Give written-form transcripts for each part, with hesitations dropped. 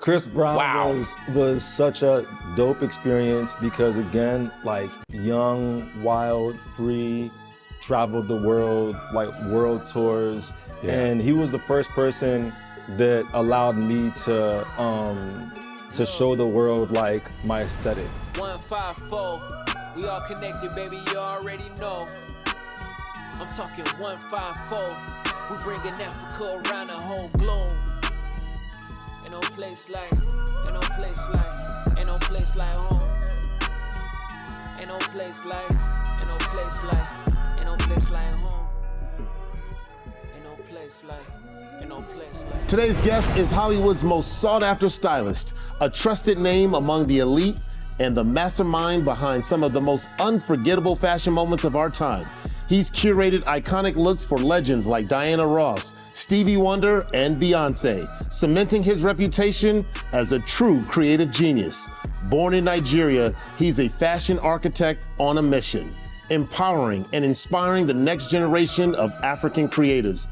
Chris Brown was such a dope experience because again, like young, wild, free, traveled the world, like world tours. And he was the first person that allowed me to show the world like my aesthetic. 154, we all connected, baby, you already know. I'm talking 154, we bringing Africa around the whole globe. Ain't no place like home. Ain't no place like home. Ain't no place like Today's guest is Hollywood's most sought-after stylist, a trusted name among the elite and the mastermind behind some of the most unforgettable fashion moments of our time. He's curated iconic looks for legends like Diana Ross, Stevie Wonder, and Beyonce, cementing his reputation as a true creative genius. Born in Nigeria, he's a fashion architect on a mission, empowering and inspiring the next generation of African creatives.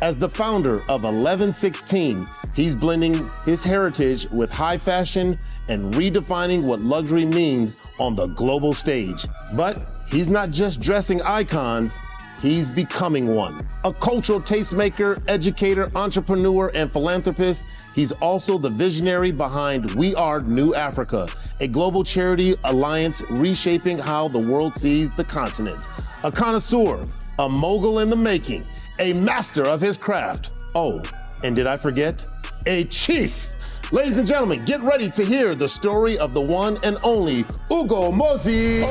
As the founder of 1116, he's blending his heritage with high fashion and redefining what luxury means on the global stage. But he's not just dressing icons, he's becoming one. A cultural tastemaker, educator, entrepreneur, and philanthropist, he's also the visionary behind We Are New Africa, a global charity alliance reshaping how the world sees the continent. A connoisseur, a mogul in the making, a master of his craft. Oh, and did I forget? A chief. Ladies and gentlemen, get ready to hear the story of the one and only Ugo Mozie.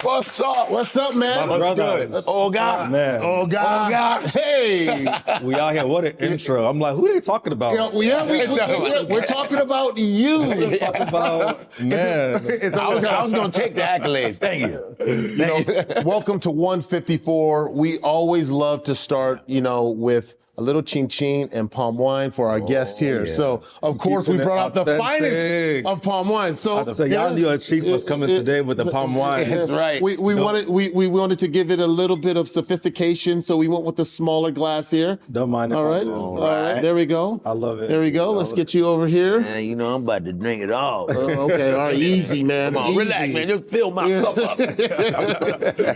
What's up? What's up, man? My brother. Oh God, man. Oh God. Hey. We out here, what an intro. I'm like, who they talking about? We're talking about you. We're talking about, man. I was gonna take the accolades. Thank you. Welcome to 154. We always love to start, with a little chin-chin and palm wine for our guest here. Yeah. So, of course, we brought out the finest of palm wine. So y'all knew a chief was coming today with the palm wine. That's right. We wanted to give it a little bit of sophistication, so we went with the smaller glass here. Don't mind it. All right. All right. There we go. I love it. There we go. Let's get you over here. Man, I'm about to drink it all. Okay. All right. Easy, man. Come on, Easy. relax, man. Just fill my cup up.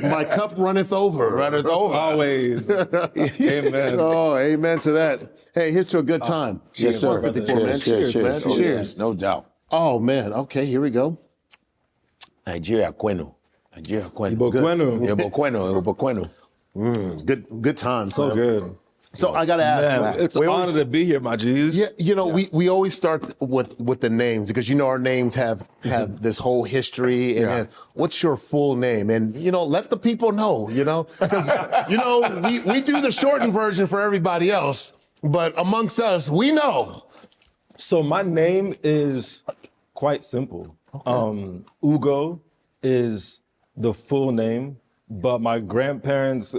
My cup runneth over. Runneth over. Always. Amen. Oh, amen to that. Hey, here's to a good time. Yes, sir. 154, man. Cheers, man. Oh, Cheers. yes, no doubt. Oh, man. Okay, here we go. Nigeria Queno. Igbo Queno. Good times. So man. good. So I gotta ask, Man, it's an honor to be here, my G's. Yeah, we always start with the names because our names have this whole history and then what's your full name? And let the people know, because we do the shortened version for everybody else, but amongst us, we know. So my name is quite simple. Okay. Ugo is the full name, but my grandparents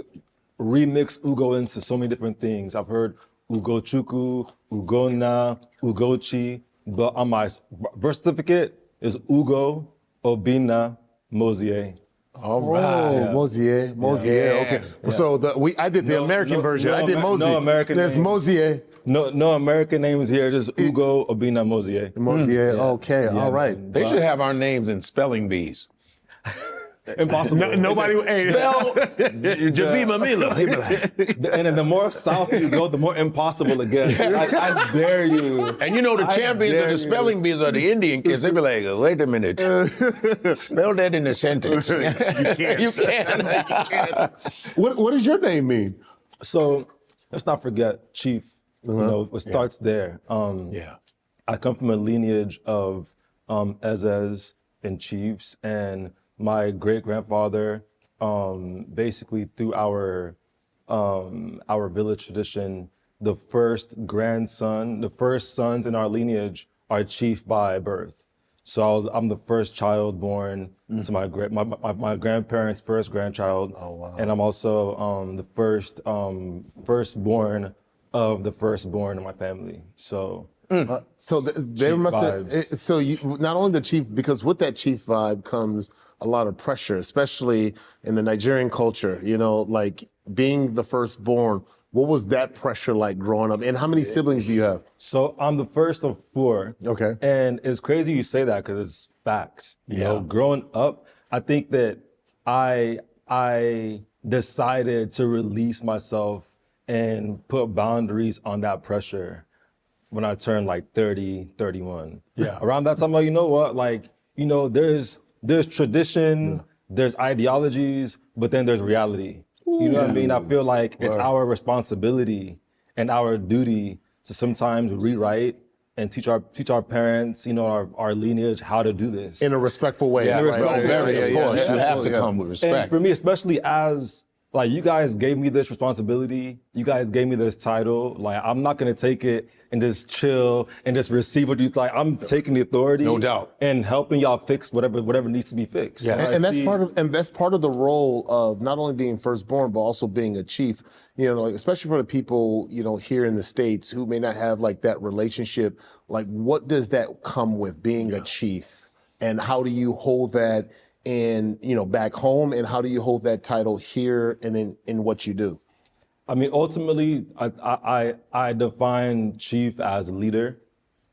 remix Ugo into so many different things. I've heard Ugochukwu, Ugonna, Ugochi, but on my birth certificate is Ugo Obinna Mozie. All right. Mozie. Okay. Yeah. So I did the American version. I did Mozie. No American There's names. Mozie. No American names here, just Ugo Obinna Mozie. Mozie. Okay. Yeah, all right. man. They should have our names in spelling bees. Impossible. Nobody. Spell Jabima Mila. He be like, And then the more south you go, the more impossible it gets. I dare you. and the champions of the spelling bees are the Indian kids. They be like, wait a minute. Spell that in a sentence. You can't. You can't. What does your name mean? So let's not forget Chief. It starts there. I come from a lineage of Ezes and Chiefs, and my great-grandfather, basically through our village tradition, the first sons in our lineage are chief by birth. So I'm the first child born to my grandparents' first grandchild. Oh, wow. And I'm also the firstborn of the firstborn in my family. So. So there must have, so you, not only the chief, because with that chief vibe comes a lot of pressure, especially in the Nigerian culture, like being the firstborn. What was that pressure like growing up? And how many siblings do you have? So I'm the first of 4. Okay. And it's crazy you say that because it's facts. You know, growing up, I think that I decided to release myself and put boundaries on that pressure when I turned like 30, 31. Yeah. Around that time, I'm like, you know what? Like, you know, there's tradition, there's ideologies, but then there's reality. You know what I mean? I feel like it's our responsibility and our duty to sometimes rewrite and teach our parents, you know, our lineage how to do this. In a respectful way. Yeah, right, respectful. right, Very, yeah, of yeah, course. yeah, You have to absolutely, come with respect. And for me, especially as, like, you guys gave me this responsibility, you guys gave me this title, like, I'm not gonna take it and just chill and just receive what you, like, I'm taking the authority. No doubt. And helping y'all fix whatever needs to be fixed. Yeah. So And I that's see- part of the role of not only being firstborn, but also being a chief. You know, especially for the people, you know, here in the States who may not have like that relationship. Like, what does that come with being a chief? And how do you hold that in, you know, back home? And how do you hold that title here and in what you do? I mean, ultimately, I define chief as leader,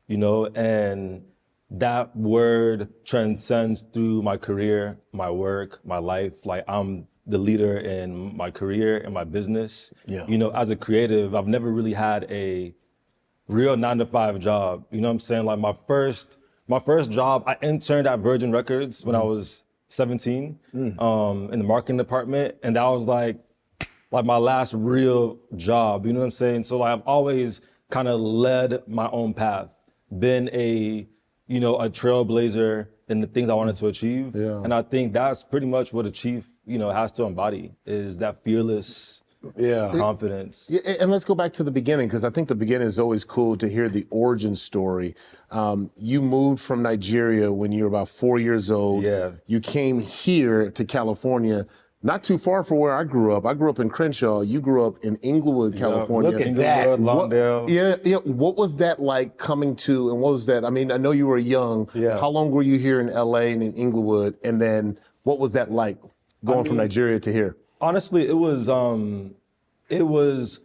you know, and that word transcends through my career, my work, my life. Like, I'm the leader in my career and my business. Yeah. You know, as a creative, I've never really had a real 9-to-5 job. You know what I'm saying? Like, my first job, I interned at Virgin Records when I was 17 in the marketing department, and that was like my last real job. You know what I'm saying? So like, I've always kind of led my own path, been a trailblazer in the things I wanted to achieve. Yeah. And I think that's pretty much what a chief, you know, has to embody, is that fearless confidence. Yeah, and let's go back to the beginning, because I think the beginning is always cool to hear the origin story. You moved from Nigeria when you were about 4 years old. Yeah. You came here to California, not too far from where I grew up. I grew up in Crenshaw. You grew up in Inglewood, California. Look at that. Lawndale. Yeah. What was that like coming to, and what was that? I mean, I know you were young. Yeah. How long were you here in LA and in Inglewood? And then what was that like going from Nigeria to here? Honestly, it was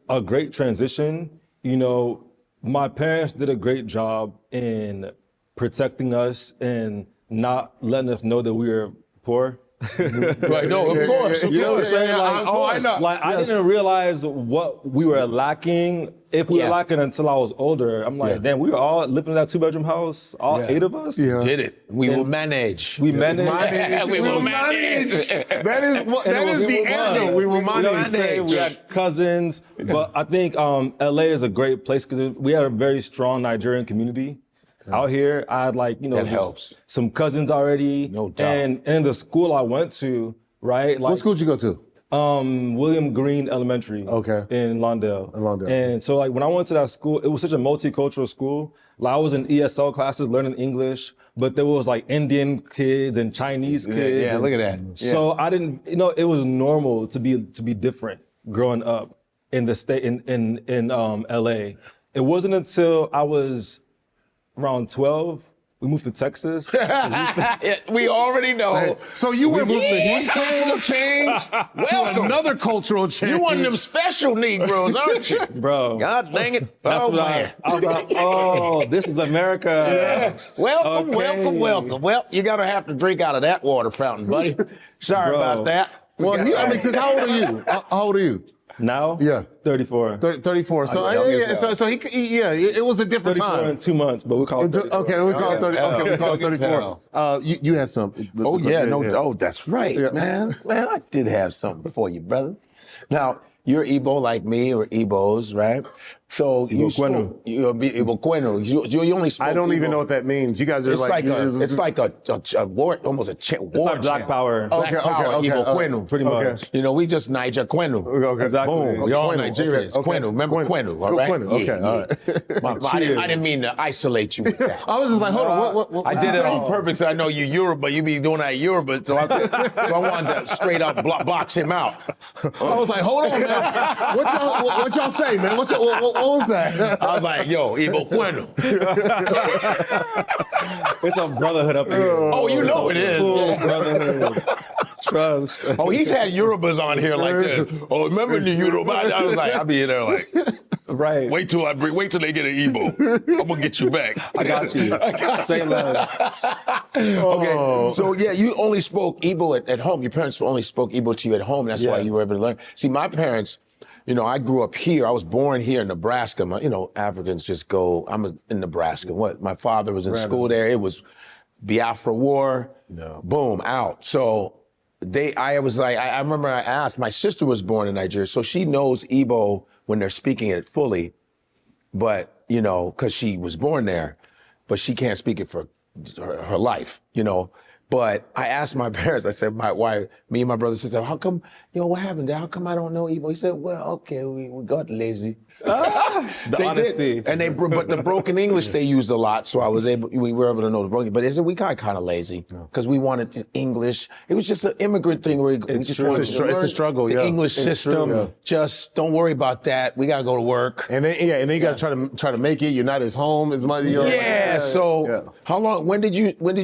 a great transition. You know, my parents did a great job in protecting us and not letting us know that we were poor. Right, no, of course. You know what I'm saying? Like, I know. Like, I didn't realize what we were lacking, if we were lacking, until I was older. I'm like, damn, we were all living in that 2-bedroom house, all 8 of us. Yeah. Did it. We will manage. We managed. We will manage. That is the anthem. We will You know what I'm manage. saying? We had cousins, but I think LA is a great place because we had a very strong Nigerian community. Out here, I had That just helps. some cousins already. No doubt. And the school I went to, right? Like, What school did you go to? William Green Elementary. Okay. In Lawndale. In Lawndale. And so like when I went to that school, it was such a multicultural school. Like, I was in ESL classes learning English, but there was like Indian kids and Chinese kids. Yeah, and look at that. So I didn't, you know, it was normal to be different growing up in the state in LA. It wasn't until I was around 12, we moved to Texas. We already know. So you went from Houston. cultural change to another cultural change. You one of them special Negroes, aren't you? Bro. God dang it. That's Oh, what man. I was like, oh, this is America. Welcome, Okay. welcome. Well, you're going to have to drink out of that water fountain, buddy. Sorry Bro. about that. Well, because how old are you? How old are you? Now? Yeah. 34. 34. So, so he it was a different 34 in time. 2 months, but we call it 34. Okay, we call it 30. Okay, we call it Young as 34. You had something. Oh, yeah, oh, that's right, man. Man, I did have something for you, brother. Now, you're Igbo like me, or Igbos, right? So Igbo Kwenu. You're Igbo Kwenu. You only spoke I don't even Igbo. know what that means. You guys are It's like like a war, almost a war. It's like Black chant. Power. Black Okay, Power, okay, Igbo okay, Kwenu. Pretty much. You know, we just Niger Kwenu. Okay. Exactly. Boom. We all Kwenu, Nigerians. okay, Kwenu. Remember Kwenu, all right? Kwenu, okay, all right. I didn't mean to isolate you with that. I was just like, hold on, what I did it on purpose. I know you Yoruba. You be doing that Yoruba, so I wanted to straight up box him out. I was like, hold on, man. What y'all say, man? What was that? I was like, yo, Igbo bueno. It's a brotherhood up here. Oh, you know it is. Full Yeah. brotherhood. Trust. Oh, he's had Yorubas on here like that. Oh, remember the Yoruba? I was like, I'll be in there like, Right. wait till they get an Igbo. I'm gonna get you back. I got you. Say less. Okay, so yeah, you only spoke Igbo at home. Your parents only spoke Igbo to you at home. That's why you were able to learn. See, my parents, I grew up here. I was born here in Nebraska. Africans just go, I'm in Nebraska. My father was in school there. It was Biafra War, boom, out. So I remember I asked, my sister was born in Nigeria, so she knows Igbo when they're speaking it fully, but, because she was born there, but she can't speak it for her life, But I asked my parents, I said, why, me and my brother said, how come, what happened there? How come I don't know Igbo? He said, well, okay, we got lazy. The honesty. But the broken English they used a lot, so we were able to know the broken. But they said we got kind of lazy because we wanted the English. It was just an immigrant thing where it's a struggle. The English system. Just don't worry about that. We got to go to work. And then you got to try to make it. You're not as home as much. How long? When did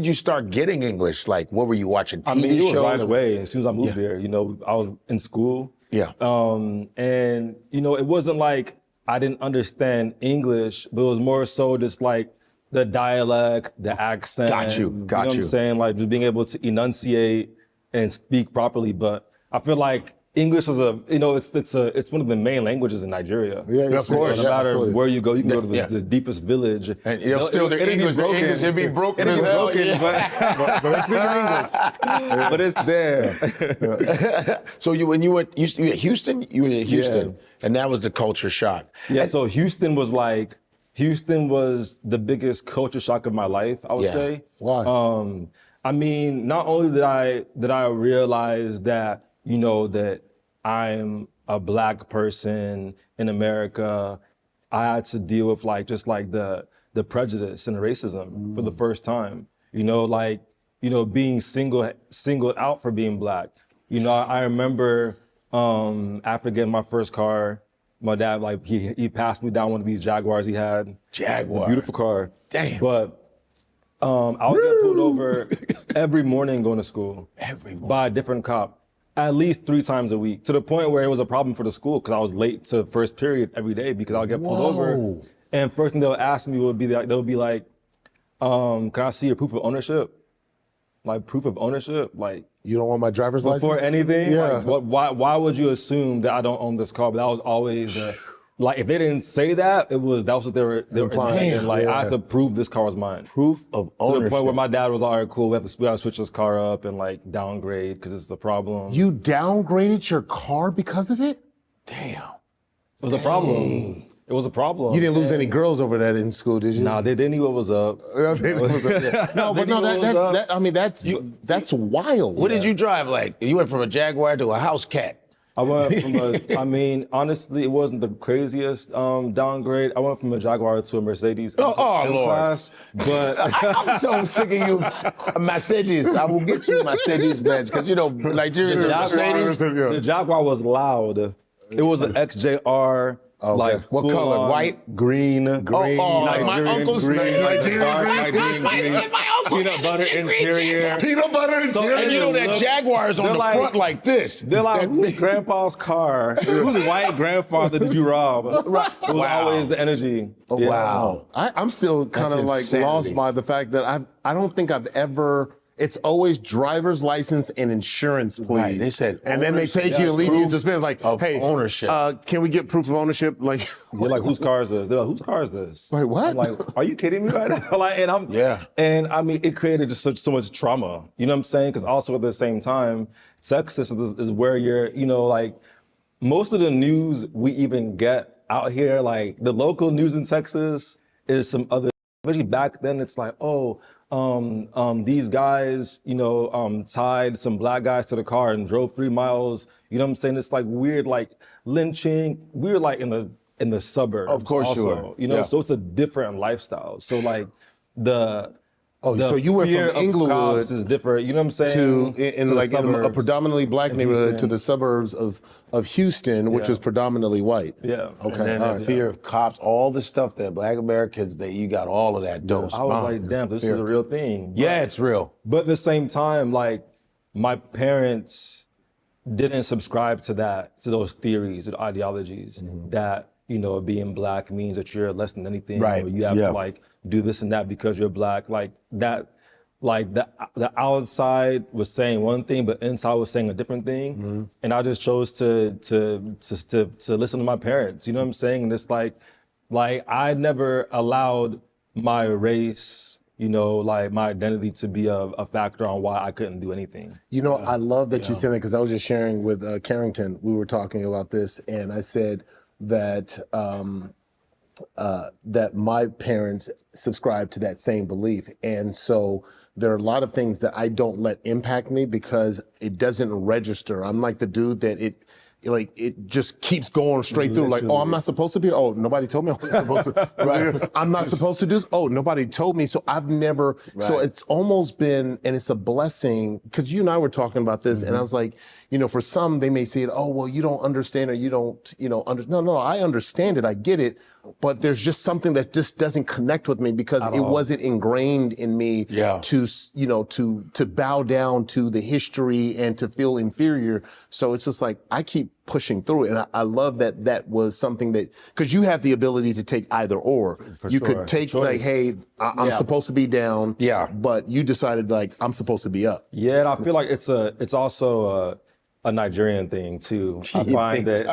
you start getting English? Like, what were you watching? TV it was shows? right away. As soon as I moved here, I was in school. Yeah. And it wasn't like I didn't understand English, but it was more so just like the dialect, the accent. Got you. You know what I'm saying? Like just being able to enunciate and speak properly. But I feel like English is it's one of the main languages in Nigeria. Yeah, of course. No matter where you go, you can go to the deepest village. And the English, it'd be broken as hell. But it's English. But it's there. So when you were at Houston, and that was the culture shock. Yeah, so Houston was the biggest culture shock of my life, I would say. Why? Not only did I realize that, that I'm a Black person in America, I had to deal with the prejudice and the racism for the first time. Being singled out for being Black. I remember after getting my first car, my dad he passed me down one of these Jaguars he had. Jaguar. It's a beautiful car. Damn. But I would get pulled over every morning going to school. Every morning. By a different cop. At least 3 times a week, to the point where it was a problem for the school because I was late to first period every day because I would get pulled over. And first thing they'll ask me would be like, can I see your proof of ownership? Like proof of ownership? Like you don't want my driver's license? Before anything? Yeah. Like, why would you assume that I don't own this car? But that was always if they didn't say that, that was what they were implying. And I had to prove this car was mine. Proof of ownership. To the point where my dad was all right, cool, we have to switch this car up and downgrade because it's a problem. You downgraded your car because of it? Damn. It was a problem. It was a problem. You didn't lose any girls over that in school, did you? Nah, they didn't know what was up. That's wild. What did you drive like? You went from a Jaguar to a house cat. I went from honestly, it wasn't the craziest downgrade. I went from a Jaguar to a Mercedes M-Class, but I'm so sick of you. Mercedes, I will get you Mercedes Benz because Nigerians Mercedes. The Jaguar was loud. It was an XJR. Okay. What color? On, white? Green. My uncle's Nigerian green. Peanut butter interior. Peanut butter interior. And that Jaguar's on the front like this. They're like, whose grandpa's car? Whose white grandfather did you rob? It was always the energy. Yeah. Wow. I'm still kind of lost by the fact that I don't think I've ever. It's always driver's license and insurance, please. Right, they said and then they take you and leave you in suspense. Like, hey, ownership. Can we get proof of ownership? Like, they're like, whose car is this? They're like, whose car is this? Like, what? I'm like, are you kidding me right now? And it created just so much trauma. You know what I'm saying? Because also at the same time, Texas is where you're, most of the news we even get out here, like the local news in Texas is some other. Especially back then, it's like, these guys, tied some Black guys to the car and drove 3 miles. You know what I'm saying? It's like weird, lynching. We're in the suburbs. Of course also, you are. So it's a different lifestyle. So the Oh, the so you went fear from of Inglewood cops is different. You know what I'm saying? in the like in a suburbs. predominantly black neighborhood to Houston. the suburbs of Houston, which Yeah. is predominantly white. Yeah. Okay. And then all the right. fear of cops, all the stuff that Black Americans, you got all of that dose. I was like, damn, this is a real thing. yeah, it's real. But at the same time, like, my parents didn't subscribe to those theories and ideologies that, being black means that you're less than anything. Right. Or you have to like do this and that because you're black. Like that, like the outside was saying one thing, but inside was saying a different thing. And I just chose to listen to my parents. You know what I'm saying? And it's like I never allowed my race, like my identity to be a factor on why I couldn't do anything. I love that you said that because I was just sharing with Carrington. We were talking about this, and I said that that my parents subscribe to that same belief, and so there are a lot of things that I don't let impact me because it doesn't register. I'm like the dude that it just keeps going straight through. Like, oh, I'm not supposed to be. Oh, nobody told me I was supposed to. Right. I'm not supposed to do this. Oh, nobody told me. So I've never. Right. So it's almost been, and it's a blessing because you and I were talking about this, and I was like, for some they may say it. Oh, well, you don't understand, or you don't, No, I understand it. I get it. But there's just something that just doesn't connect with me because it wasn't ingrained in me to bow down to the history and to feel inferior. So it's just like I keep pushing through it. And I love that was something that, because you have the ability to take either or. You could take like, hey, I'm supposed to be down, but you decided like I'm supposed to be up. Yeah, and I feel like it's also a Nigerian thing too. I find that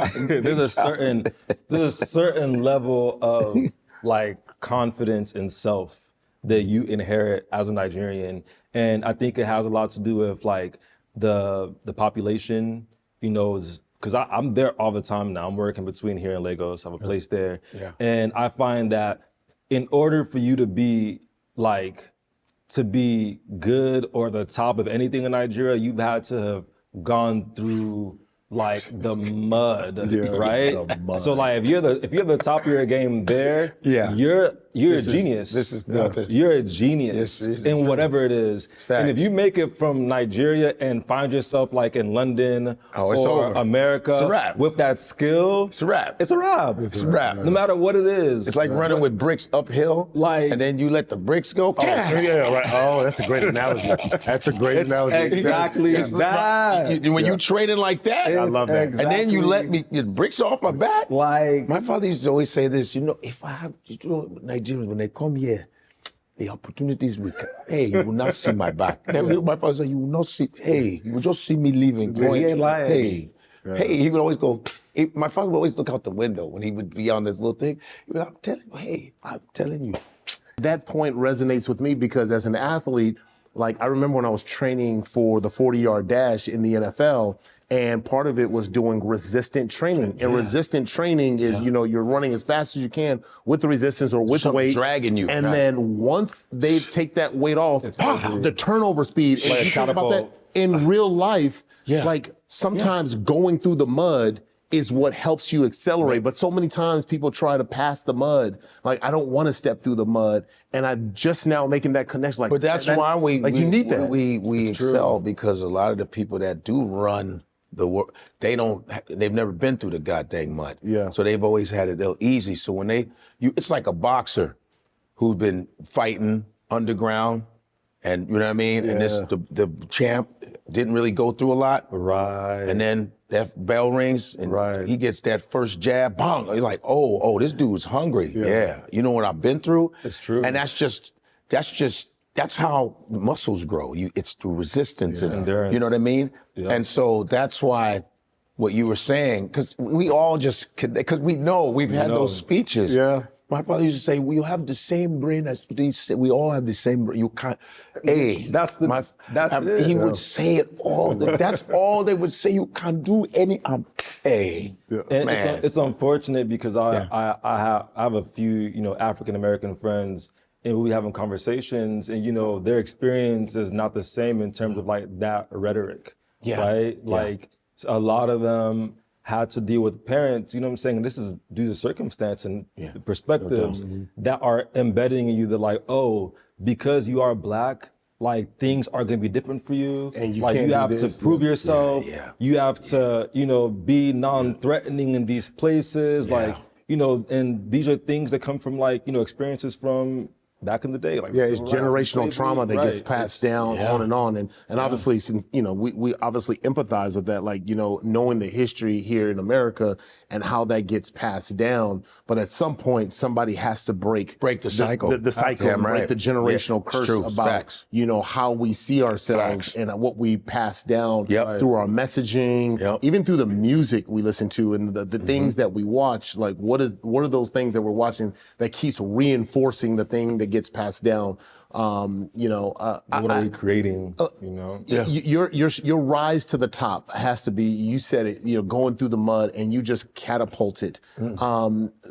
there's a certain level of like confidence in self that you inherit as a Nigerian, and I think it has a lot to do with like the population. Because I'm there all the time now. I'm working between here and Lagos. I have a place there, and I find that in order for you to be good or the top of anything in Nigeria, you've had to have gone through like the mud, right? The mud. So like if you're the top of your game there, you're a genius. This is nothing. You're a genius in whatever it is. Facts. And if you make it from Nigeria and find yourself like in London it's or over. America It's a wrap. with that skill, It's a wrap. It's a wrap. It's a wrap. No matter what it is. It's like running with bricks uphill, and then you let the bricks go. Right. Oh, that's a great analogy. That's a great analogy. Exactly that. When you training like that, I love that. and then you let me get bricks off my back. Like My father used to always say this, if I have Nigerians, when they come here, the opportunities you will not see my back. Then my father said, you will not see, you will just see me leaving. He ain't lying. He would always go, my father would always look out the window when he would be on this little thing. He would, I'm telling you. That point resonates with me because as an athlete, like I remember when I was training for the 40-yard dash in the NFL, and part of it was doing resistant training. And resistant training is, you're running as fast as you can with the resistance or with Something weight. dragging you. And then once they take that weight off, the turnover speed. Like and a you think about that catapult. in real life, like sometimes going through the mud is what helps you accelerate. But so many times people try to pass the mud. Like, I don't want to step through the mud. And I'm just now making that connection. Like, But that's why you need that. We excel because a lot of the people that do run the work, they've never been through the goddamn mud. Yeah. So they've always had it easy. So when it's like a boxer who's been fighting underground, and you know what I mean? Yeah. And the champ didn't really go through a lot. Right. And then that bell rings and he gets that first jab, bang. You're like, oh, this dude's hungry. Yeah. You know what I've been through? It's true. And that's how muscles grow. It's through resistance and endurance. You know what I mean? Yeah. And so that's why what you were saying, because we all because we know we've had those speeches. Yeah. My father used to say, "We have the same brain as they say. We all have the same brain. You can't." That's it. He would say it all. That's all they would say. You can't do any. And Man. it's unfortunate because I have a few African American friends, and we having conversations, and their experience is not the same in terms of like that rhetoric, right? Like a lot of them had to deal with parents, you know what I'm saying? This is due to circumstance and perspectives that are embedding in you that like, oh, because you are black, like things are gonna be different for you. And you like can't you do have this. to prove yourself. You have to, be non-threatening in these places. Like, and these are things that come from like, experiences from back in the day. Like it's civil rights and generational slavery. trauma that gets passed down on and on. And obviously, since, we obviously empathize with that, like, knowing the history here in America and how that gets passed down. But at some point, somebody has to break the cycle. The cycle, Damn break right. the generational curse It's about, facts. how we see ourselves and what we pass down through our messaging, even through the music we listen to and the things that we watch. Like, what are those things that we're watching that keeps reinforcing the thing that gets passed down? What are we creating? Your rise to the top has to be, you said it, going through the mud and you just catapulted.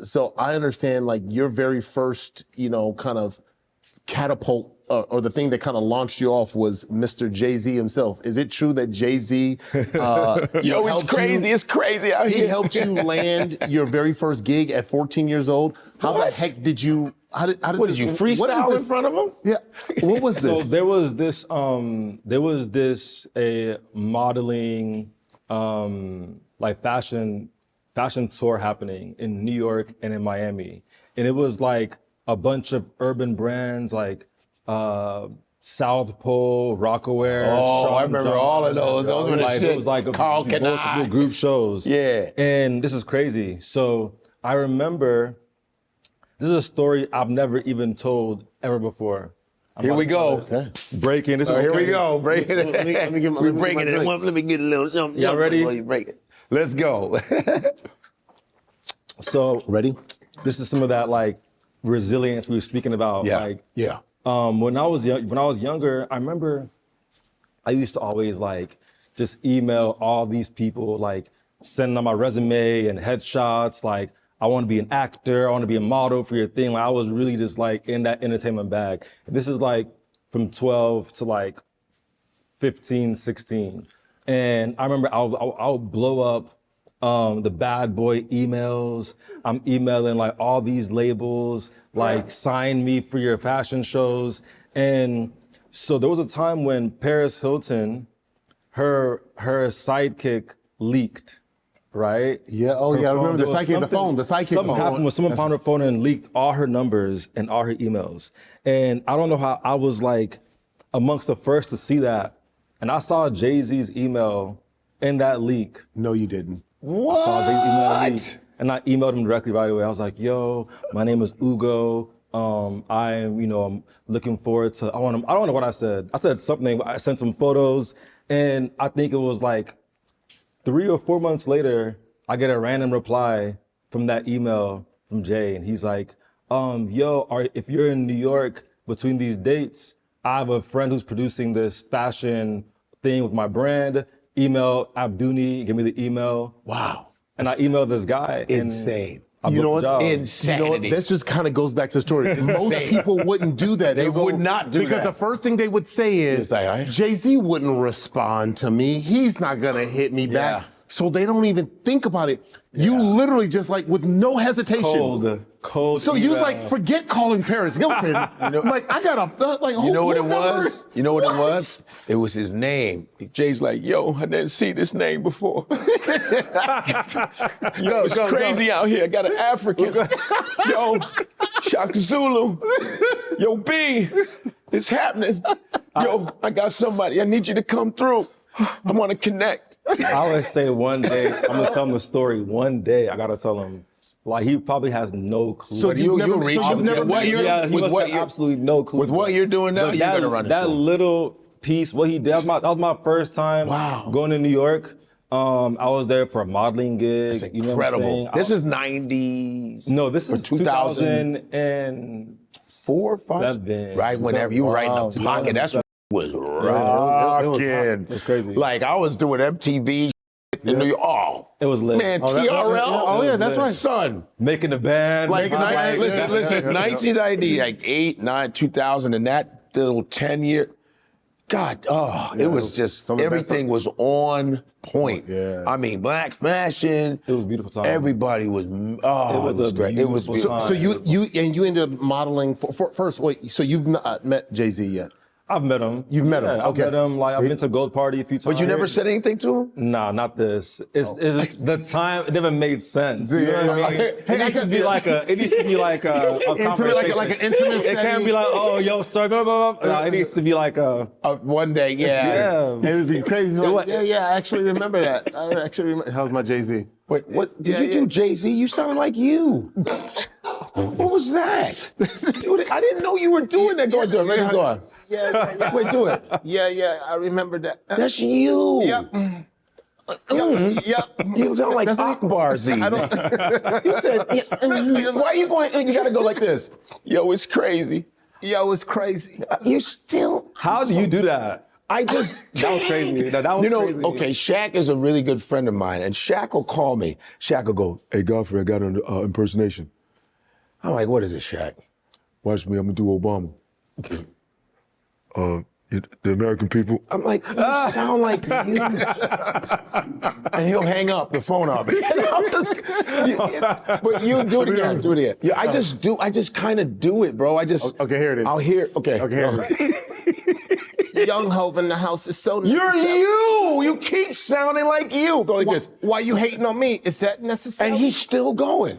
So I understand, like, your very first, kind of catapult or the thing that kind of launched you off was Mr. Jay-Z himself. Is it true that Jay-Z, it's crazy. It's crazy out here. He helped you land your very first gig at 14 years old? How the heck did you, what did you freestyle in front of him? Yeah. What was this? So there was this a modeling like fashion tour happening in New York and in Miami. And it was like a bunch of urban brands like South Pole, Rockaware. Oh, Sean I remember John. all of those. Those were the shit. It was like Carl multiple Kanai. group shows. Yeah. And this is crazy. So I remember, this is a story I've never even told ever before. Here we go. Breaking. This is Here we okay. go. Breaking it. Let me We're breaking it. Let me get a little something. Y'all ready? Before you break it. Let's go. So Ready? this is some of that like resilience we were speaking about. Like, when I was younger, I remember I used to always like just email all these people, like sending them my resume and headshots. Like, I want to be an actor. I want to be a model for your thing. Like, I was really just like in that entertainment bag. And this is like from 12 to like 15, 16. And I remember I would blow up the bad boy emails. I'm emailing like all these labels, like sign me for your fashion shows. And so there was a time when Paris Hilton, her sidekick leaked, right? Yeah. Oh, yeah. I remember the There was sidekick, the phone, the sidekick Something phone. happened when someone found her phone and leaked all her numbers and all her emails. And I don't know how I was like amongst the first to see that. And I saw Jay-Z's email in that leak. No, you didn't. I saw Jay-Z's email leak. And I emailed him directly right away. I was like, yo, my name is Ugo. I'm looking forward to, I don't know what I said. I said something, I sent some photos. And I think it was like 3 or 4 months later, I get a random reply from that email from Jay. And he's like, if you're in New York between these dates, I have a friend who's producing this fashion thing with my brand. Email Abduni, give me the email. Wow. And I emailed this guy. Insane. And You know what? Insanity. You know what? This just kind of goes back to the story. Most people wouldn't do that. They They'll go- would not do because that. the first thing they would say is, It's like, all right. Jay-Z wouldn't respond to me. He's not gonna hit me back. So they don't even think about it. You literally just like with no hesitation. Cold. So you was email. like, forget calling Paris Hilton. Like, I got a, like, You know what it number? was? You know what it was? It was his name. Jay's like, yo, I didn't see this name before. Yo, it's crazy out here. I got an African. Yo, Shaka Zulu. Yo, B, it's happening. Yo, I got somebody. I need you to come through. I want to connect. I always say one day, I'm gonna tell him the story. One day, I gotta tell him. Like, he probably has no clue. So you've never He must have absolutely no clue. With what you're doing now, Look, you better run it. that little piece, what he did, that was my first time going to New York. I was there for a modeling gig. That's you know what I'm incredible. saying? This is 90s. No, this or is 2004, 5. Right, whenever you were right in the pocket. That's what was rocking. It was crazy. Like, I was doing MTV in New York. Oh, It was lit. man, Oh, that- TRL. oh, yeah, that's right. Son. Making the band. Like, listen, 1990, like 8, 9, 2000, and that little 10 year. God, it was just, everything was on point. Yeah. I mean, black fashion. It was a beautiful time. Everybody was, it was great. It was beautiful. So you ended up modeling for first. Wait, so you've not met Jay-Z yet? I've met him. You've met him. Yeah, Okay. I've met him. Like I've been to Gold Party a few times. But you never said anything to him? Nah, not this. It's the time. It never made sense. You know what I mean? It needs to be like a. It needs to be like a conversation. like an intimate It can't be like, oh, yo, sir, blah, blah, blah. Nah, it needs to be like a. One day, yeah. It would be crazy. Like, yeah, I actually remember that. I actually remember. How's my Jay-Z? Wait, what? Did you do Jay-Z? You sound like you. What was that? Dude, I didn't know you were doing that. Go on, do it. Ready? Go on. Yeah. Wait, do it. Yeah, I remember that. That's you. Yep. You sound like Akbar-Z. You said, why are you going? You gotta go like this. Yo, it's crazy. Yo, it's crazy. You still. How do you do that? I just. That was crazy. That was crazy. Okay, Shaq is a really good friend of mine, and Shaq will call me. Shaq will go, hey, Godfrey, I got an impersonation. I'm like, what is it, Shaq? Watch me, I'm gonna do Obama. The American people. I'm like, you sound like you. And he'll hang up, the phone up. But you do it again, do it again. Yeah, I just kind of do it, bro. Okay, here it is. I'll hear, okay. Here it is. Young Hov in the house is so You're necessary. you keep sounding like you. Go like this. Why you hating on me? Is that necessary? And he's still going.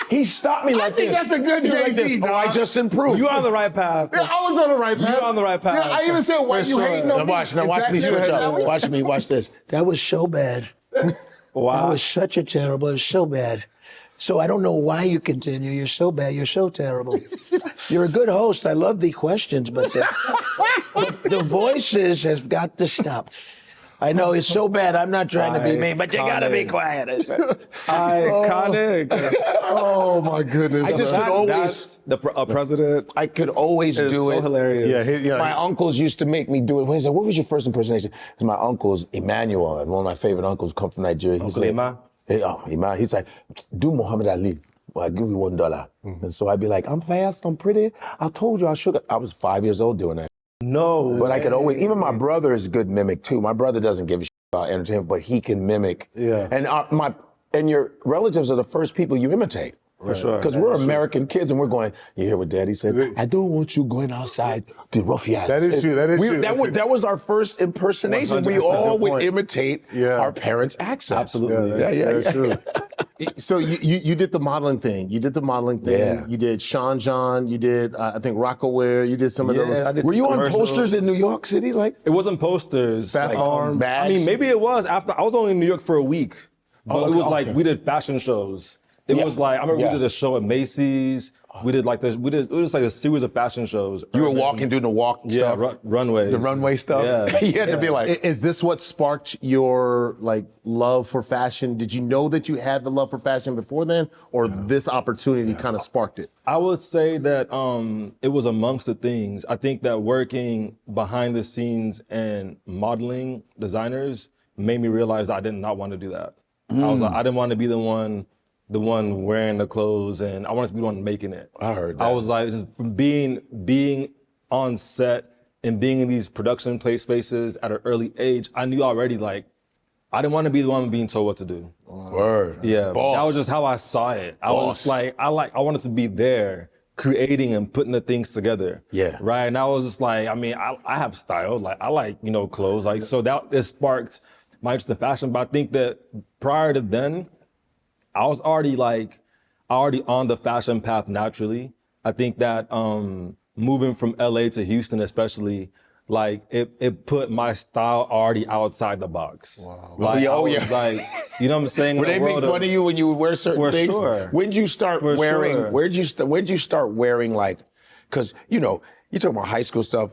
he stopped me like this. I think that's a good He was like Jay-Z, this. Oh, I just improved. You're on the right path. Yeah, I was on the right path. You're on the right path. Yeah, I even said, why you hating on me? Now Is watch me that switch up. necessary? Watch me, watch this. That was so bad. Wow. That was such a terrible, it was so bad. So I don't know why you continue. You're so bad. You're so terrible. You're a good host. I love the questions, but the voices has got to stop. I know it's so bad. I'm not trying to be mean, but you gotta be quiet. Iconic. Oh my goodness. I just could always, a president. I could always Is do so it. hilarious. My uncles used to make me do it. He said, what was your first impersonation? Because my uncle's Emmanuel, and one of my favorite uncles come from Nigeria. Uncle Ima? Imam. He's like, do Muhammad Ali. Well, I'll give you $1. And so I'd be like, I'm fast, I'm pretty. I told you I should. I was 5 years old doing that. No. But I could always, even my brother is a good mimic too. My brother doesn't give a shit about entertainment, but he can mimic. Yeah. And your relatives are the first people you imitate. For sure. Because we're American kids and we're going, you hear what Daddy says? I don't want you going outside to ruffians. That is true, that is true. That was our first impersonation. We 100%. all Good would point. imitate our parents' accents. Absolutely. That's true. So you did the modeling thing. You did the modeling thing. Yeah. You did Sean John. You did, I think, Rockaware. You did some of those. I did Were some you on commercials. posters in New York City? Like, It wasn't posters. Fat Farm. bags? I mean, maybe it was after. I was only in New York for a week, but it was like we did fashion shows. It was like I remember we did a show at Macy's. We did like it was like a series of fashion shows. You were Urban. walking, doing the walk Yeah, stuff. runways. The runway stuff. Yeah. You had to be like, Is this what sparked your love for fashion? Did you know that you had the love for fashion before then, or this opportunity kind of sparked it? I would say that it was amongst the things. I think that working behind the scenes and modeling designers made me realize I did not want to do that. I was like, I didn't want to be the one wearing the clothes, and I wanted to be the one making it. I heard that. I was like, just from being on set and being in these production play spaces at an early age, I knew already I didn't want to be the one being told what to do. word. Yeah, Boss. that was just how I saw it. I was like, I wanted to be there, creating and putting the things together. Yeah. Right. And I was just like, I mean, I have style. Like I like, clothes. So that it sparked my interest in fashion. But I think that prior to then, I was already on the fashion path naturally. I think that moving from LA to Houston, especially, it put my style already outside the box. Wow. I was like, you know what I'm saying? Were they make fun of you when you would wear certain For things? sure. When'd you start For wearing? sure. Where'd you start wearing because you talking about high school stuff.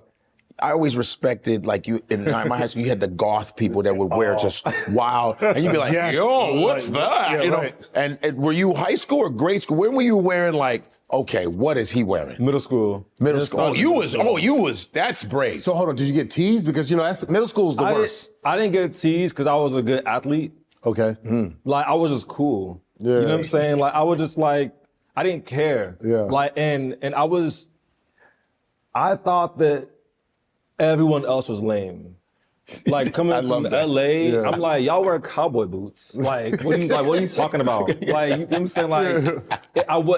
I always respected you in my high school. You had the goth people that would wear just wild, and you'd be like, Yes. "Yo, what's that?" Yeah, right. And were you high school or grade school? When were you wearing okay, what is he wearing? Middle school. Middle school. That's brave. So hold on, did you get teased? Because middle school's the worst. I didn't get teased because I was a good athlete. Okay. I was just cool. Yeah. You know what I'm saying? I was just I didn't care. Yeah. And I thought that everyone else was lame. Like coming from LA, I'm like, y'all wear cowboy boots. Like, what are you talking about? Like, you know what I'm saying? Like,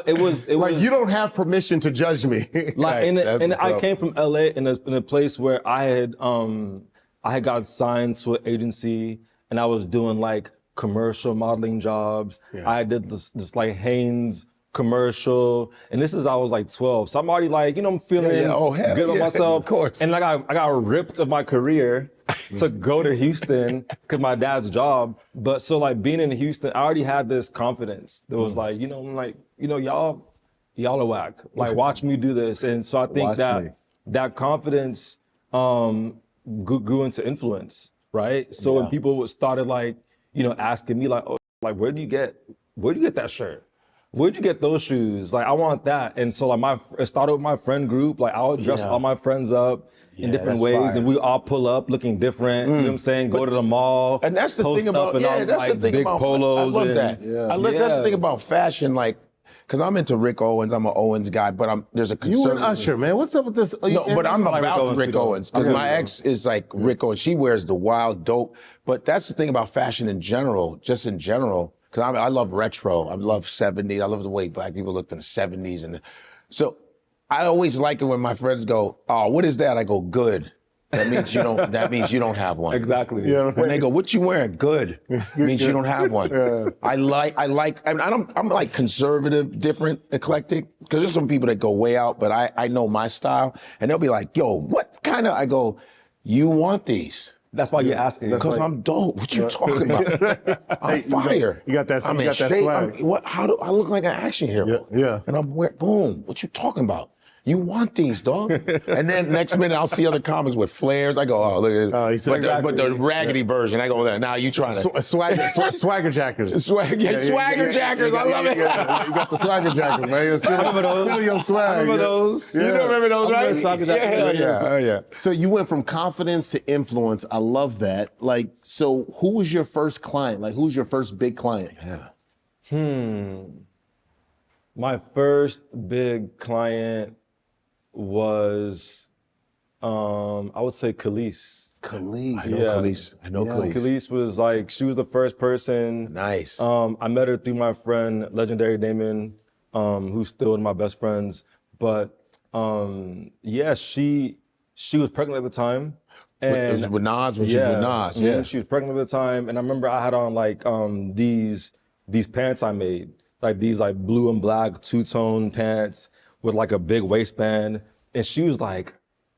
it was like you don't have permission to judge me. Like, and I came from LA in a place where I had got signed to an agency, and I was doing like commercial modeling jobs. I did this like Hanes commercial, and I was like 12. So I'm already like, I'm feeling good about myself. Of course. And like I got ripped of my career to go to Houston because my dad's job. But so like being in Houston, I already had this confidence that was like, I'm like, y'all are whack. Like watch me do this. And so I think that confidence grew into influence, right? So when people started like, asking me like, oh, like where'd you get that shirt? Where'd you get those shoes? Like, I want that. And so like it started with my friend group. Like I would dress all my friends up in different ways, and we all pull up looking different. You know what I'm saying? Go to the mall. And that's the thing about, that's the thing big about, polos. I love that. That's the thing about fashion, like, because I'm into Rick Owens, I'm an Owens guy, but there's a concern. You and Usher, man, what's up with this? No, but I'm about Rick Owens, because my ex is like Rick Owens. She wears the wild dope. But that's the thing about fashion in general, just in general, because I love retro. I love 70s. I love the way black people looked in the 70s. And so I always like it when my friends go, oh, what is that? I go, good. That means you don't. That means you don't have one. Exactly. Yeah. When they go, what you wearing? Good. Means you don't have one. I mean, I'm like conservative, different, eclectic. Because there's some people that go way out, but I know my style, and they'll be like, yo, what kind of? I go, you want these? That's why you're asking. Because I'm dope. What you talking about? I'm fire. You got that. I'm you got that shape. swag. How do I look like an action hero? Yeah. And I'm boom. What you talking about? You want these, dog. And then next minute I'll see other comics with flares. I go, oh, look at it. Oh, he said but the raggedy version, I go, now you trying to. Swagger jackers. Swagger jackers. I love it. You got the swagger jackers, man. You're still, remember those. Still your swag. I remember those. Yeah. You don't remember those, right? Swagger jackers. Yeah. So you went from confidence to influence. I love that. Like, so who was your first client? Like, who's your first big client? My first big client was, I would say Khalees. Khalees. I know Khalees. Khalees was like, she was the first person. Nice. I met her through my friend, legendary Damon, who's still one of my best friends. But she was pregnant at the time. And with Nas, when she was with Nas. Yeah. She was pregnant at the time. And I remember I had on like these pants I made, like these like blue and black two-tone pants with like a big waistband. And she was like,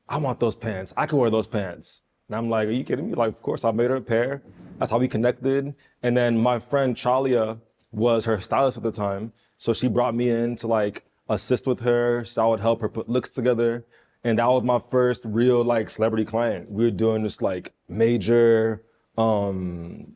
I want those pants. I can wear those pants. And I'm like, are you kidding me? Like, of course, I made her a pair. That's how we connected. And then my friend Chalia was her stylist at the time. So she brought me in to like assist with her. So I would help her put looks together. And that was my first real like celebrity client. We were doing this like major stadiums.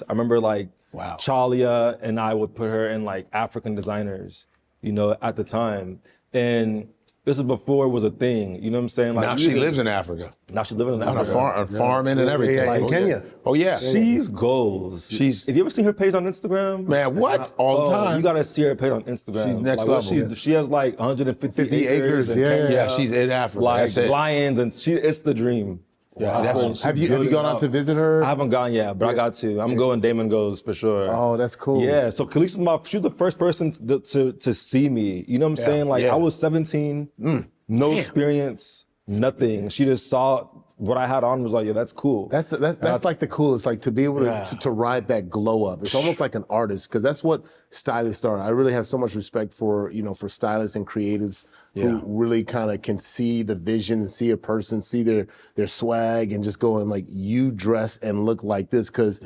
I remember like Chalia and I would put her in like African designers, at the time. And this is before it was a thing, you know what I'm saying? Like, now she lives in Africa. Now she's living in Africa. Farming and everything. Yeah, in Kenya. Oh yeah. She's goals. Have you ever seen her page on Instagram? Man, what? All the time. You gotta see her page on Instagram. She's next level. She has like 150 acres in Kenya. Yeah, she's in Africa. Like lions, and it's the dream. Yeah, have you gone out to visit her? I haven't gone yet, but I got to. I'm going. Damon goes for sure. Oh, that's cool. Yeah. So Khalees she was the first person to see me. You know what I'm saying? Like I was 17, no experience, nothing. She just saw what I had on, was like, yeah, that's cool. That's like the coolest, like to be able to ride that glow up. It's almost like an artist, because that's what stylists are. I really have so much respect for, for stylists and creatives who really kind of can see the vision and see a person, see their swag, and just going like, you dress and look like this. Because,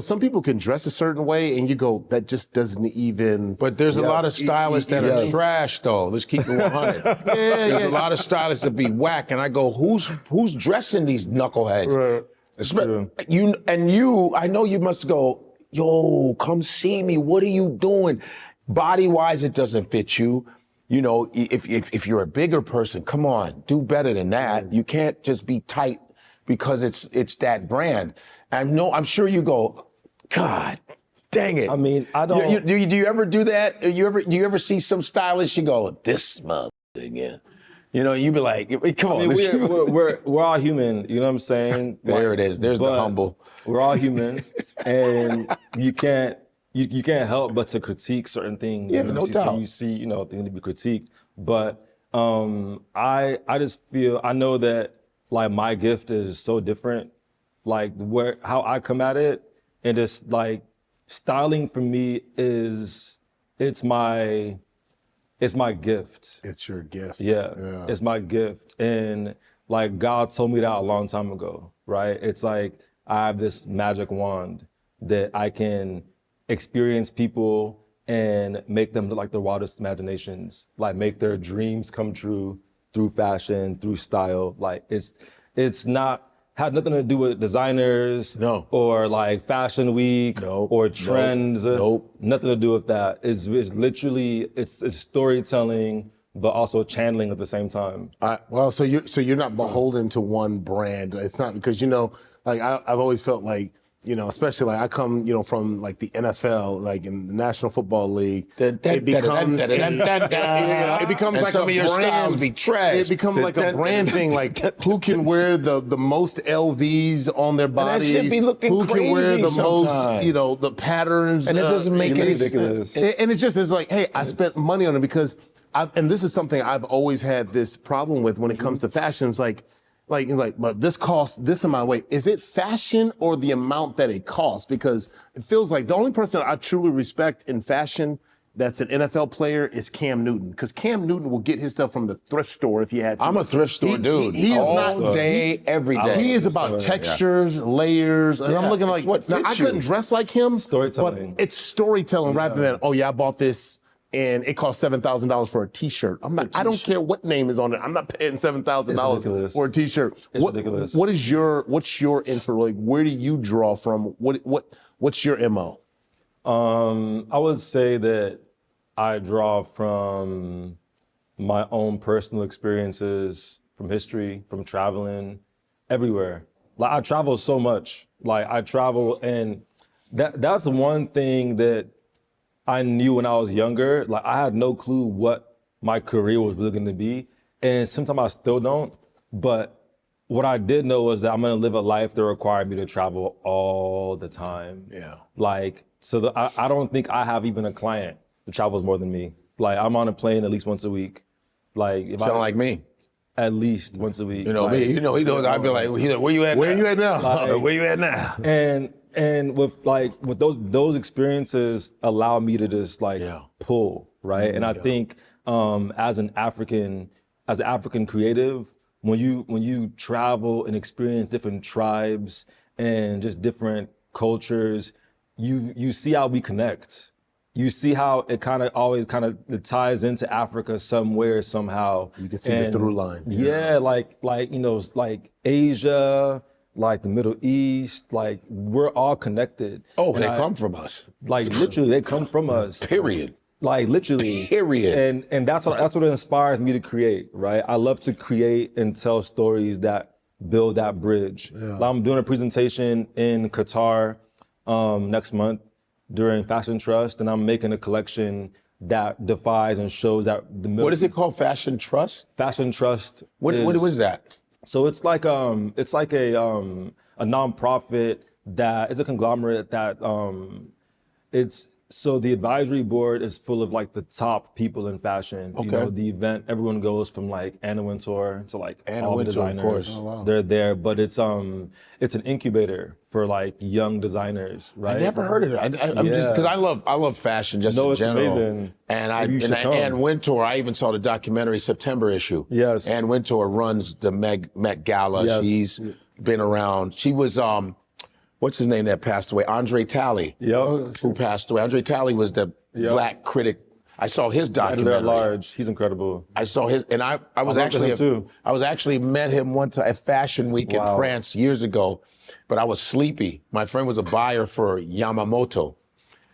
some people can dress a certain way and you go, that just doesn't even. But there's a lot of stylists that are trash, though. Let's keep it 100. There's a lot of stylists that be whack, and I go, who's dressing these knuckleheads? Right. It's true. I know you must go, yo, come see me. What are you doing? Body-wise, it doesn't fit you. If you're a bigger person, come on, do better than that. You can't just be tight because it's that brand. I'm sure you go, God, dang it. I mean, I don't. Do you ever do that? Do you ever see some stylists, you go, this mother again? You know, you'd be like, come on. I mean, we're all human. You know what I'm saying? There it is. There's the humble. We're all human, and you can't help but to critique certain things. Yeah, no doubt. You see, things to be critiqued. But I just feel, I know that like my gift is so different, like how I come at it, and just like styling for me it's my gift. It's your gift. Yeah, it's my gift. And like God told me that a long time ago, right? It's like I have this magic wand that I can experience people and make them look like their wildest imaginations, like make their dreams come true through fashion, through style. Like it's not had nothing to do with designers or like fashion week or trends. Nothing to do with that. It's literally it's storytelling, but also channeling at the same time. Well, so you're not beholden to one brand. It's not because like I've always felt like, especially like I come, from like the NFL, like in the National Football League, it becomes like some a of your brand. Styles be trash. It becomes like a brand thing, like who can wear the most LVs on their body, that shit be looking who can wear the sometimes. most, the patterns, and it doesn't make any ridiculous. And it's just, it's like, hey, I spent money on it because and this is something I've always had this problem with when it comes to fashion. It's like, but this costs this amount. Wait, is it fashion or the amount that it costs? Because it feels like the only person I truly respect in fashion that's an NFL player is Cam Newton. Because Cam Newton will get his stuff from the thrift store if he had to. I'm a thrift store dude. He is all day, every day. He is about textures, layers, and I'm looking like, what now, I couldn't dress like him. Storytelling. But it's storytelling rather than, I bought this and it cost $7,000 for a T-shirt. I don't care what name is on it. I'm not paying $7,000 for a T-shirt. It's ridiculous. What's your inspiration? Like, where do you draw from? What's your MO? I would say that I draw from my own personal experiences, from history, from traveling, everywhere. Like I travel so much. Like I travel, and that's one thing that I knew when I was younger. Like I had no clue what my career was really going to be, and sometimes I still don't. But what I did know was that I'm going to live a life that required me to travel all the time. Yeah. Like so, I don't think I have even a client that travels more than me. Like I'm on a plane at least once a week. Like if Sound like me. At least once a week. Me. He knows. I'd be like, where you at? Where you at now? Like, where you at now? And with those experiences allow me to just pull, right? And I think as an African creative, when you travel and experience different tribes and just different cultures, you see how we connect. You see how it it ties into Africa somewhere, somehow. You can see the through line. Yeah, like Asia, like the Middle East, like we're all connected. Oh, and they come from us. Like literally, they come from us. Period. Like literally. Period. And that's what inspires me to create, right? I love to create and tell stories that build that bridge. Yeah. Like I'm doing a presentation in Qatar next month during Fashion Trust, and I'm making a collection that defies and shows that the Middle What is it called? Fashion Trust? Fashion Trust. What is that? So it's like a nonprofit that is a conglomerate that so the advisory board is full of like the top people in fashion. Okay. The event, everyone goes from like Anna Wintour to like all the designers. Of course. Oh, wow. They're there, but it's an incubator for like young designers, right? I never heard of it. I'm just because I love fashion just in general. It's amazing. And Ann Wintour, I even saw the documentary September issue. Yes. Ann Wintour runs the Met Gala. Yes. She's been around. She was what's his name that passed away? Andre Talley. Yep. Who passed away. Andre Talley was the black critic. I saw his documentary. Editor at large. He's incredible. I saw his, and I was actually met him one time at Fashion Week in France years ago, but I was sleepy. My friend was a buyer for Yamamoto.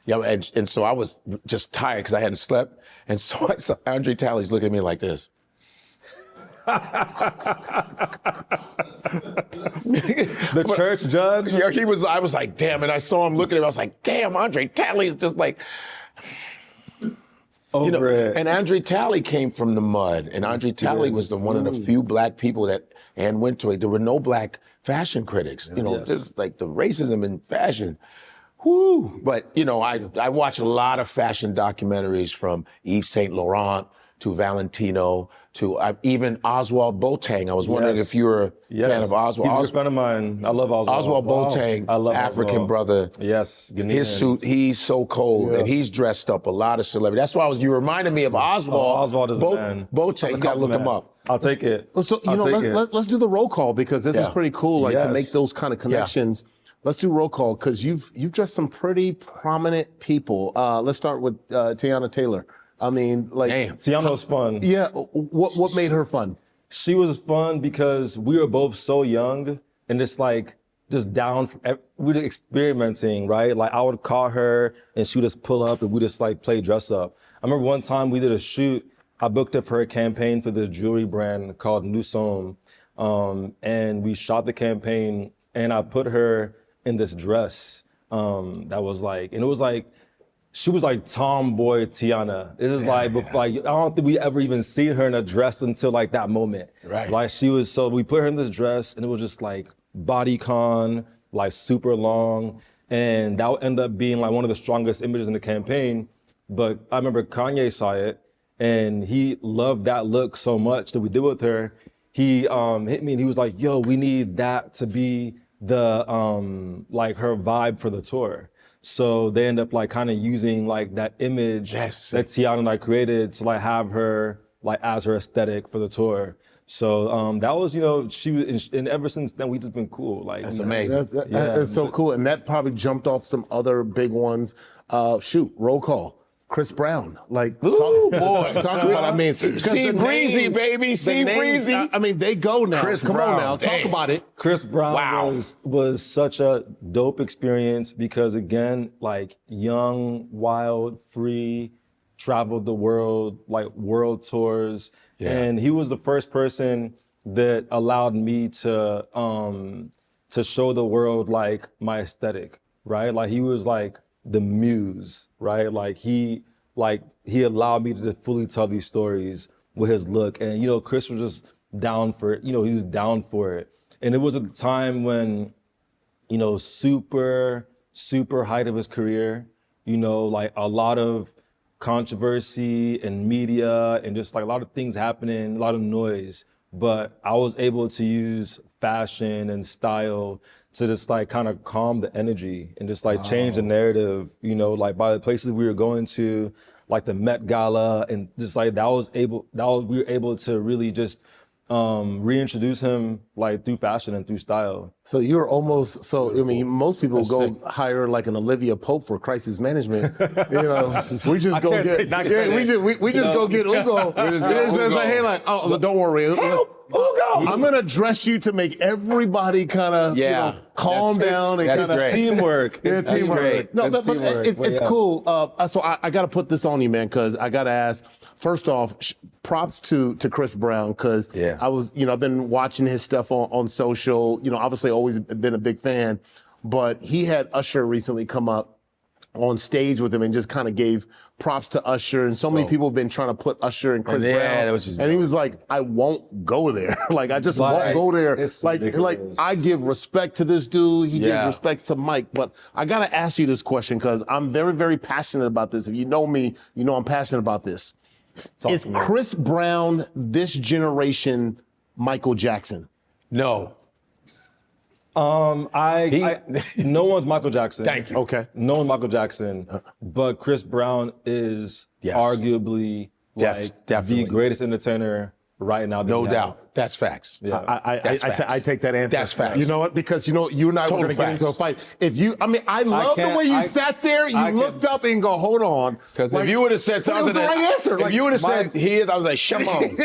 Yeah, and so I was just tired because I hadn't slept. And so I saw Andre Talley's looking at me like this. The church judge? Yeah, I was like, damn, and I saw him looking at me, I was like, damn, Andre Talley is just like, over it. And Andre Talley came from the mud, and Andre Talley was one of the few black people that Anne went to. There were no black fashion critics. There's like the racism in fashion. Whoo! But I watch a lot of fashion documentaries from Yves Saint Laurent to Valentino to even Oswald Boateng. I was wondering if you were a fan of Oswald. He's a good friend of mine. I love Oswald. Oswald Boateng, I love African Oswald. brother. Yes, Ghanaian. His suit, he's so cold, and he's dressed up a lot of celebrities. That's why you reminded me of Oswald. Oswald is a man. Boateng, you gotta look him up. I'll take it. So let's do the roll call because this is pretty cool. Like to make those kind of connections. Let's do roll call because you've dressed some pretty prominent people. Let's start with Teyana Taylor. I mean, like, damn, Teyana was fun. Yeah, what made her fun? She was fun because we were both so young and just down. We were experimenting, right? Like I would call her and she would just pull up and we just like play dress up. I remember one time we did a shoot. I booked up her campaign for this jewelry brand called Nous Sommes, and we shot the campaign and I put her in this dress that was like, and it was like, she was like tomboy Teyana. It was like, I don't think we ever even seen her in a dress until like that moment. Right. Like so we put her in this dress and it was just like bodycon, like super long. And that would end up being like one of the strongest images in the campaign. But I remember Kanye saw it and he loved that look so much that we did with her. He hit me and he was like, yo, we need that to be the, like her vibe for the tour. So they end up like kind of using like that image that Teyana and I created to like have her like as her aesthetic for the tour. So that was, she was, and ever since then we just been cool. Like that's amazing. That's so cool, and that probably jumped off some other big ones. Roll call. Chris Brown, like talk about. I mean, C Breezy, baby, C Breezy. I mean, they go now. Come on now, talk about it. Chris Brown was such a dope experience because again, like young, wild, free, traveled the world, like world tours, and he was the first person that allowed me to show the world like my aesthetic, right? Like he was like the muse, right? Like he allowed me to just fully tell these stories with his look. And, Chris was just down for it. He was down for it. And it was at the time when, super, super height of his career, like a lot of controversy and media and just like a lot of things happening, a lot of noise. But I was able to use fashion and style to just like kind of calm the energy and just like change the narrative, like by the places we were going to, like the Met Gala, and just like we were able to really just reintroduce him like through fashion and through style. So you're almost, most people go hire like an Olivia Pope for crisis management. We just go get, we just go get Ugo. It's like, hey, like, don't worry. Help! Ugo! I'm gonna dress you to make everybody kind of calm down and kind of teamwork. Teamwork. No, but it's cool. So I got to put this on you, man, because I got to ask. First off, props to Chris Brown because I was, I've been watching his stuff on social. Obviously always been a big fan, but he had Usher recently come up on stage with him and just kind of gave props to Usher. And so many people have been trying to put Usher and Chris Brown. And he was like, I won't go there. Like, I just won't go there. It's like I give respect to this dude. He gives respect to Mike. But I got to ask you this question because I'm very, very passionate about this. If you know me, you know I'm passionate about this. Is Chris Brown this generation Michael Jackson? No. No one's Michael Jackson. Thank you. Okay. No one's Michael Jackson, but Chris Brown is arguably the greatest entertainer right now. No doubt. That's facts. Yeah. I take that answer. That's facts. You know what? Because you and I were going to get into a fight. I love the way you sat there. You looked up and go, hold on. Because if you would have said something, that was the right answer. If you would have said he is, I was like, Shimon.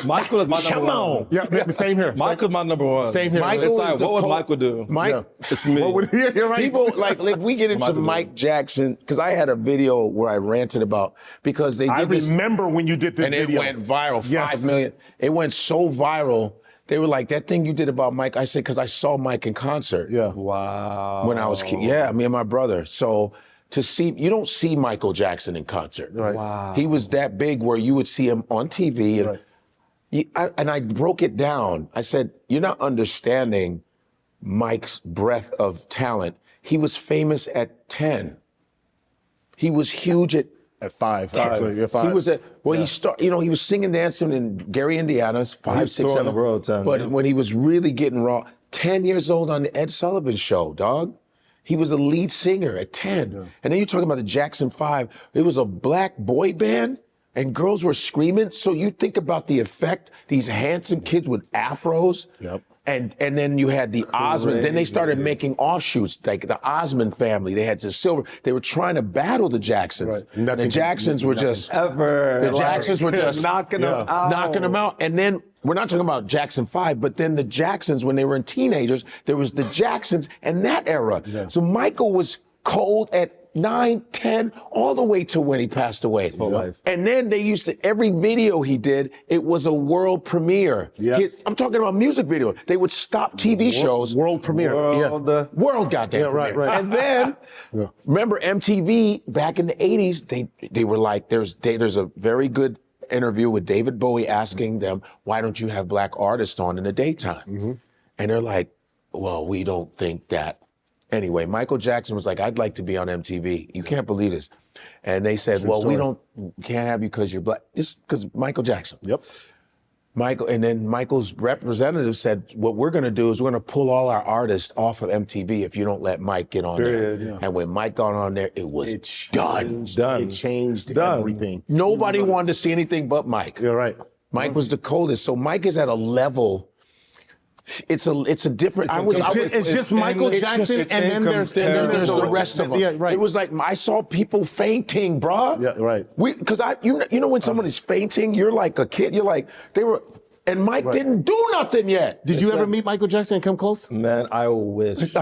Michael is my number one. Yeah, same here. Michael's my number one. Same here. It's like, what would Michael do? It's for me. You're right. People like we get into Mike Jackson because I had a video where I ranted about because they did this. I remember when you did this video. And it went viral, 5 million. It went so viral. They were like, that thing you did about Mike. I said, because I saw Mike in concert. Yeah. Wow. When I was a kid. Yeah, me and my brother. So to see, you don't see Michael Jackson in concert. Right. Wow. He was that big where you would see him on TV. And, and I broke it down. I said, you're not understanding Mike's breadth of talent. He was famous at 10. He was huge at 5. Actually, at 5. He was he started, he was singing, dancing in Gary, Indiana, 5, 6, touring 7. the world, 10, but yeah. when he was really getting raw, 10 years old on the Ed Sullivan Show, dog. He was a lead singer at 10. Yeah. And then you're talking about the Jackson 5. It was a black boy band and girls were screaming. So you think about the effect, these handsome kids with afros. Yep. And then you had the Osmond. Then they started making offshoots, like the Osmond family. They had the Silver. They were trying to battle the Jacksons. Right. And the Jacksons were just The Jacksons were just knocking them out. knocking them out. And then we're not talking about Jackson 5, but then the Jacksons, when they were in teenagers, there was the Jacksons and that era. Yeah. So Michael was cold at 9, 10, all the way to when he passed away. His whole life. And then they used to, every video he did, it was a world premiere. Yes. I'm talking about music video. They would stop TV shows. World premiere. World goddamn Yeah, right, premiere. right. And then, remember MTV back in the 80s, they were like, there's a very good interview with David Bowie asking them, why don't you have black artists on in the daytime? Mm-hmm. And they're like, well, we don't think that. Anyway, Michael Jackson was like, I'd like to be on MTV. You can't believe this. And they said, well, we can't have you because you're black. Just because Michael Jackson. Yep. And then Michael's representative said, what we're going to do is we're going to pull all our artists off of MTV if you don't let Mike get on there. Yeah. And when Mike got on there, it was done. It changed everything. Nobody wanted to see anything but Mike. You're right. Mike was the coldest. So Mike is at a level. It's a different. It's just Michael Jackson, and then there's the rest of them. Yeah, right. It was like I saw people fainting, bruh. Yeah, right. Because you know when someone is fainting, you're like a kid. You're like they were, and Mike didn't do nothing yet. Did you ever meet Michael Jackson and come close? Man, I wish.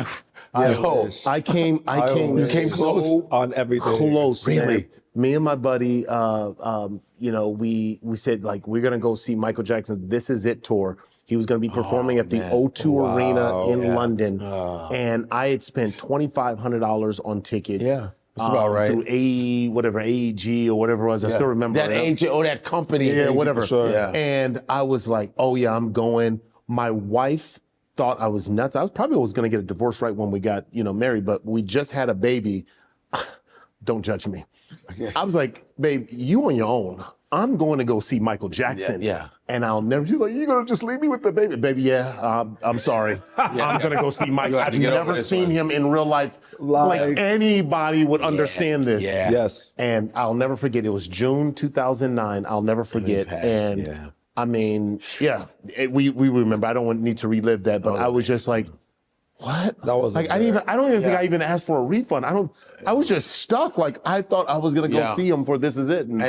I came You came close on everything. Close, Really? man. Me and my buddy, we said like we're gonna go see Michael Jackson. This Is It tour. He was going to be performing at the O2 Arena in London, and I had spent $2,500 on tickets. Yeah, that's about right. Through AEG or whatever it was. I still remember that AEG. Oh, that company. Yeah, whatever. For sure. Yeah. And I was like, oh yeah, I'm going. My wife thought I was nuts. I probably was going to get a divorce right when we got married, but we just had a baby. Don't judge me. Okay. I was like, babe, you on your own. I'm going to go see Michael Jackson. Yeah. And I'll never, she's like, you're going to just leave me with the baby? Baby, yeah, I'm sorry. I'm going to go see Michael. I've never seen him in real life. Like anybody would understand this. Yeah. Yes. And I'll never forget, it was June 2009. I'll never forget. And I mean, we remember. I don't need to relive that, but I was just like, what? That was like I don't even think I even asked for a refund. I was just stuck. Like I thought I was gonna go see him for This Is It. And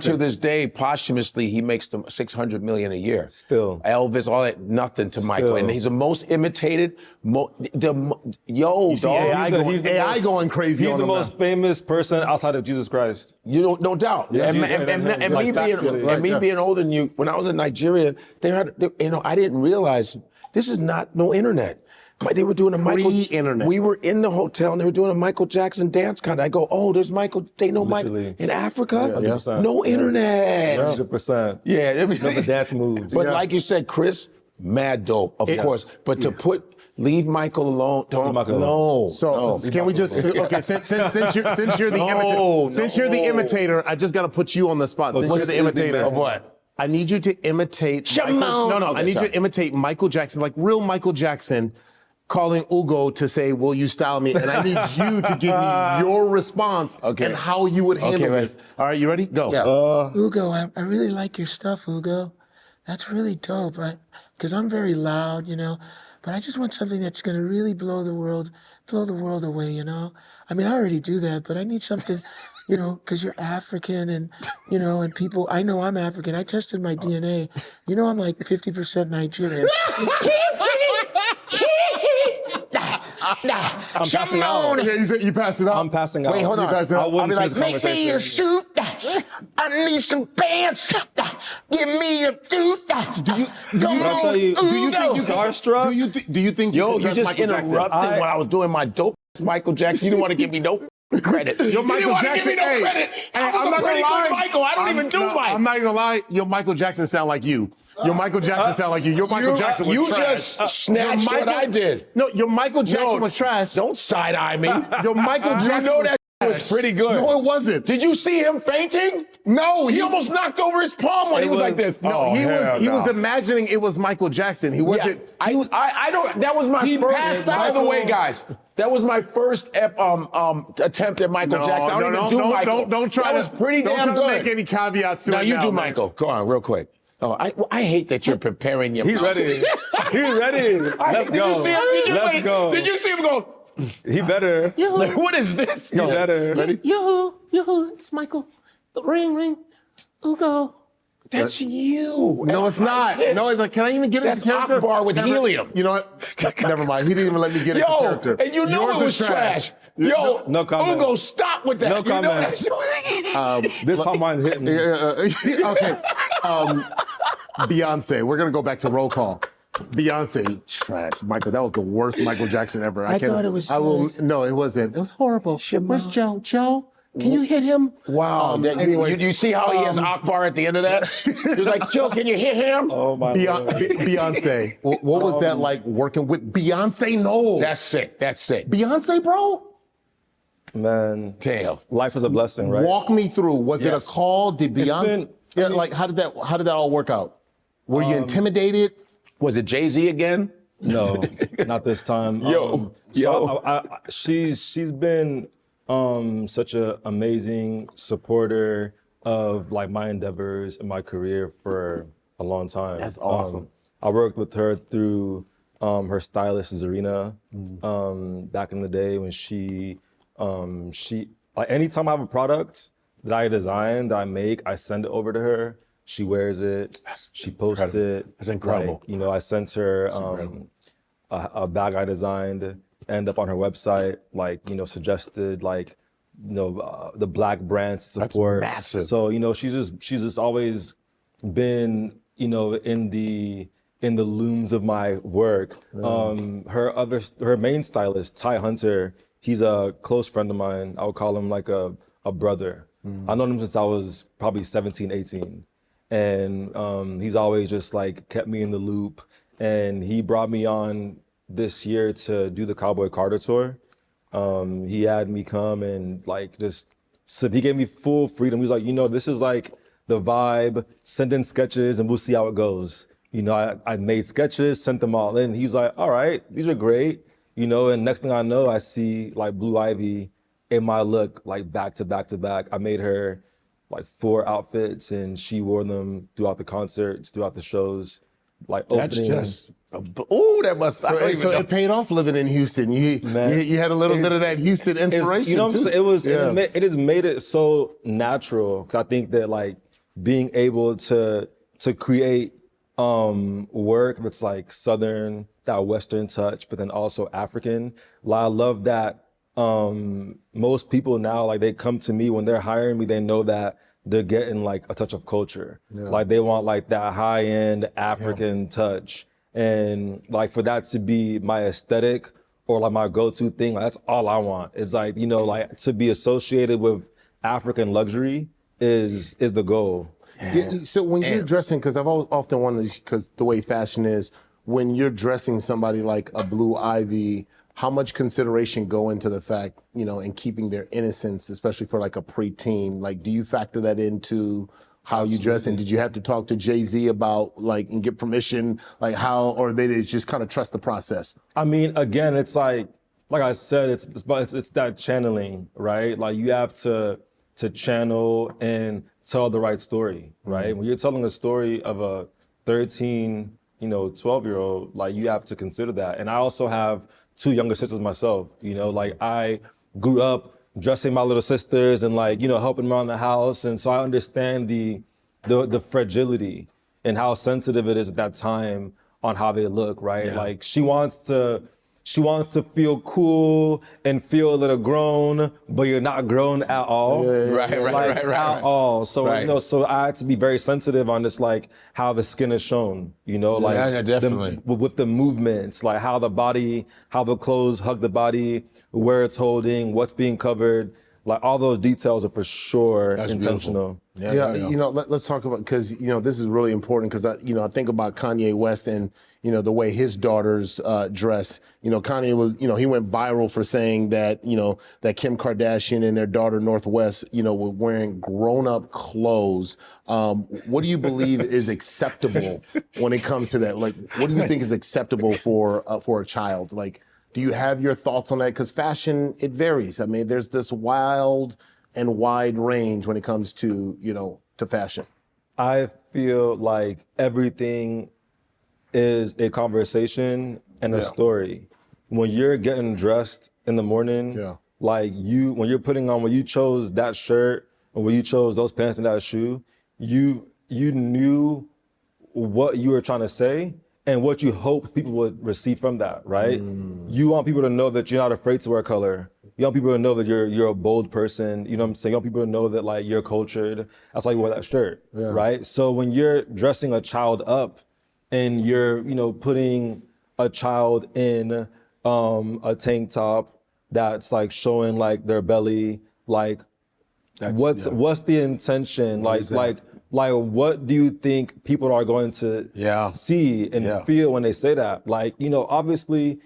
to this day, posthumously, he makes them $600 million a year. Still. Elvis, all that, nothing to Michael. And he's the most imitated. He's AI going crazy. He's on the him most now. famous person outside of Jesus Christ. No doubt. Yeah, and me like being older than you, when I was in Nigeria, I didn't realize this is not no internet. They were doing a Pre-internet. We were in the hotel and they were doing a Michael Jackson dance contest. I go, oh, there's Michael. They know Literally. Michael in Africa. Yeah. No internet. 100%. Yeah, The dance moves. But like you said, Chris, mad dope, of course. But to leave Michael alone, no. So can we just since you're the imitator, I just got to put you on the spot. Since you're the imitator of what? I need you to imitate. I need you to imitate Michael Jackson, like real Michael Jackson, calling Ugo to say, "Will you style me?" And I need you to give me your response and how you would handle this. All right, you ready? Go. Yeah. Ugo, I really like your stuff, Ugo. That's really dope. Because I'm very loud, but I just want something that's gonna really blow the world away, I mean, I already do that, but I need something, because you're African and, and people, I know I'm African. I tested my DNA. I'm like 50% Nigerian. I'm passing out. Yeah, you pass it out. I'm passing out. Wait, hold on. I'll be like, make me a suit. I need some pants. Give me a suit. Do you think you starstruck? Do you think you Yo, can you dress just Michael interrupted Jackson? when I was doing my dope Michael Jackson. You didn't want to give me dope. credit. Your Michael Jackson. Give me no credit. I was a pretty good Michael. I don't even do Mike. I'm not even gonna lie. Your Michael Jackson sound like you. Your Michael Jackson sound like you. Your Michael Jackson was you trash. just snatched what I did. No, your Michael Jackson was trash. Don't side eye me. Your Michael Jackson. You know that was was pretty good. No, it wasn't. Did you see him fainting? No, He almost knocked over his palm when he was like this. No, he was imagining it was Michael Jackson. He wasn't. Yeah, I don't. That was my first. By the way, guys, that was my first attempt at Michael Jackson. I don't even do Michael. Don't try that was pretty damn don't try good. to make any caveats to it. Now you do man. Michael. Go on, real quick. Oh, I hate that you're preparing your. He's ready. He's ready. Let's go. Let's go. Did you see him go? He better. Like, what is this? He better. Ready? Yoo-hoo, it's Michael. Ring, Ugo. That's you. No, it's not. No, it's like, can I even get into character? That's Akbar with helium. You know what? Never mind. He didn't even let me get into character. And you know Yours it was is trash. Yo, no comment. Ugo, stop with that. No You know comment. This palm line hit me. Okay. Beyonce. We're gonna go back to roll call. Beyonce, trash. Michael, that was the worst Michael Jackson ever. I thought it was. No, it wasn't. It was horrible. Where's Joe? Joe, can you hit him? Wow. Anyways, you see how he has Akbar at the end of that? He was like, Joe, can you hit him? Oh my Lord. Beyonce. What was that like working with Beyonce? No. That's sick. That's sick. Beyonce, bro? Man, Damn. life is a blessing, right? Walk me through. Was it a call? Did Beyonce? How did that all work out? Were you intimidated? Was it Jay-Z again? No, not this time. She's been such an amazing supporter of like my endeavors and my career for a long time. That's awesome. I worked with her through her stylist Zarina back in the day when she like anytime I have a product that I design, that I make, I send it over to her. She wears it. She posts it. That's incredible. Like, I sent her a bag I designed, end up on her website, suggested the Black brands to support. That's massive. So she's just always been in the looms of my work. Her main stylist, Ty Hunter, he's a close friend of mine. I would call him like a brother. I've known him since I was probably 17, 18. And he's always just like kept me in the loop. And he brought me on this year to do the Cowboy Carter tour. He had me come and he gave me full freedom. He was like, this is like the vibe, send in sketches and we'll see how it goes. I made sketches, sent them all in. He was like, all right, these are great. And next thing I know, I see like Blue Ivy in my look, like back to back to back. I made her like 4 outfits and she wore them throughout the concerts, throughout the shows, like opening. That's just, that must. So it paid off living in Houston. You had a little bit of that Houston inspiration. You know what I'm saying? Yeah. It has made it so natural. Cause I think that like being able to create work that's like Southern, that Western touch, but then also African. I love that. Most people now, like they come to me when they're hiring me, they know that they're getting like a touch of culture. Yeah. Like they want like that high end African touch. And like for that to be my aesthetic or like my go-to thing, like, that's all I want. It's like, like to be associated with African luxury is the goal. Yeah, so when you're dressing, because I've often wondered, because the way fashion is, when you're dressing somebody like a Blue Ivy, how much consideration go into the fact, in keeping their innocence, especially for like a preteen? Like, do you factor that into how you dress? And did you have to talk to Jay-Z about and get permission, or they just kind of trust the process? I mean, again, it's like I said, it's that channeling, right? Like you have to channel and tell the right story, right? When you're telling the story of a 13, 12-year-old, like you have to consider that. And I also have 2 younger sisters myself, I grew up dressing my little sisters and helping them around the house. And so I understand the fragility and how sensitive it is at that time on how they look, right? Yeah. Like she wants to she wants to feel cool and feel a little grown, but you're not grown at all. Right. At all. So, Right. so I had to be very sensitive on this, like how the skin is shown, Yeah, definitely. With the movements, like how the clothes hug the body, where it's holding, what's being covered, like all those details are for sure intentional. Yeah, let's talk about, because this is really important, because I think about Kanye West and the way his daughters dress. Kanye was he went viral for saying that that Kim Kardashian and their daughter Northwest were wearing grown-up clothes. What do you believe is acceptable when it comes to that? Like, what do you think is acceptable for a child? Like, do you have your thoughts on that? Because fashion, it varies. I mean, there's this wild and wide range when it comes to to fashion. I feel like everything is a conversation and a story. When you're getting dressed in the morning, like when you chose that shirt or when you chose those pants and that shoe, you knew what you were trying to say and what you hope people would receive from that, right? You want people to know that you're not afraid to wear color. You want people to know that you're a bold person. You know what I'm saying? You want people to know that like you're cultured. That's why you wear that shirt, right? So when you're dressing a child up and you're, putting a child in a tank top that's like showing like their belly, like what's the intention? Like what do you think people are going to see and feel when they say that? Like, obviously,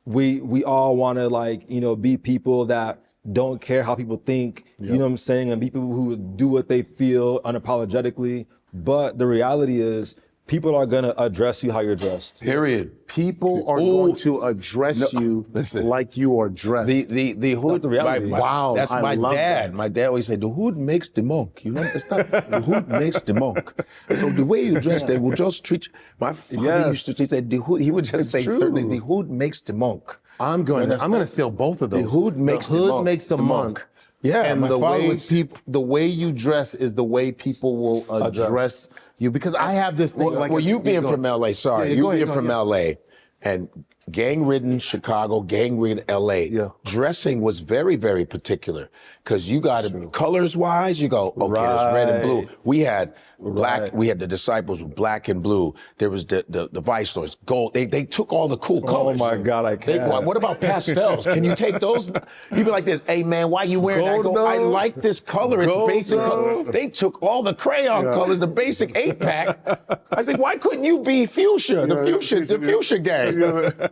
we all want to be people that don't care how people think, you know what I'm saying? And be people who do what they feel unapologetically. But the reality is people are going to address you how you're dressed. Period. People are going to address you like you are dressed. The hood. That's the reality. Wow, That's I my love dad. that. My dad always said, the hood makes the monk. You understand? The hood makes the monk. So the way you dress, they will just treat you. My father used to say, the hood, he would just say, certainly, the hood makes the monk. I'm gonna steal both of those. The hood makes the monk. Yeah, and my the father way would- the way you dress is the way people will address you. Because I have this thing you being from LA, sorry, you being from LA. LA, and gang-ridden Chicago, gang-ridden LA, dressing was very, very particular. Because you got to, colors-wise, you go, okay, there's red and blue. We had black, we had the Disciples with black and blue. There was the Vice Lords, gold. They took all the cool colors. Oh my God, I can't. What about pastels? Can you take those? You be like this, hey man, why you wearing that? I go, I like this color, it's basic color. They took all the crayon colors, the basic 8-pack. I said, why couldn't you be fuchsia, the fuchsia gang?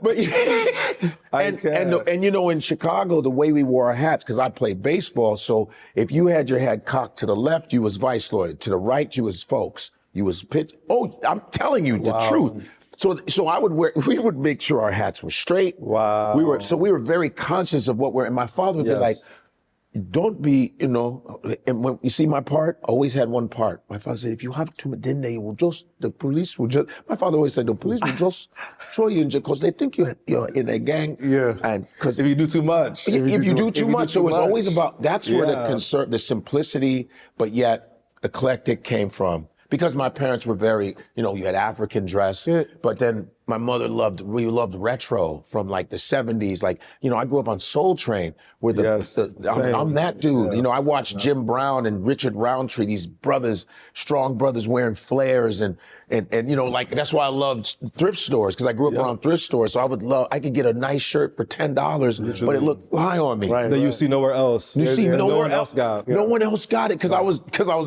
But and in Chicago, the way we wore our hats, because I played baseball, so if you had your hat cocked to the left, you was Vice Lord. To the right, you was Folks. You was pitch. Oh, I'm telling you the truth. So we would make sure our hats were straight. Wow. We were very conscious of what and my father would be like, don't be, and when you see my part, I always had one part. My father said, if you have too much, then the police will just, my father always said, the police will just throw you in jail because they think you're in a gang. Yeah. And because If you do too much. if you do too much, so it's always about, that's where the simplicity, but yet eclectic came from. Because my parents were very, you had African dress, but then my mother we loved retro from like the 70s. Like, I grew up on Soul Train where I'm that dude. Yeah. I watched Jim Brown and Richard Roundtree, these brothers, strong brothers wearing flares and like, that's why I loved thrift stores, because I grew up around thrift stores. So I could get a nice shirt for $10, but it looked high on me. That you see nowhere else. You see no nowhere one else got. No one else got it because I was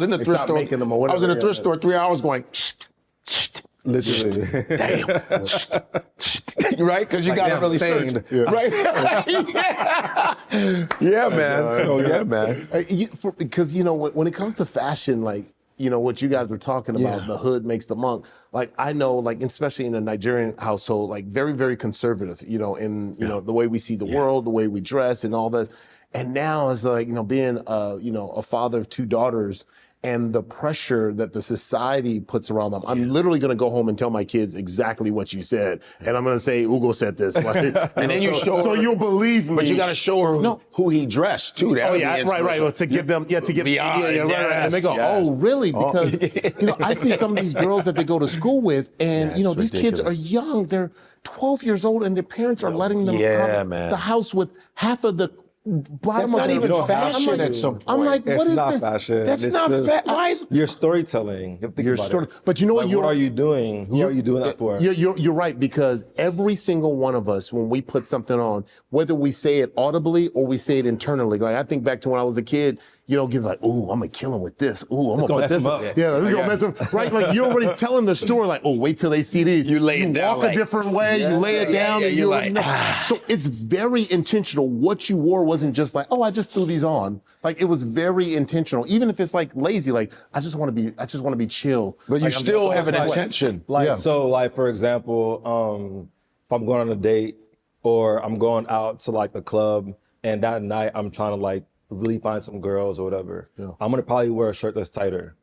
in the thrift stopped store. making them or I was in the whatever, thrift store 3 hours going, Literally. damn, right? Because you Like, got to damn, really stained. search, right? yeah, man. Oh yeah, man. Because when it comes to fashion, like what you guys were talking about, the hood makes the monk. Like I know, like especially in a Nigerian household, like very, very conservative. In the way we see the world, the way we dress, and all that. And now it's like being a father of 2 daughters, and the pressure that the society puts around them. I'm literally going to go home and tell my kids exactly what you said, and I'm going to say Ugo said this, like, And then you show her, so you'll believe me. but you got to show her who he dressed too. That Oh was yeah, the right. inspiration. To give them, to give, Beyond, right. And they go, yes. oh, really? Because I see some of these girls that they go to school with, and Yeah, these kids are young. They're 12 years old, and their parents are letting them out of man. the house with half of the bottom That's of not their- even I'm fashion like- at some point. I'm like, what It's is not this? fashion. That's It's not just Why is your storytelling. You have to think Your about story- it. but you know what? Like, what are you doing? Who are you doing that for? You're right, because every single one of us, when we put something on, whether we say it audibly or we say it internally, like I think back to when I was a kid, get like, ooh, I'm gonna kill him with this. Ooh, I'm gonna put gonna this. F him up. Yeah, this is gonna mess him. Right? Like you're already telling the story, like, oh, wait till they see these. You lay it down walk like- a different way, you lay it down, and you're you like, So it's very intentional. What you wore wasn't just like, oh, I just threw these on. Like it was very intentional. Even if it's like lazy, like I just want to be chill. But you Like, I'm still just- have an like- intention. Like for example, if I'm going on a date or I'm going out to like a club and that night I'm trying to like really find some girls or whatever, I'm gonna probably wear a shirt that's tighter.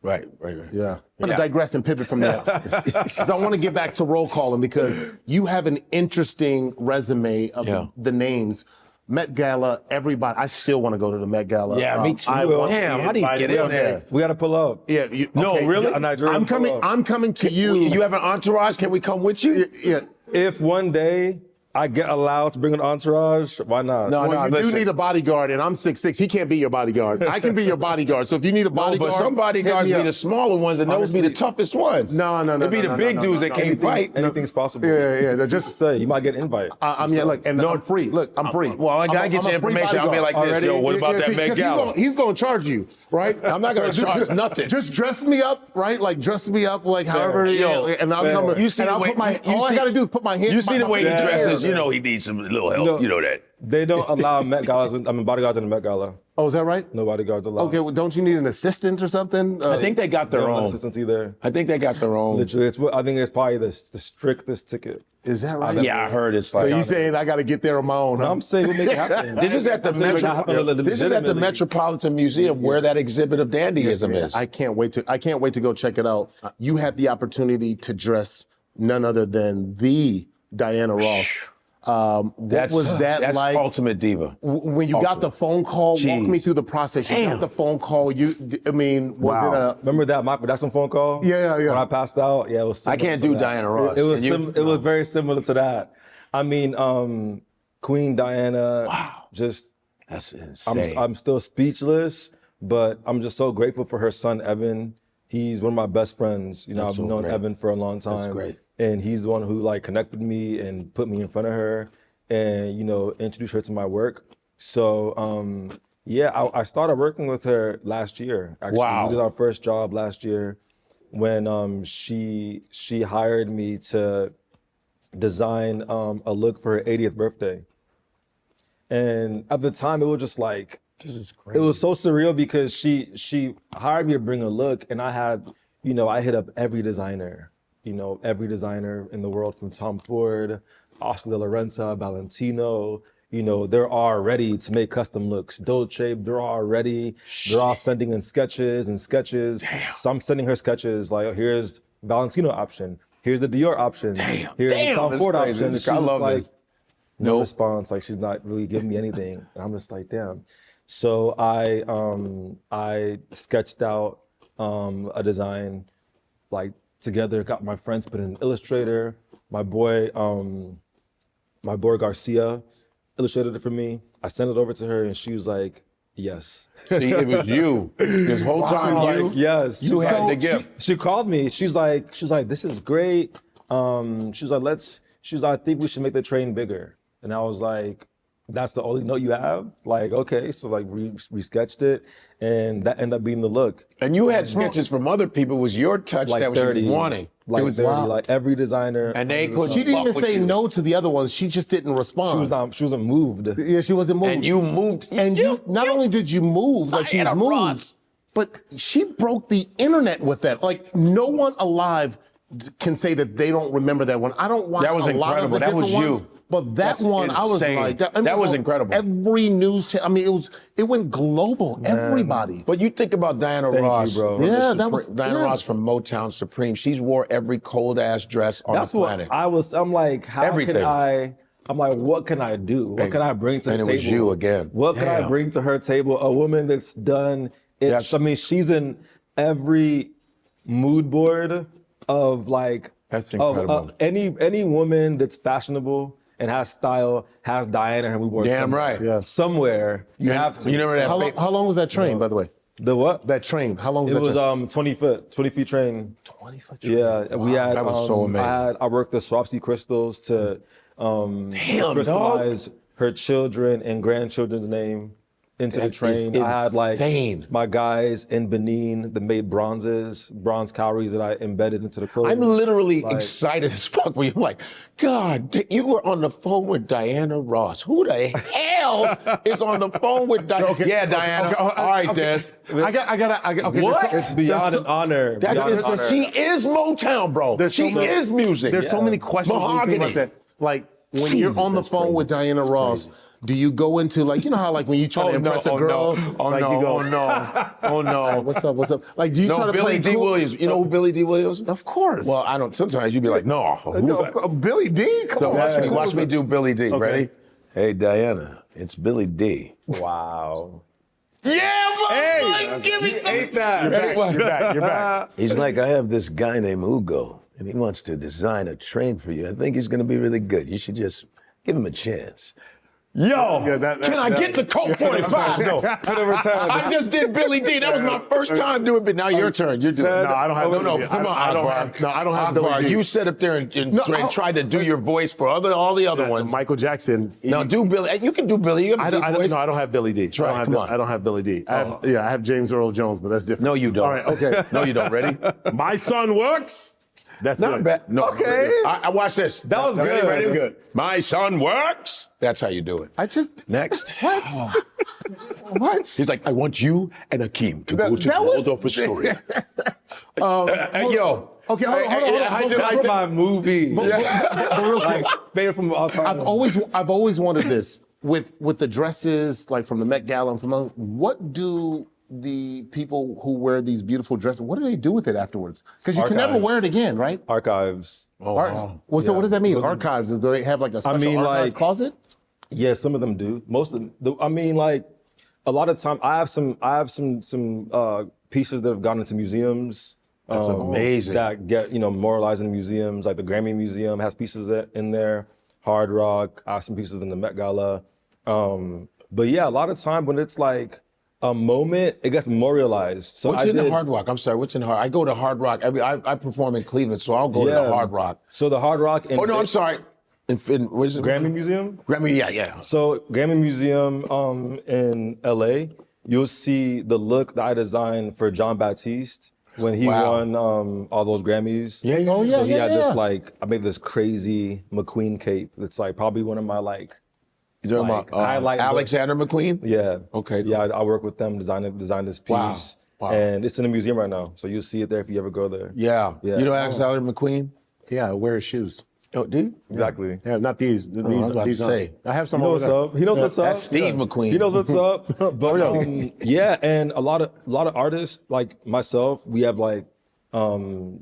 Right. Yeah. I'm gonna digress and pivot from there. Because I want to get back to roll calling, because you have an interesting resume of the names. Met Gala, everybody. I still want to go to the Met Gala. Yeah, me too. I want to Damn, be how do you invited. get in there? We gotta pull up. Yeah. No, really? Yeah, Nigerian I'm coming. pull up. I'm coming to you. You have an entourage? Can we come with you? Yeah. If one day I get allowed to bring an entourage, why not? No, Well, you listen. do need a bodyguard, and I'm 6'6". He can't be your bodyguard. I can be your bodyguard. So if you need a No, bodyguard, but some bodyguards hit be me the up. smaller ones, and those be the toughest ones. No. They be the big dudes that can't fight. Anything's possible. Yeah. They're Just just. say you might get an invite. Look, and I'm free. Look, I'm free. Well, I gotta get your information. I'll be like this. Yo, what about that Met Gala? He's gonna charge you, right? I'm not gonna charge nothing. Just dress me up, right? Like dress me up, like however. Yo, and I'll come. You see and the I'll way- put my. you All I see- gotta do is put my hand. You see the way he my dresses, hair. you know he needs some little help. You know that. They don't allow Met Galas. Bodyguards in the Met Gala. Oh, is that right? No bodyguards allowed. Okay, well, don't you need an assistant or something? I think they got They their don't have own. assistants either. I think they got their own. Literally, I think it's probably the strictest ticket. Is that right? Yeah, I heard it's So like. you saying I got to get there on my own? Huh? I'm saying we'll make it happen. This is at the I'm saying we'll make it happen This is at the legitimately. Metropolitan Museum where that exhibit of dandyism is. I can't wait to go check it out. You had the opportunity to dress none other than the Diana Ross. What was that that's like? Ultimate Diva. When you got the phone call, walk me Jeez. through the process. You Damn. got the phone call. Was it a? Remember that Michael Jackson phone call? Yeah. When I passed out, yeah, it was. I similar can't to do that. Diana Ross. It was. Can you? It was very similar to that. I mean, Queen Diana. Wow. Just. That's insane. I'm still speechless, but I'm just so grateful for her son Evan. He's one of my best friends. I've known Evan for a long time. That's great. And he's the one who like connected me and put me in front of her and, introduced her to my work. So, I started working with her last year. Actually, Wow. we did our first job last year when she hired me to design a look for her 80th birthday. And at the time, it was just like, This is crazy. it was so surreal because she hired me to bring a look, and I had, I hit up every designer in the world, from Tom Ford, Oscar de la Renta, Valentino. They're all ready to make custom looks. Dolce, they're all ready. They're all sending in sketches. Damn. So I'm sending her sketches like, oh, here's Valentino option. Here's the Dior option. Damn. Here's Damn, the Tom that's Ford crazy. option. And This- she's I just love like, this. no response. Like she's not really giving me anything. And I'm just like, damn. So I sketched out a design, like together. Got my friends put in an illustrator. My boy Garcia illustrated it for me. I sent it over to her, and she was like, "Yes." See, it was you. This whole time, you. Like, yes. You had the gift. She called me. She's like, "This is great." I think we should make the train bigger. And I was like, that's the only note you have? Like, okay. So like we sketched it, and that ended up being the look. And you had sketches from other people. It was your touch Like that was 30, she was wanting. like it was 30, like every designer. And they couldn't. She didn't even fuck with say you. no to the other ones. She just didn't respond. She wasn't moved. Yeah, she wasn't moved. And you moved. And you not only did you move, like she was Diana moved, Ross. but she broke the internet with that. Like no one alive can say that they don't remember that one. I don't watch That was a lot of the incredible. That was different you. ones, But that one, I was insane. like, That was incredible. Every news channel, I mean, it went global. Everybody. But you think about Diana Thank you, Ross. bro. from the Yeah, that was- Diana yeah. Ross from Motown Supreme. She's wore every cold ass dress on That's the what planet. I'm like, how Everything. can I'm like, what can I do? What can I bring to the and table? it was you again. What can I Damn. bring to her table? A woman that's done it. That's- I mean, she's in every mood board of like That's of, incredible. any woman that's fashionable and has style has Diana in her mood board. Damn somewhere. right. Yeah. Somewhere you have to. You remember that? How long was that train, by the way? The what? That train. How long was It that was train? 20 feet train. 20-foot train. Yeah, we had. that was so amazing. I worked the Swarovski crystals to Damn, crystallize her children and grandchildren's name into the That train. is I had like insane. my guys in Benin that made bronze cowries that I embedded into the clothes. I'm literally Like, excited as fuck when you're like, God, you were on the phone with Diana Ross. Who the hell is on the phone with Diana? Okay, Yeah, okay, Diana. okay, All right, okay. then. I got. Okay, What? there's It's beyond an honor. That's beyond an honor. she is Motown, bro. There's so She many- is music. There's so many questions when you think Mahogany. about that. Like when Jesus, you're on the that's phone crazy. with Diana Ross, do you go into like, you know how like when you try to impress a girl, like you go, oh no, oh no. what's up, what's up? Like, do you try No, to Billy play D. cool? Williams. You know who Billy D. Williams is? Of course. Well, I don't. Sometimes you'd be like, no, who's that? Billy D. Come So on, watch me do Billy D. Ready? Hey, Diana, it's Billy D. Wow. Yeah, Hey, give me some. That. You're back. He's like, I have this guy named Ugo, and he wants to design a train for you. I think he's going to be really good. You should just give him a chance. Yo, Yeah, can I get the Colt 45 though? I just did Billy D. That was my first time doing it. Now your turn. You're doing it. No, I don't have No, Billy no, D. come on. I don't have. No, I don't have Akbar, Billy D. you sat up there and tried to do your voice for all the other ones. Michael Jackson. Now do Billy. You can do Billy. You have a deep voice. No, I don't have Billy D. Try, I don't have come on. I don't have Billy D. I have James Earl Jones, but that's different. No, you don't. All right, okay. No, you don't. Ready? My son works. That's Not good. bad. No. Okay. I watch this. That was Ready, good. ready? That's good. My son works. That's how you do it. I just Next. what? What? He's like, I want you and Akeem to That- go to that the was- Waldorf Astoria. Okay, Yo. hold on, Hey, hold on. how'd you That's like that? my movie. But real quick, Like, made from all time. I've always wanted this with the dresses, like from the Met Gala and from what do the people who wear these beautiful dresses, what do they do with it afterwards? Because you can never Archives. wear it again, right? Archives. Oh, Well, so what does that mean? Archives? Do they have like a special mean, archive like- closet? Yeah, some of them do. Most of them. I mean, like a lot of time, I have some pieces that have gone into museums. That's amazing. That get memorialized in museums. Like the Grammy Museum has pieces in there. Hard Rock. I have some pieces in the Met Gala. But yeah, a lot of time when it's like a moment, it gets memorialized. So What's I in the did- Hard Rock? I'm sorry, what's in Hard I go to Hard Rock. I perform in Cleveland, so I'll go to the Hard Rock. So the Hard Rock. Oh, no, I'm sorry. What is it? Grammy Museum. Grammy, yeah. So Grammy Museum in LA, you'll see the look that I designed for John Baptiste when he Wow. won all those Grammys. Yeah, yeah. Oh, yeah, So he had yeah. this I made this crazy McQueen cape that's like probably one of my You're talking like, about highlight Alexander McQueen? yeah. Okay, Yeah, I work with them, design this piece. Wow. Wow. And it's in the museum right now. So you'll see it there if you ever go there. Yeah. Yeah. You know Alexander McQueen? Yeah, I wear his shoes. Oh, do you? Exactly. Yeah, not these. These, I was about these to aren't. say. I have some He over knows there. what's up. He knows what's up. That's Steve McQueen. He knows what's up. But yeah, and a lot of artists like myself, we have like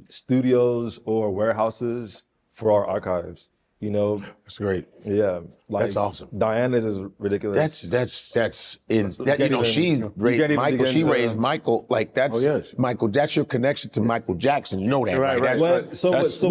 studios or warehouses for our archives. That's great. Yeah, like That's awesome. Diana's is ridiculous. That's in that Can't even- she you raised can't even Michael. begin She to- raised Michael. Like that's Oh, yes. Michael. That's your connection to Michael Jackson. You know that, right? Right, That's- that's-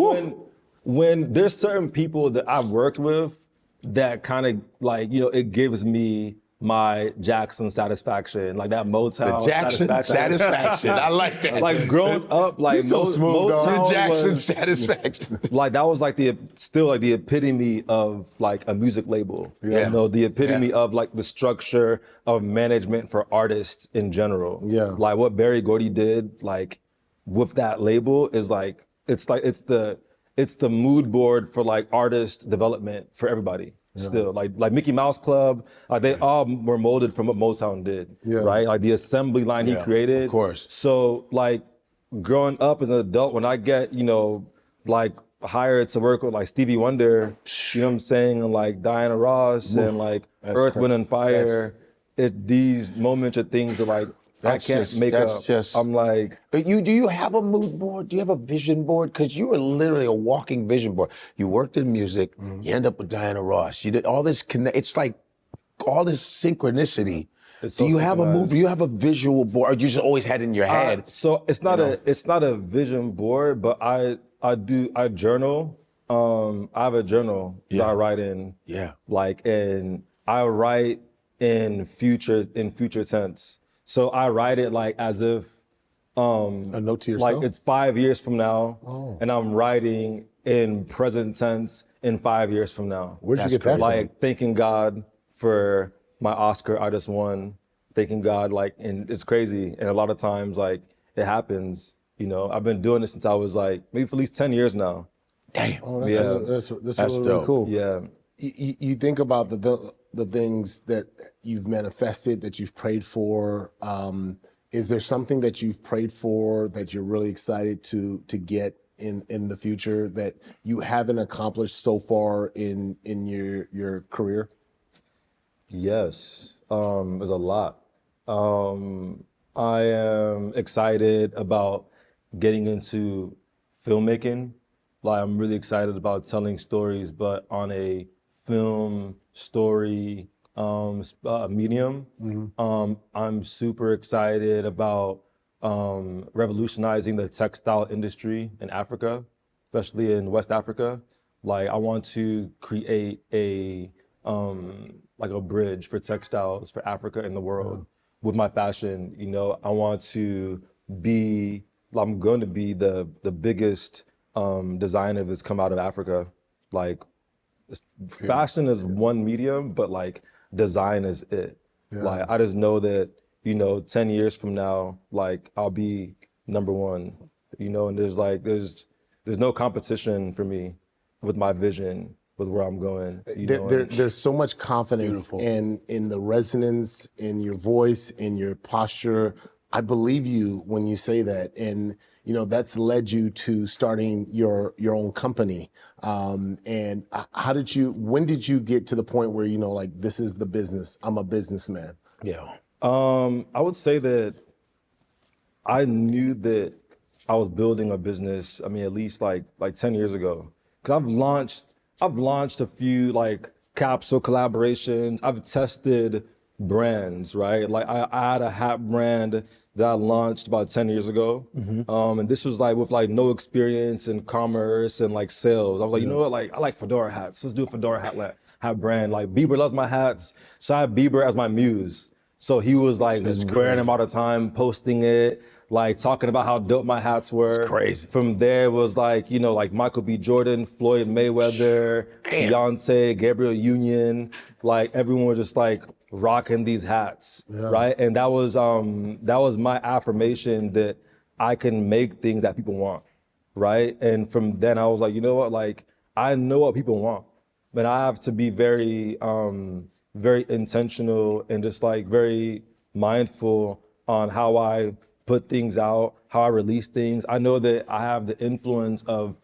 when there's certain people that I've worked with that kind of like it gives me my Jackson satisfaction, like that Motown The Jackson satisfaction. I like that. Like growing up, like He's so smooth, dog. Motown the Jackson was- satisfaction. like that was like the epitome of like a music label. Yeah. The epitome of like the structure of management for artists in general. Yeah. Like what Berry Gordy did, like with that label is like it's the mood board for like artist development for everybody. Still, like Mickey Mouse Club, they all were molded from what Motown did, Yeah. right? Like the assembly line he created. of course. So like growing up as an adult, when I get like hired to work with like Stevie Wonder, you know what I'm saying, and like Diana Ross and like Earth, Wind and Fire. These moments are things that like I can't make up. I'm like, But do you have a mood board? Do you have a vision board? Because you are literally a walking vision board. You worked in music, you end up with Diana Ross. You did all this it's like all this synchronicity. Do you have a mood? Do you have a visual board? Or you just always had it in your head? So it's not a vision board, but I journal. I have a journal that I write in. Yeah. Like, and I write in future tense. So I write it like as if A note to yourself? like it's 5 years from now, and I'm writing in present tense in 5 years from now. Where'd you get that from? Like thanking God for my Oscar I just won, thanking God, like, and it's crazy. And a lot of times, like, it happens, you know. I've been doing this since I was like, maybe for at least 10 years now. Damn. Oh, that's really dope. cool. Yeah. You think about the things that you've manifested, that you've prayed for. Is there something that you've prayed for that you're really excited to get in the future that you haven't accomplished so far in your career? Yes, there's a lot. I am excited about getting into filmmaking. Like, I'm really excited about telling stories, but on a film story medium. I'm super excited about revolutionizing the textile industry in Africa, especially in West Africa. Like, I want to create a like a bridge for textiles for Africa and the world with my fashion. You know, I'm going to be the biggest designer that's come out of Africa. Like, fashion is one medium, but like design is it. Like, I just know that, you know, 10 years from now, like, I'll be number one, you know, and there's no competition for me with my vision, with where I'm going. You know? There's so much confidence in the resonance, in your voice, in your posture. I believe you when you say that, and you know that's led you to starting your own company. And when did you get to the point where, you know, like, this is the business, I'm a businessman? Yeah. I would say that I knew that I was building a business. I mean, at least like 10 years ago, because I've launched a few like capsule collaborations. I've tested brands, right? Like, I had a hat brand that I launched about 10 years ago. And this was like with like no experience in commerce and like sales. I was like, you know what? Like, I like fedora hats. Let's do a fedora hat brand. Like, Bieber loves my hats. So I had Bieber as my muse. So he was like just wearing them all the time, posting it, like talking about how dope my hats were. It's crazy. From there it was like, you know, like Michael B. Jordan, Floyd Mayweather, Beyonce, Gabriel Union, like everyone was just like rocking these hats, right? And that was my affirmation that I can make things that people want, right? And from then I was like, you know what, like, I know what people want, but I have to be very intentional and just like very mindful on how I put things out, how I release things. I know that I have the influence to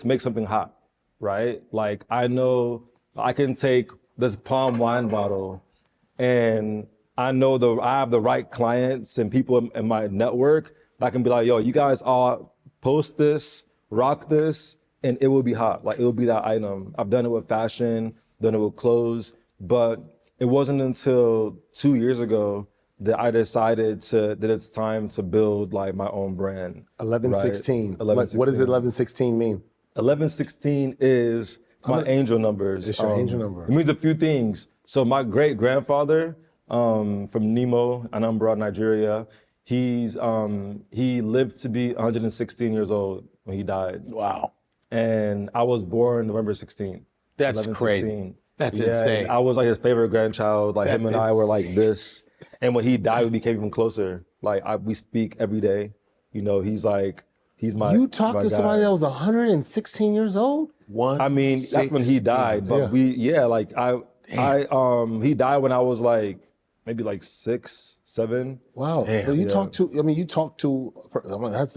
make something hot, right? Like, I know I can take this palm wine bottle, and I know I have the right clients and people in my network that can be like, yo, you guys all post this, rock this, and it will be hot. Like, it will be that item. I've done it with fashion, done it with clothes, but it wasn't until 2 years ago that I decided that it's time to build like my own brand. 1116. Right? 1116. What does 1116 mean? 1116 is my angel numbers. It's your angel number. It means a few things. So my great grandfather from Nimo, Anambra, Nigeria, he lived to be 116 years old when he died. Wow. And I was born November 16th. That's 11/16. crazy. That's insane. I was like his favorite grandchild. Like, him and I were like this. And when he died, we became even closer. Like, we speak every day. You know, he's my. You talked my to guy. somebody that was 116 years old? I mean, that's when he died. But he died when I was like maybe like 6, 7. Wow. So you talk to,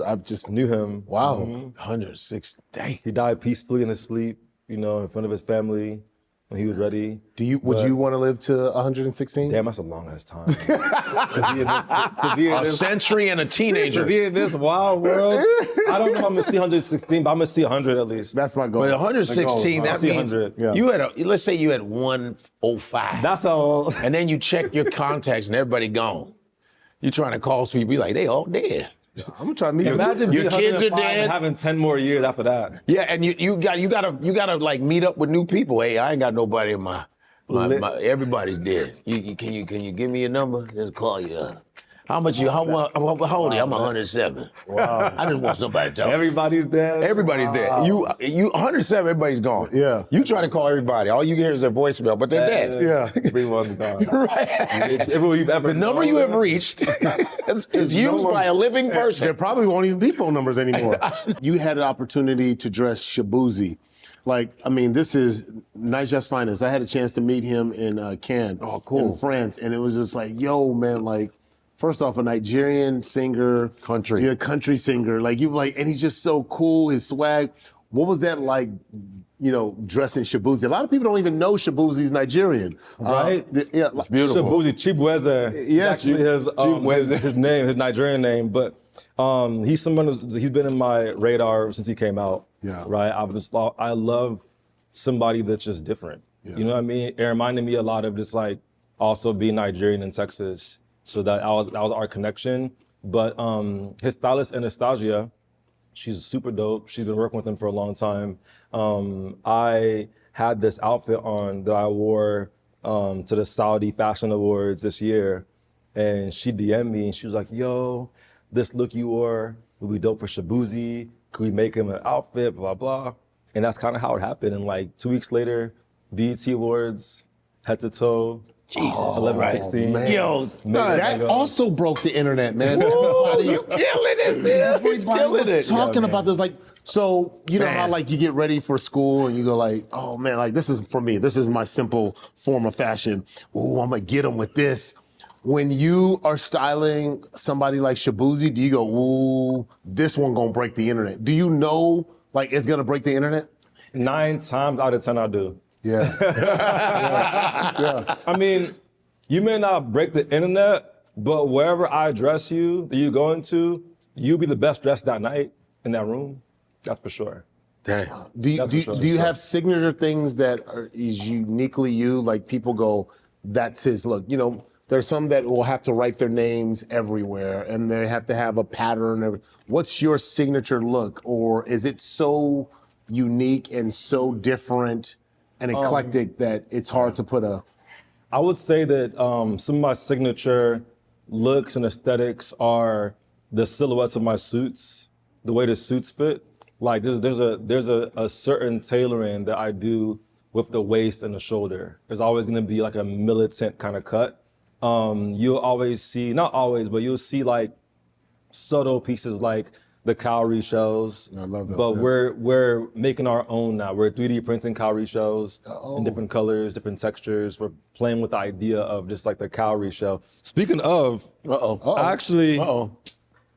I've just Knew him. Wow. 106. Dang. He died peacefully in his sleep, you know, in front of his family when he was ready. Would you want to live to 116? Damn, that's a long ass time. to be in A this, century and a teenager. to be in this wild world. I don't know if I'm gonna see 116, but I'm gonna see 100 at least. That's my goal. But 116, I'll that see means 100. you had let's say you had 105. That's how. And then you check your contacts and everybody gone. You trying to call some people, like, they all dead. I'm trying to meet Imagine Your being kids are 105 dead. and having 10 more years after that. Yeah, and you gotta like meet up with new people. Hey, I ain't got nobody in my everybody's dead. Can you give me a number? Just call you. How old are you? I'm 107. Wow. I just want somebody to talk. Everybody's dead. Everybody's dead. You 107, everybody's gone. Yeah. You try to call everybody. All you hear is their voicemail, but they're dead. Yeah. Everyone's gone. Right. Everyone you've ever The number you have reached is used by a living person. There probably won't even be phone numbers anymore. You had an opportunity to dress Shaboozey. Like, I mean, this is Nigeria's finest. I had a chance to meet him in Cannes, in France, and it was just like, yo, man, like, first off, a Nigerian singer, country singer, and he's just so cool. His swag. What was that like? You know, dressing Shaboozey. A lot of people don't even know Shaboozey's Nigerian, right? Yeah, beautiful. Shaboozey, Chibueze. Yes, actually his name, his Nigerian name, but he's someone he's been in my radar since he came out. Yeah. Right. I love somebody that's just different. Yeah. You know what I mean? It reminded me a lot of just like also being Nigerian in Texas. So that was our connection. But his stylist, Anastasia, she's super dope. She's been working with him for a long time. I had this outfit on that I wore to the Saudi Fashion Awards this year. And she DM'd me and she was like, yo, this look you wore would be dope for Shaboozey. Could we make him an outfit, blah, blah. And that's kind of how it happened. And like 2 weeks later, BET Awards, head to toe. Jesus. 11, 16. Man. Yo, son, that also broke the internet, man. you killing it, man. Everybody was talking about this. Like, so you know how like you get ready for school and you go like, oh man, like this is for me. This is my simple form of fashion. Ooh, I'm gonna get them with this. When you are styling somebody like Shaboozey, do you go, ooh, this one gonna break the internet? Do you know like it's gonna break the internet? 9 times out of 10 I do. Yeah. Yeah. I mean, you may not break the internet, but wherever I dress you, that you're going to, you'll be the best dressed that night in that room. That's for sure. Do you have signature things that is uniquely you? Like people go, that's his look. You know, there's some that will have to write their names everywhere and they have to have a pattern. What's your signature look? Or is it so unique and so different and eclectic that it's hard to put a... I would say that some of my signature looks and aesthetics are the silhouettes of my suits, the way the suits fit. Like there's a certain tailoring that I do with the waist and the shoulder. There's always gonna be like a militant kind of cut. You'll always see, not always, but you'll see like subtle pieces like the cowrie shells. I love those. But we're making our own now. We're 3D printing cowrie shells in different colors, different textures. We're playing with the idea of just like the cowrie shell. Speaking of, I actually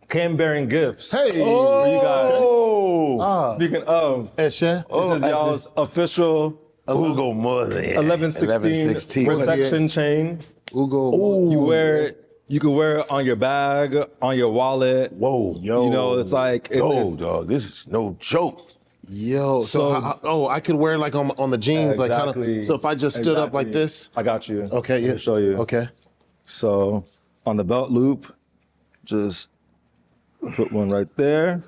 came bearing gifts for you guys. Speaking of, this is y'all's official Ugo Mozie. 1116 protection chain. Ugo. You can wear it on your bag, on your wallet. Whoa. You know, it's like Dog, this is no joke. Yo, so I could wear it like on the jeans, like kind of. So if I just stood up like this, I got you. Okay, yeah. Let me show you. Okay. So on the belt loop, just put one right there.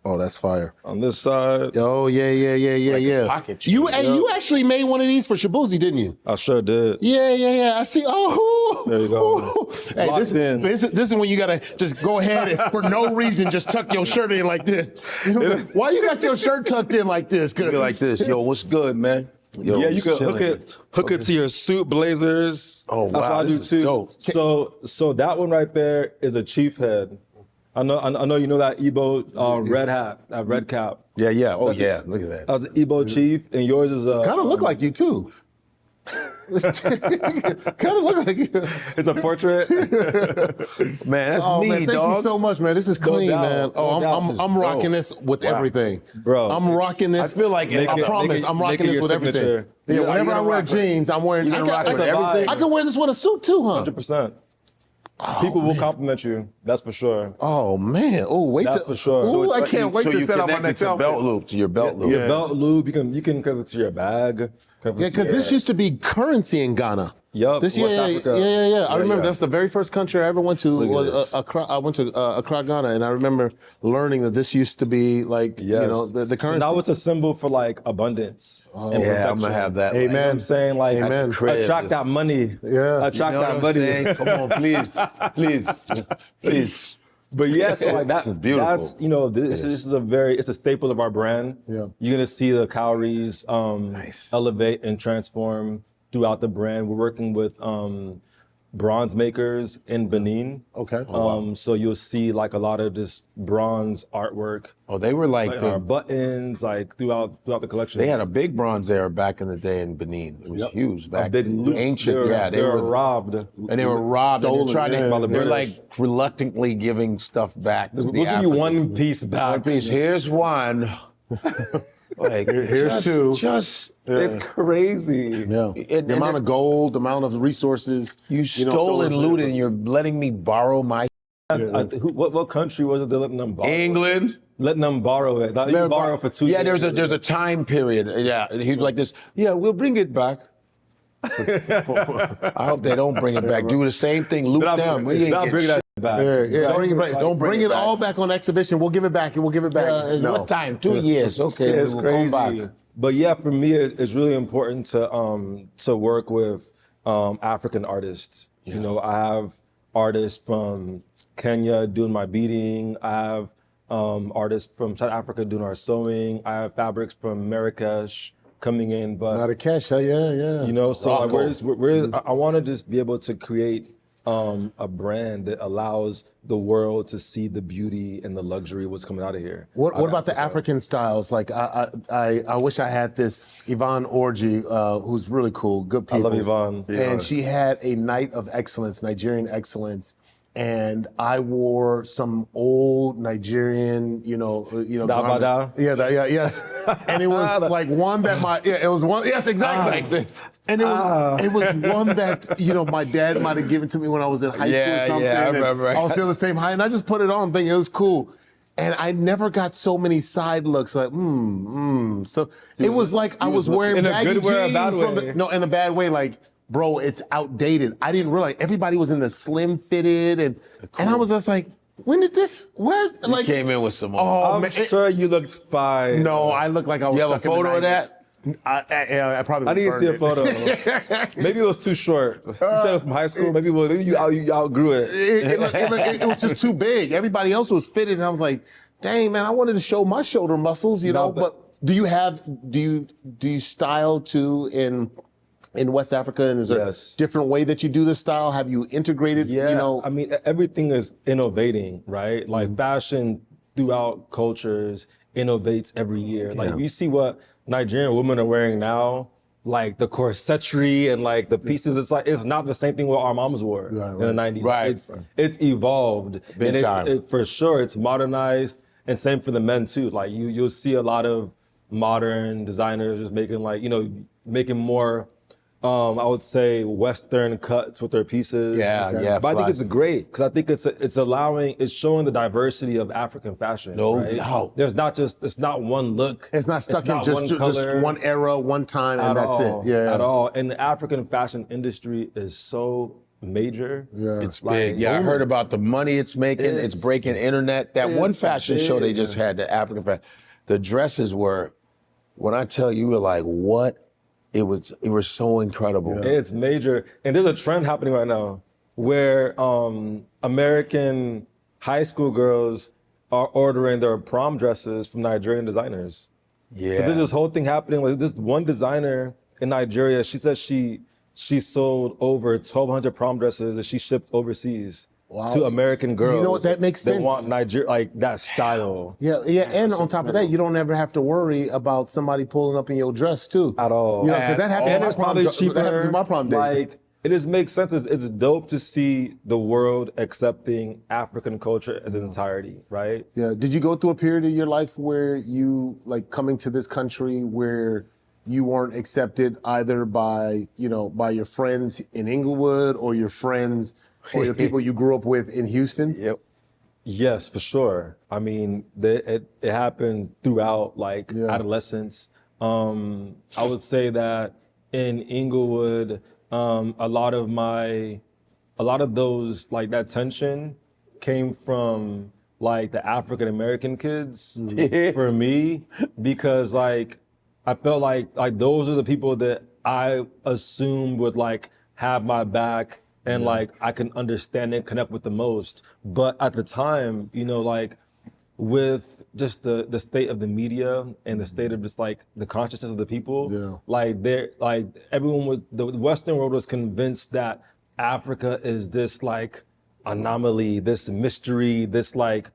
Oh, that's fire. On this side. Oh yeah. pocket You actually made one of these for Shaboozey, didn't you? I sure did. Yeah. I see. Oh, there you go. Hey, Locked in. this is when you gotta just go ahead and for no reason just tuck your shirt in like this. Why you got your shirt tucked in like this? Be like this. Yo, what's good, man? Yo, Yeah, you can hook it to your suit, blazers. Oh, wow, That's what I do this is too. dope. So that one right there is a chief head. I know you know that Igbo red hat, that red cap. Yeah. Oh, yeah. Look at that. That was an Igbo chief, and yours is a... Kind of look like you too. Kind of look like you. It's a portrait. Man, that's Oh me, man, thank dog. you so much, man. This is clean, doubt, man. Oh, no doubt. I'm rocking this with everything, Bro, I'm rocking this. I feel like I promise, I'm rocking this with everything. Yeah, whenever I wear jeans, I'm wearing. You gonna rock with everything? I can wear this with a suit too, huh? 100%. People will compliment you. That's for sure. Oh man! Oh, wait That's till. for sure. So Ooh, it's I like can't wait so to you set up my connect it next to outfit. belt loop, to your belt loop. Your belt lube, you can connect it to your bag. Yeah, because this used to be currency in Ghana. Yup, This West yeah, Africa. yeah. I remember yeah. that's the very first country I ever went to. Look at Was this. Accra. I went to Accra, Ghana, and I remember learning that this used to be like Yes. you know the So currency. now it's a symbol for like abundance and Yeah, protection. I'm gonna have that. You know what Amen. I'm saying? Like, Amen. attract that money. Yeah. Attract You know that what I'm saying? money. Come on, please. But yeah, so like that, This is beautiful. that's, you know, this is it's a staple of our brand. Yeah. You're gonna see the calories elevate and transform throughout the brand. We're working with bronze makers in Benin. Okay. So you'll see like a lot of this bronze artwork. Oh, they were like, Our buttons, like throughout the collection. they had a big bronze there back in the day in Benin. It was huge a back big loop. ancient. They were robbed. and they were robbed. And Stolen, they're trying yeah, to, by the they're British. like reluctantly giving stuff back. To We'll the give you Africans. one piece back. One piece. Here's one. Like Here's two. Just It's crazy. Yeah. And- The amount of gold, the amount of resources. you know, stole and stolen- looted, and you're letting me borrow my What country was it they letting them borrow? England. Letting them borrow it. Like, you can borrow for 2 years. Yeah, there's a time period. Yeah, and he'd be like this. Yeah, we'll bring it back. I hope they don't bring it back. Do the same thing. Loop them. We ain't I'll get bring that shit. back. Yeah. Don't bring it it back. all back on exhibition. We'll give it back and we'll give it back. No. What time? 2 years. Okay, Yeah, it's we'll come crazy. back. But yeah, for me, it's really important to work with African artists. You know, I have artists from Kenya doing my beading. I have artists from South Africa doing our sewing. I have fabrics from Marrakesh coming in. But Not a cash. Yeah. you know, so like Rocco. I want to just be able to create a brand that allows the world to see the beauty and the luxury of what's coming out of here. What about the African styles? Like I wish I had this Yvonne Orji, who's really cool, good I people. love Yvonne. And she had a night of excellence, Nigerian excellence. And I wore some old Nigerian, Dabada? garment. Yes. And it was like one that it was one, yes, exactly. And it was one that, my dad might have given to me when I was in high school or something. Yeah, I and remember. I was still the same height, and I just put it on thinking it was cool. And I never got so many side looks like, So it was like I was wearing in a baggy good way or a jeans bad from way? no, in a bad way, like, bro, it's outdated. I didn't realize everybody was in the slim fitted and I was just like, when did this, what? You Like, came in with some. oh, I'm man, sure you looked fine. no, I look like I was You have a stuck in the photo of 90s. that? I probably I need to burned see a it. photo. Maybe it was too short. You said it was from high school. Maybe you outgrew it. It was just too big. Everybody else was fitted, and I was like, "Dang, man, I wanted to show my shoulder muscles, you No, know." but- But do you style too in West Africa? And is there Yes. a different way that you do this style? Have you integrated? Yeah, I mean, everything is innovating, right? Like fashion throughout cultures innovates every year. Like you see what Nigerian women are wearing now, like the corsetry and like the pieces. It's not the same thing what our moms wore in the 90s. Right. It's evolved, Big and time. for sure it's modernized, and same for the men too. Like you'll see a lot of modern designers just making more. I would say Western cuts with their pieces. Yeah, But I think flash. it's great because I think it's showing the diversity of African fashion. No right? doubt. It's not one look. it's not stuck in not just color one era, one time, and at that's all, it. Yeah, At all. And the African fashion industry is so major. Yeah. It's big. Yeah, I heard about the money it's making. It's It's- breaking internet. That one it's fashion show they big. just had, the African fashion, the dresses were, when I tell you, were like, what? It was so incredible. It's major. And there's a trend happening right now where American high school girls are ordering their prom dresses from Nigerian designers. Yeah. So there's this whole thing happening. Like this one designer in Nigeria, she said she sold over 1,200 prom dresses that she shipped overseas. to American girls. You know what? That makes sense. They want Nigeria, like that style. Yeah, and on top of that, you don't ever have to worry about somebody pulling up in your dress too. At all. You know, because that happens. And it's probably cheaper. That happens in my prom day. Like, it just makes sense. It's dope to see the world accepting African culture as an entirety, right? Yeah. Did you go through a period of your life where you, like, coming to this country where you weren't accepted either by, by your friends in Inglewood or your friends or the people you grew up with in Houston? Yep. Yes, for sure. I mean, it happened throughout adolescence. I would say that in Inglewood, a lot of those, like, that tension came from like the African American kids for me, because like I felt like those are the people that I assumed would like have my back and like I can understand and connect with the most. But at the time, like with just the state of the media and the state of just like the consciousness of the people, the Western world was convinced that Africa is this like anomaly, this mystery, this like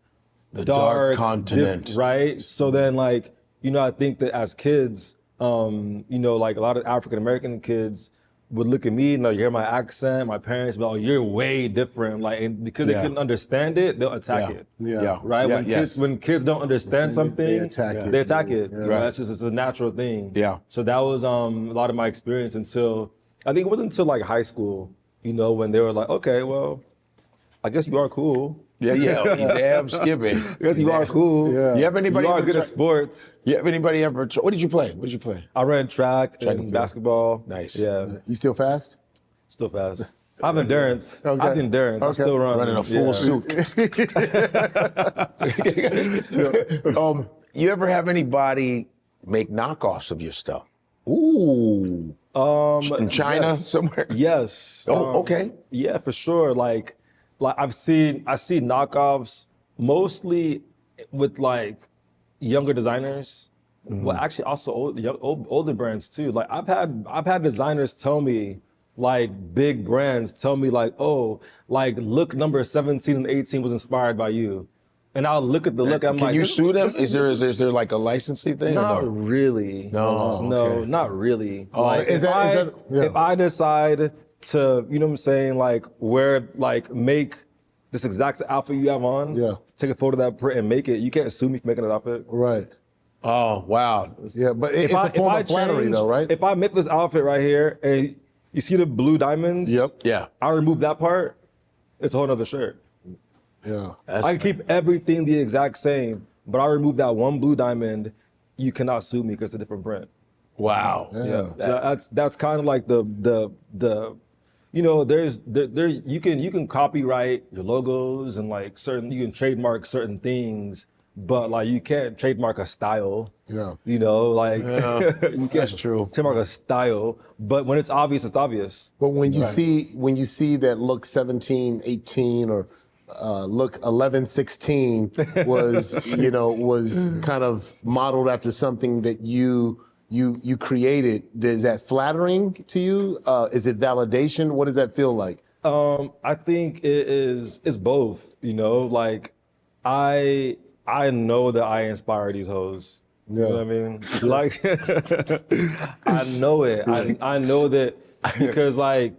the dark continent, right? So then like, I think that as kids, like a lot of African American kids would look at me and you hear my accent, my parents, but you're way different. Like, and because they couldn't understand it, they'll attack it. Yeah. Right? When kids don't understand something, they attack it. Yeah. Right? It's a natural thing. Yeah. So that was a lot of my experience until, I think it wasn't until like high school, when they were like, okay, well, I guess you are cool. Yeah. Damn skipping. I guess you are cool. Yeah. You have anybody? You are good at sports. You have anybody ever? What did you play? I ran track and basketball. Nice. Yeah. You still fast? Still fast. I have endurance. Okay. I have endurance. I still run. Running a full suit. You ever have anybody make knockoffs of your stuff? Ooh. In China somewhere? Yes. Oh, okay. Yeah, for sure. Like I see knockoffs mostly with like younger designers. Well, actually also older brands too. Like I've had designers tell me, like big brands tell me like, oh, like look number 17 and 18 was inspired by you. And I'll look at the look. I'm Can like, you sue them? Is there like a licensing thing? Not or no? really. No, okay. Not really. Oh, like is that if I decide to, you know what I'm saying, like wear, like make this exact outfit you have on, take a photo of that print and make it, you can't sue me for making that outfit. Right. Oh, wow. Yeah, but it's a form of flattery though, right? If I make this outfit right here and you see the blue diamonds, Yeah. I remove that part, it's a whole nother shirt. Yeah. I can keep everything the exact same, but I remove that one blue diamond, you cannot sue me because it's a different print. Wow. Yeah. So that's kind of like the you can copyright your logos and like you can trademark certain things, but like you can't trademark a style. Yeah. You can't That's true. trademark a style, but when it's obvious, it's obvious. But when you see that look 17, 18 or look 11, 16 was kind of modeled after something that you created. Is that flattering to you? Is it validation? What does that feel like? I think it's both, like I know that I inspire these hoes. You know what I mean? Like I know it. I know that because like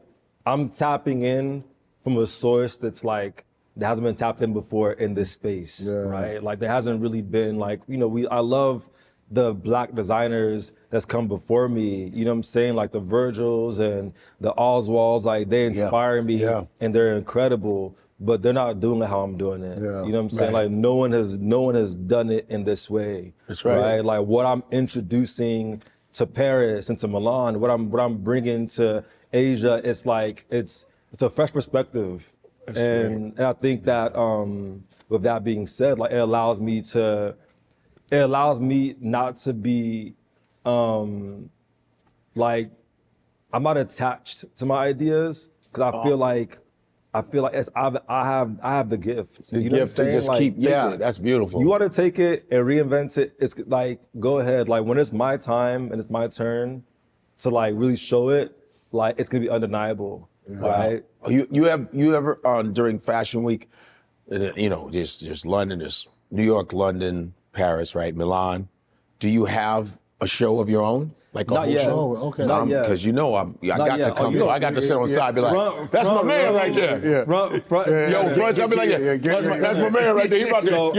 I'm tapping in from a source that's like that hasn't been tapped in before in this space, right? Like there hasn't really been like, I love the Black designers that's come before me, you know what I'm saying? Like the Virgils and the Oswalds, like they inspire me and they're incredible, but they're not doing it how I'm doing it. Yeah. You know what I'm saying? Like no one has done it in this way. That's right. Like what I'm introducing to Paris and to Milan, what I'm bringing to Asia, it's like, it's a fresh perspective. And I think that with that being said, like it allows me not to be like I'm not attached to my ideas because I feel like I have the gift. You know what I'm saying? Just keep, that's beautiful. You want to take it and reinvent it? It's like go ahead. Like when it's my time and it's my turn to like really show it, like it's gonna be undeniable. right? You ever during Fashion Week, just London, just New York, London, Paris, right? Milan. Do you have a show of your own, like a Not whole yet. show? Oh, okay. Not yet. Because I got yet. to come, You so know, I got to sit on the side, and be like, "That's my man right there." Yeah. Front. Yo, front, I'll be like, "That's my man right there." He about to, So,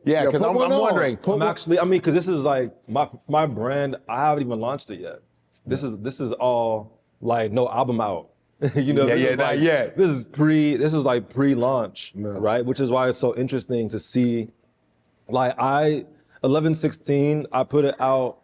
because I'm wondering. I'm actually, because this is like my brand. I haven't even launched it yet. This is all like no album out. This is not like, yet. This is like pre-launch, right? Which is why it's so interesting to see. Like 11/16, I put it out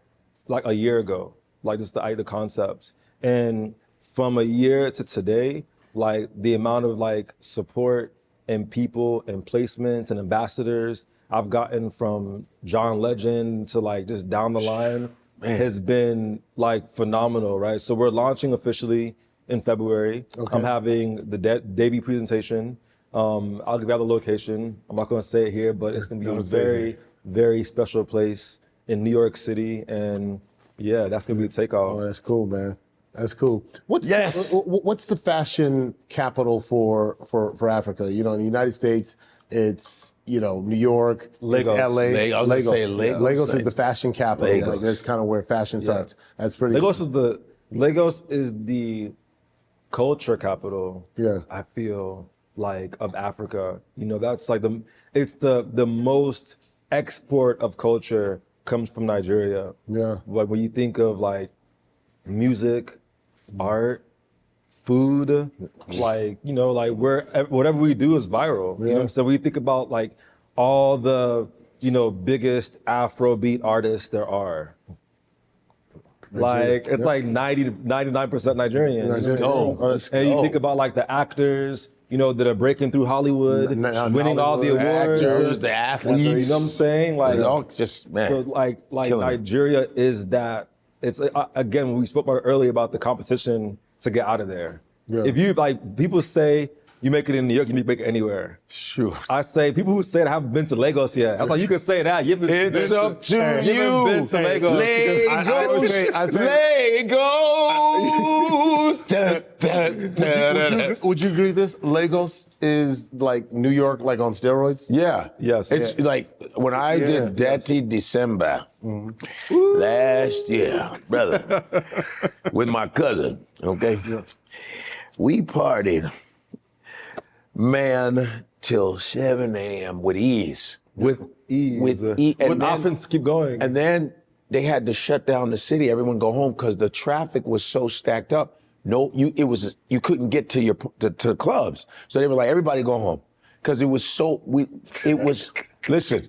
like a year ago, like just the concepts, and from a year to today, like the amount of like support and people and placements and ambassadors I've gotten from John Legend to like just down the line has been like phenomenal, right? So we're launching officially in February. Okay. I'm having the debut presentation. I'll give you the location. I'm not gonna say it here, but it's gonna be a very, very special place in New York City, and yeah, that's gonna be the takeoff. Oh, that's cool, man. That's cool. What's the fashion capital for Africa? In the United States, it's New York, Lagos. it's LA. I was gonna say Lagos. Lagos is the fashion capital. Lagos. Like, that's kind of where fashion starts. That's pretty. Lagos is the culture capital. Yeah. I feel like of Africa. That's like the most export of culture comes from Nigeria. Yeah. Like when you think of like music, art, food, like whatever we do is viral. You know what I'm saying? When you think about like all the biggest Afrobeat artists there are. Like it's like 90 to 99% Nigerian. And you think about like the actors, that are breaking through Hollywood, winning all the awards. Actors, the athletes. You know what I'm saying? Like, man. So like Nigeria is that. It's again, we spoke about earlier about the competition to get out of there. Yeah. If you people say you make it in New York, you make it anywhere. Sure. I say people who say that haven't been to Lagos yet. I was like, you can say that. You haven't It's been up to you. you. haven't been to Lagos. Lagos. Would you agree with this? Lagos is like New York, like on steroids? Yeah. Yes. It's like when I did Dirty December last year, brother, with my cousin, okay? We partied, man, till 7 a.m. with ease. With ease. With ease. With offense, keep going. And then they had to shut down the city. Everyone go home because the traffic was so stacked up. You couldn't get to to clubs. So they were like, everybody go home. Because it was listen,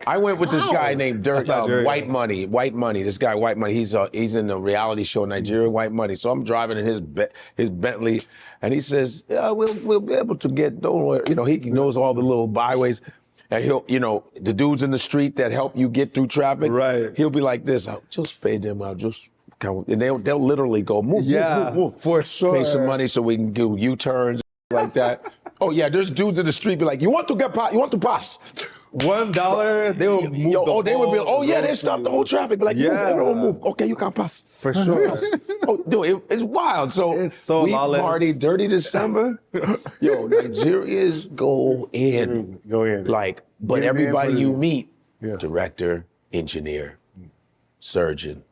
I went with this guy named White Money. This guy, White Money, he's in the reality show Nigeria, White Money. So I'm driving in his Bentley, and he says, "Yeah, we'll be able to get. Don't worry." He knows all the little byways, and he'll, the dudes in the street that help you get through traffic. Right. He'll be like this. I'll just pay them. I'll just count, and they'll literally go move, move, for sure. Pay some money so we can do U-turns like that. Oh yeah, there's dudes in the street be like, you want to pass? $1, they will move. They would be. Oh yeah, they stop the whole traffic. Be like, everyone move. Okay, you can pass for sure. Dude, it's wild. So it's so we lawless. Party Dirty December. Yo, Nigerians go in. Like, but everybody you meet, director, engineer, surgeon,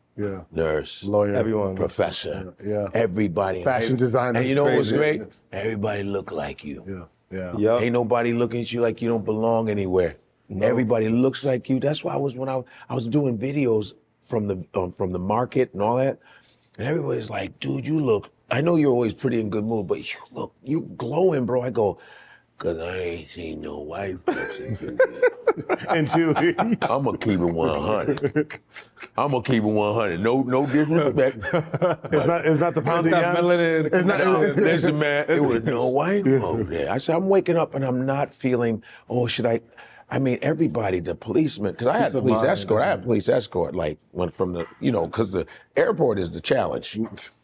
nurse, lawyer, everyone, professor, everybody, fashion designer. And you know what was great? Everybody look like you. Yeah. Ain't nobody looking at you like you don't belong anywhere. No. Everybody looks like you. That's why when I was doing videos from the market and all that, and everybody's like, dude, you look. I know you're always pretty in good mood, but you glowing, bro. I go, 'cause I ain't seen no white folks. And you, I'm gonna keep it 100. I'm gonna keep it 100. No disrespect. It's not the pound of It's not. Listen, man. It was no white folk there. I said, I'm waking up and I'm not feeling. Oh, should I? I mean, everybody, the policemen, because I had police escort. I had police escort, like went from the, because the airport is the challenge.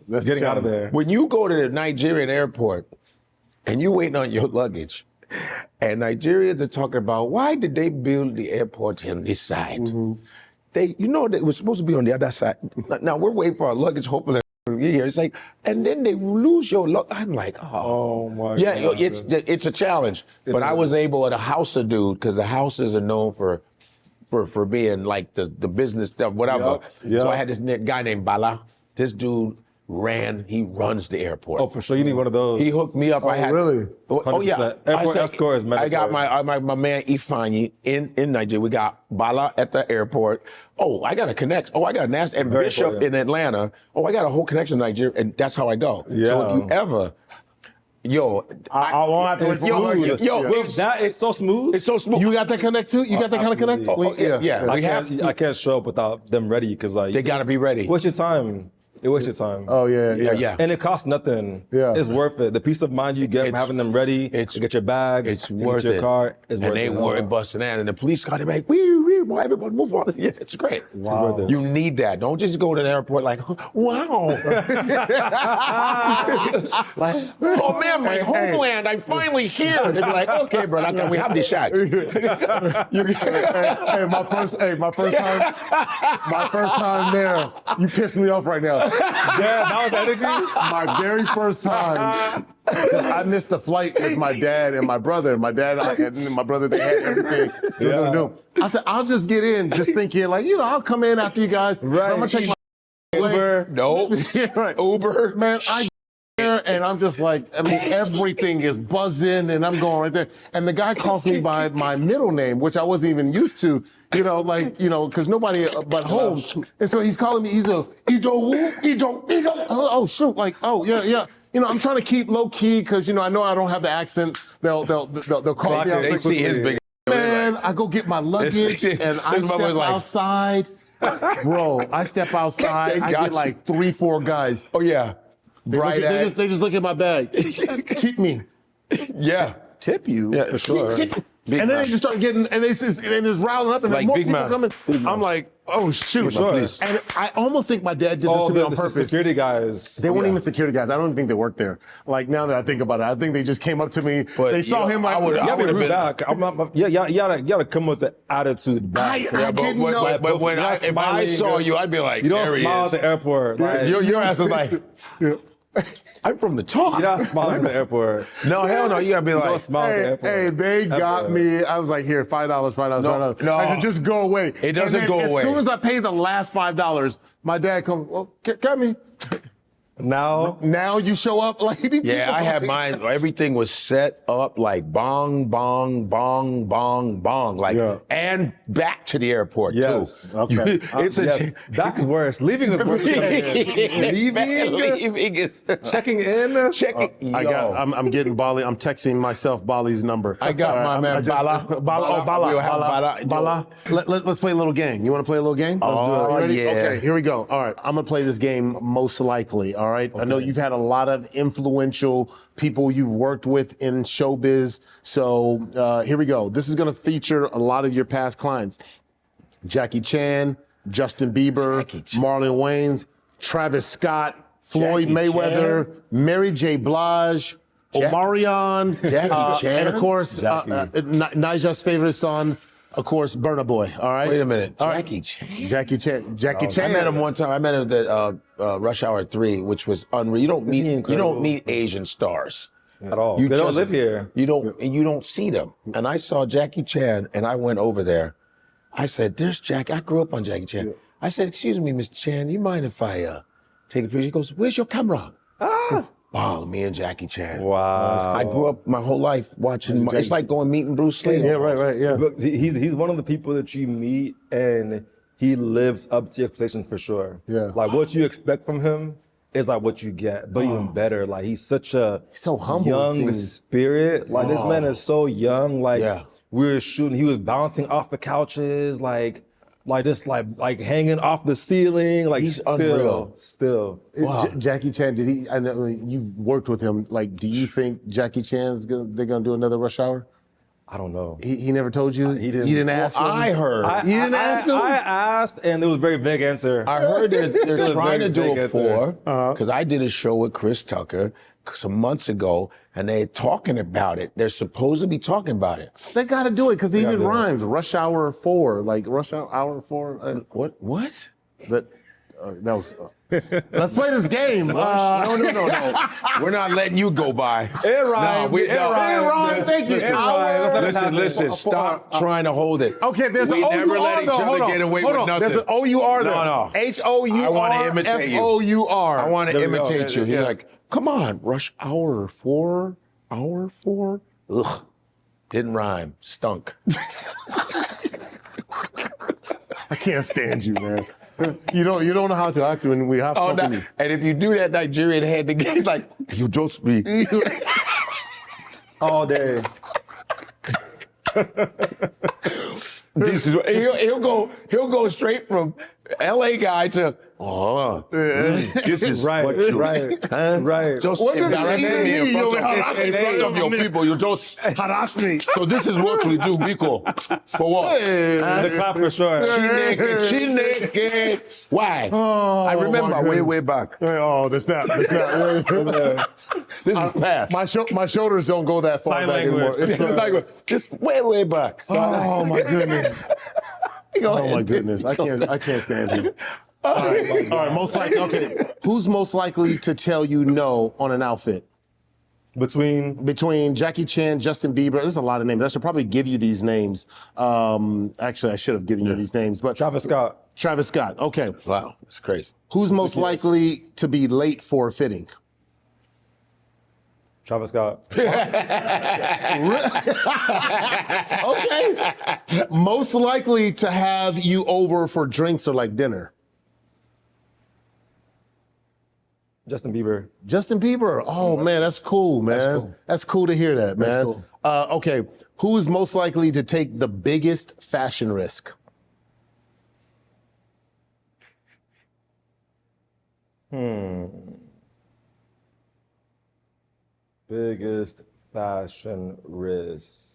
That's getting out of there. When you go to the Nigerian airport and you're waiting on your luggage, and Nigerians are talking about why did they build the airport on this side? They, that it was supposed to be on the other side. Now we're waiting for our luggage, hoping they're you're here. It's like, and then they lose your look. I'm like, Oh my yeah, God. it's a challenge. But I was able at a Hausa dude, because the Hausas are known for being like the business stuff, whatever. Yep. So I had this guy named Bala. This dude he runs the airport. Oh, for sure. You need one of those. He hooked me up. Oh, really? Oh, yeah. 100%. Airport escort is I got mandatory. my man Ifanyi in Nigeria. We got Bala at the airport. Oh, I got a connection. Oh, I got a nasty. And Very Bishop important. in Atlanta. Oh, I got a whole connection in Nigeria. And that's how I go. Yeah. So if you ever, I won't have to wait for you. That is so smooth. it's so smooth. You got that connect too? You got that kind of connect? absolutely. yeah. I can't show up without them ready because like They gotta be ready. What's your time? It wastes your time. Oh yeah. Yeah. And it costs nothing. Yeah. It's worth it. The peace of mind you get from having them ready to get your bags, It's to worth get your it. car is and worth they it. were busting out, and the police got it like, wee, everybody move on. Yeah, it's great. Wow. You need that. Don't just go to the airport like, wow. Like, oh man, my homeland, I'm finally here. They'd be like, okay, bro, we have these shots. Hey, my first time there, you pissed me off right now. Yeah, that was the energy. My very first time, 'cause I missed the flight with my dad and my brother. My dad and my brother, they had everything they were gonna do. I said, I'll just get in, just thinking like, I'll come in after you guys. Right. I'm gonna take my Uber. No, yeah, right. Uber. Man, I get there and I'm just like, everything is buzzing and I'm going right there. And the guy calls me by my middle name, which I wasn't even used to, because nobody but Holmes. And so he's calling me, he's a, Ido. Oh, shoot, like, oh, yeah. I'm trying to keep low key because, I know I don't have the accent. They'll call me out. They see his big. Man, I go get my luggage and I this step mother's like- outside. Bro, I step outside, I get like 3-4 guys. Oh yeah, They just look at my bag. Tip me. Yeah. Tip you? Yeah, for sure. Big And then man. they just start getting, and they just riling up, and Like then more big people man. coming. I'm like, oh shoot. sure. And I almost think my dad did this Oh, to me on the purpose. security guys. They weren't even security guys. I don't even think they worked there. Like now that I think about it, I think they just came up to me. But, they saw him like, I would- You I gotta be would've rude been- back. You gotta come with the attitude back. I didn't know. But when You're not if I smiling, saw you, I'd be like, you don't there he smile is. at the airport. Like, Your ass is like, I'm from the top. you're not smiling at the airport. No, hell no. You gotta be You don't like, smile at the airport. Hey, they got Ever. me. I was like, here, $5. No. I said, just go away. It doesn't And then go away. As soon as I pay the last $5, my dad comes, well, got me. Now you show up like yeah, I had mine. Everything was set up like bong, bong, bong, bong, bong, like, and back to the airport Yes. too. Okay. It's a Yes, back is worse. Leaving is worse. leaving is Checking in. checking. I'm getting Bali. I'm texting myself Bali's number. I got my man Bala. Bala. We'll have Bala. Let's play a little game. You want to play a little game? Let's Oh, do it. You ready? yeah. Okay, here we go. All right, I'm gonna play this game most likely. All right. I know you've had a lot of influential people you've worked with in showbiz. So here we go. This is gonna feature a lot of your past clients: Jackie Chan, Justin Bieber, Marlon Wayans, Travis Scott, Floyd Jackie Mayweather, Mary J. Blige, Omarion, Jackie Chan? and of course, Nija's favorite son, of course, Burna Boy. All right. Wait a minute, All right. Jackie Chan. Jackie Chan. Jackie Chan. I met him one time. I met him at Rush Hour 3, which was unreal. You don't meet Asian stars At all. You They don't just- live here. You don't see them. And I saw Jackie Chan, and I went over there. I said, "There's Jackie." I grew up on Jackie Chan. I said, "Excuse me, Mr. Chan, you mind if I take a picture?" He goes, "Where's your camera?" Wow, me and Jackie Chan. Wow. I grew up my whole life watching. It's like going meeting Bruce Lee. Yeah, right, yeah. But he's one of the people that you meet and he lives up to your expectations for sure. Yeah. Like what you expect from him is like what you get, but even better. Like he's such a so humble, it young seems. spirit. Like this man is so young. Like Yeah. we were shooting, he was bouncing off the couches, like just like hanging off the ceiling. Like He's still, unreal. still. Jackie Chan, did he? I know you've worked with him. Like, do you think Jackie Chan's they're gonna do another Rush Hour? I don't know. He never told you. He didn't. You didn't ask him. I heard. You didn't ask him? I asked, and it was a very vague answer. I heard they're was trying to very do big a answer. 4 because I did a show with Chris Tucker some months ago, and they're talking about it. They're supposed to be talking about it. They got to do it because it even do it. rhymes. Rush Hour 4, like Rush Hour 4. What? That was. Let's play this game. No. We're not letting you go by. It rhymes. Thank you. Listen. Stop trying to hold it. Okay, there's we an never O-U-R, let each though. other Hold on. get away Hold with on. nothing. There's an O-U-R there. No. H-O-U-R, I want to imitate you. F-O-U-R. I want to There we go. imitate you. You're like, come on, rush hour 4. Ugh. Didn't rhyme. Stunk. I can't stand you, man. You don't know how to act when we have company. No. And if you do that Nigerian head thing, he's like, you just be. All day. This is he'll go straight from LA guy to this is Right. what you Right. just What does embarrass it me mean? in front You of, harass me in front of your people. You just harass me. So this is what we do, Biko. For what? The clap for sure. Chineke. Why? I remember my way back. Oh, the snap. This is past. My shoulders don't go that far Sign back language. anymore. It's like just way back. Oh my goodness. Oh my goodness. I can't stand you. All right, most likely. Okay, who's most likely to tell you no on an outfit? Between Jackie Chan, Justin Bieber, there's a lot of names. I should probably give you these names. Actually, I should have given you these names, but Travis Scott. Okay. Wow, it's crazy. Who's most likely to be late for a fitting? Travis Scott. Okay. Most likely to have you over for drinks or like dinner? Justin Bieber. Justin Bieber. Oh man, that's cool, man. That's cool to hear that, man. cool. Okay, who is most likely to take the biggest fashion risk? Biggest fashion risk.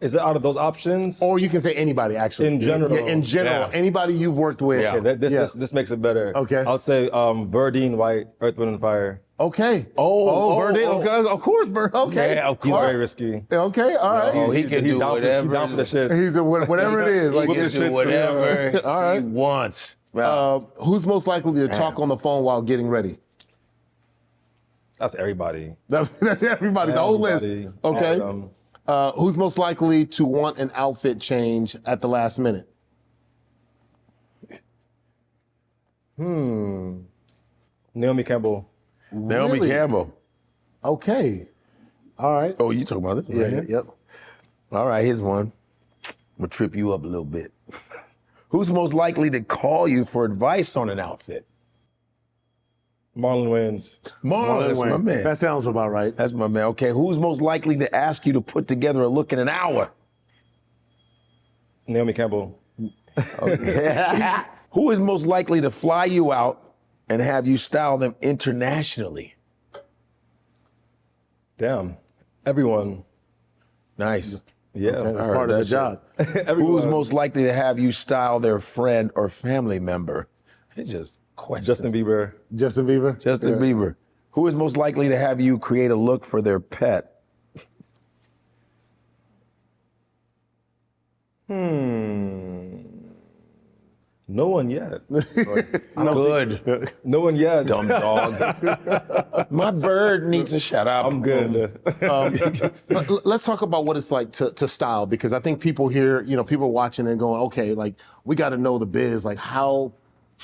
Is it out of those options? Or you can say anybody, actually. In general. Yeah, in general, Yeah. anybody you've worked with. Yeah. Okay, this makes it better. Okay. I'd say Verdine White, Earth, Wind, and Fire. Okay. Oh, Verde. oh. Okay, of course, Verde. Okay. Yeah, of He's course. very risky. Okay, all right. Oh, he can do down whatever. He's down for the shit. He's whatever it is. He Like can it's, do whatever All right. he wants. Wow. Who's most likely to talk on the phone while getting ready? That's everybody. That's everybody. The whole list. Everybody. Okay. Who's most likely to want an outfit change at the last minute? Naomi Campbell. Naomi Really? Campbell. Okay. All right. Oh, you talking about this? Yeah. right here? Yep. All right, here's one. I'm gonna trip you up a little bit. Who's most likely to call you for advice on an outfit? Marlon Wayans. Marlon, that's my man. That sounds about right. That's my man. Okay, who's most likely to ask you to put together a look in an hour? Naomi Campbell. Who is most likely to fly you out and have you style them internationally? Damn. Everyone. Nice. Yeah. Okay, that's All right, part of the that's job. Everyone. Who's most likely to have you style their friend or family member? It's just question. Justin Bieber. Justin Bieber? Justin Yeah. Bieber. Who is most likely to have you create a look for their pet? No one yet. Good. No one yet. Dumb dog. My bird needs to shut up. I'm good. Let's talk about what it's like to style, because I think people here, people watching and going, okay, like we got to know the biz. Like how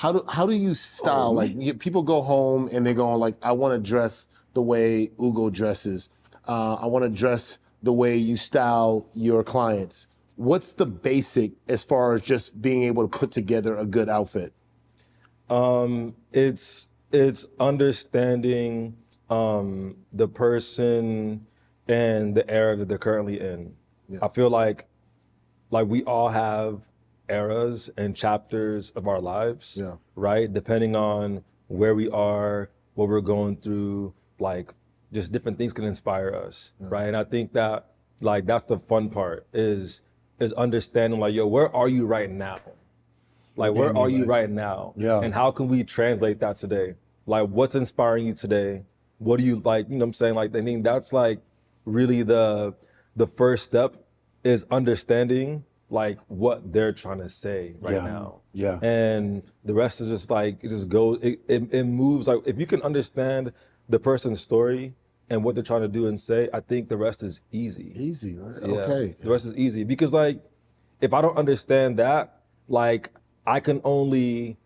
do you style? People go home and they go like, I want to dress the way Ugo dresses. I want to dress the way you style your clients. What's the basic as far as just being able to put together a good outfit? It's understanding the person and the era that they're currently in. Yeah. I feel like we all have eras and chapters of our lives, Yeah. right? Depending on where we are, what we're going through, like just different things can inspire us, right? And I think that that's the fun part is understanding where are you right now? Like, where are you right now? Yeah. And how can we translate that today? Like, what's inspiring you today? What do you like? You know what I'm saying? Like, I think that's like really the first step is understanding like what they're trying to say right now. Yeah. And the rest is just like, it just goes, it moves. Like if you can understand the person's story and what they're trying to do and say, I think the rest is easy. Easy, right? Yeah, Okay. the rest is easy because like, if I don't understand that, like I can only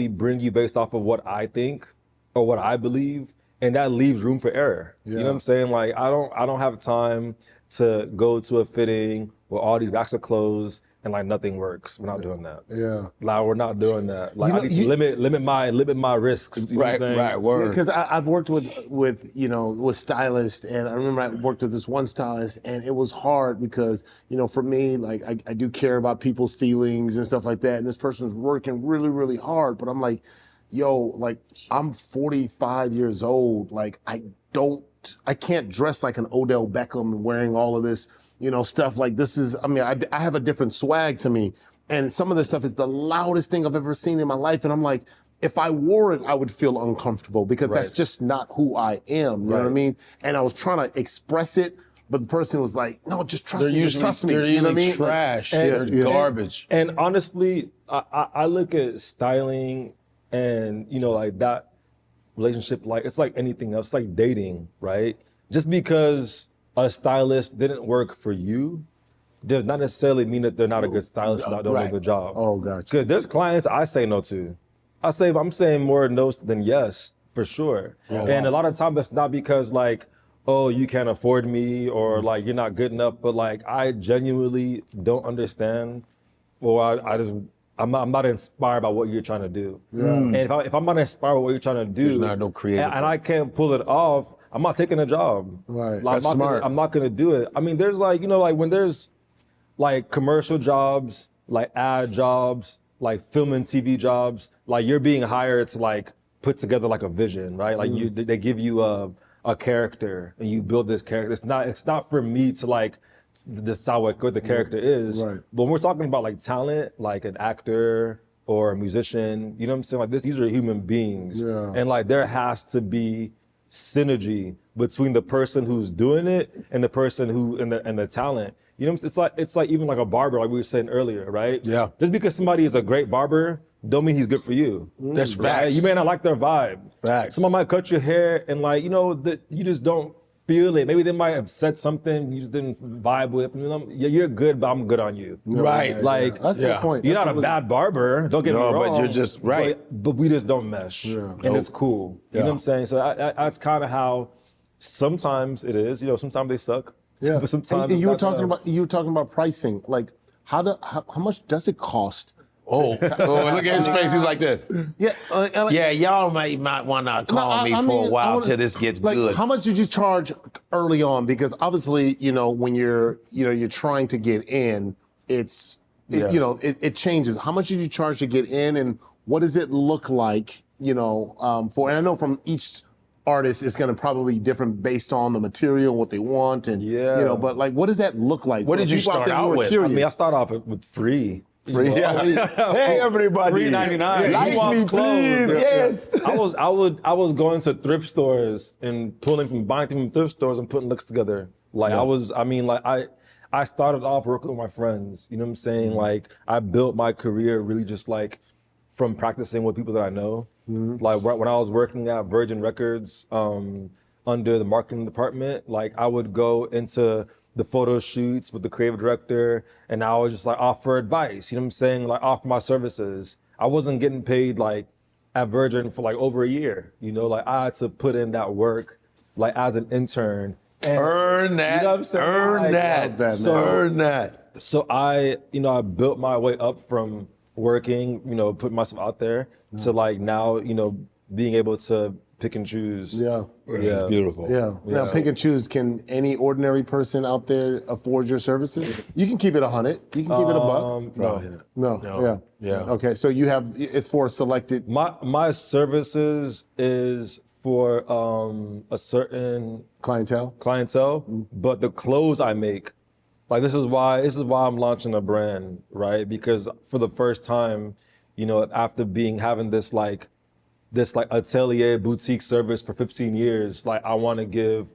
bring you based off of what I think or what I believe, and that leaves room for error. You know what I'm saying? Like I don't have time to go to a fitting where all these racks are closed and like nothing works. We're not doing that. Yeah. Like we're not doing that. Like I need to limit my risks. You know what I'm saying? Right, word. Because I've worked with stylists, and I remember I worked with this one stylist, and it was hard because for me, like I do care about people's feelings and stuff like that, and this person was working really, really hard, but I'm like, yo, like I'm 45 years old, like I can't dress like an Odell Beckham wearing all of this, stuff like this is, I have a different swag to me. And some of this stuff is the loudest thing I've ever seen in my life. And I'm like, if I wore it, I would feel uncomfortable because that's just not who I am. You know what I mean? And I was trying to express it, but the person was like, no, just trust me. Just trust me. They're You know what I mean? trash. Like, They're garbage. And honestly, I look at styling and like that relationship, like it's like anything else, it's like dating, right? Just because a stylist didn't work for you does not necessarily mean that they're not a good stylist and don't do a good job. Oh, gotcha. Because there's clients I say no to. I'm saying more no than yes, for sure. And a lot of times it's not because like, oh, you can't afford me or like you're not good enough, but like I genuinely don't understand, or I'm not inspired by what you're trying to do. And if I'm not inspired by what you're trying to do, There's not no creative and I can't pull it off, I'm not taking a job. Right. Like, That's smart. I'm not gonna do it. I mean, there's like, like when there's like commercial jobs, like ad jobs, like film and TV jobs, like you're being hired to like put together like a vision, right? Like they give you a character and you build this character. It's not for me to like decide what the character is. Right. But when we're talking about like talent, like an actor or a musician, you know what I'm saying? Like these are human beings. Yeah. And like there has to be synergy between the person who's doing it and the person who and the talent. You know what I'm saying? It's like even like a barber, like we were saying earlier, right? Yeah. Just because somebody is a great barber, don't mean he's good for you. That's Right? facts. You may not like their vibe. Facts. Someone might cut your hair and like, that you just don't feel it. Maybe they might have said something you just didn't vibe with. Yeah, you're good, but I'm good on you. Right. Like, That's a good point. you're That's not a bad barber, don't get me No, wrong. but you're just right. But we just don't mesh. And it's cool. You know what I'm saying? So that's kind of how sometimes it is. Sometimes they suck. Yeah. But sometimes And it's you were not talking about pricing. Like, how much does it cost? Oh, look at his face. He's like that. Yeah. Yeah, y'all might want to call me for a while till this gets like, good. How much did you charge early on? Because obviously, when you're trying to get in, it changes. How much did you charge to get in, and what does it look like? For, and I know from each artist, it's going to probably be different based on the material, what they want, and but like, what does that look like? What for did you people start there who out are with? curious? I mean, I start off with free. Hey, everybody. $3.99. Like You walk me, clothes. please. Yes. I was going to thrift stores and buying from thrift stores and putting looks together. Like I started off working with my friends. You know what I'm saying? Like I built my career really just like from practicing with people that I know. Like when I was working at Virgin Records under the marketing department, like I would go into the photo shoots with the creative director and I would just like offer advice, you know what I'm saying? Like offer my services. I wasn't getting paid like at Virgin for like over a year, like I had to put in that work like as an intern. And, Earn that. You know what I'm saying? Earn Like, that. Earn that. So I built my way up from working, putting myself out there to like now, being able to pick and choose. Yeah. Beautiful. Yeah. Now, pick and choose. Can any ordinary person out there afford your services? You can keep it 100. You can keep it $1. No. Yeah. Okay. So it's for selected. My services is for a certain clientele, but the clothes I make, like this is why I'm launching a brand, right? Because for the first time, after having this atelier boutique service for 15 years, like I want to give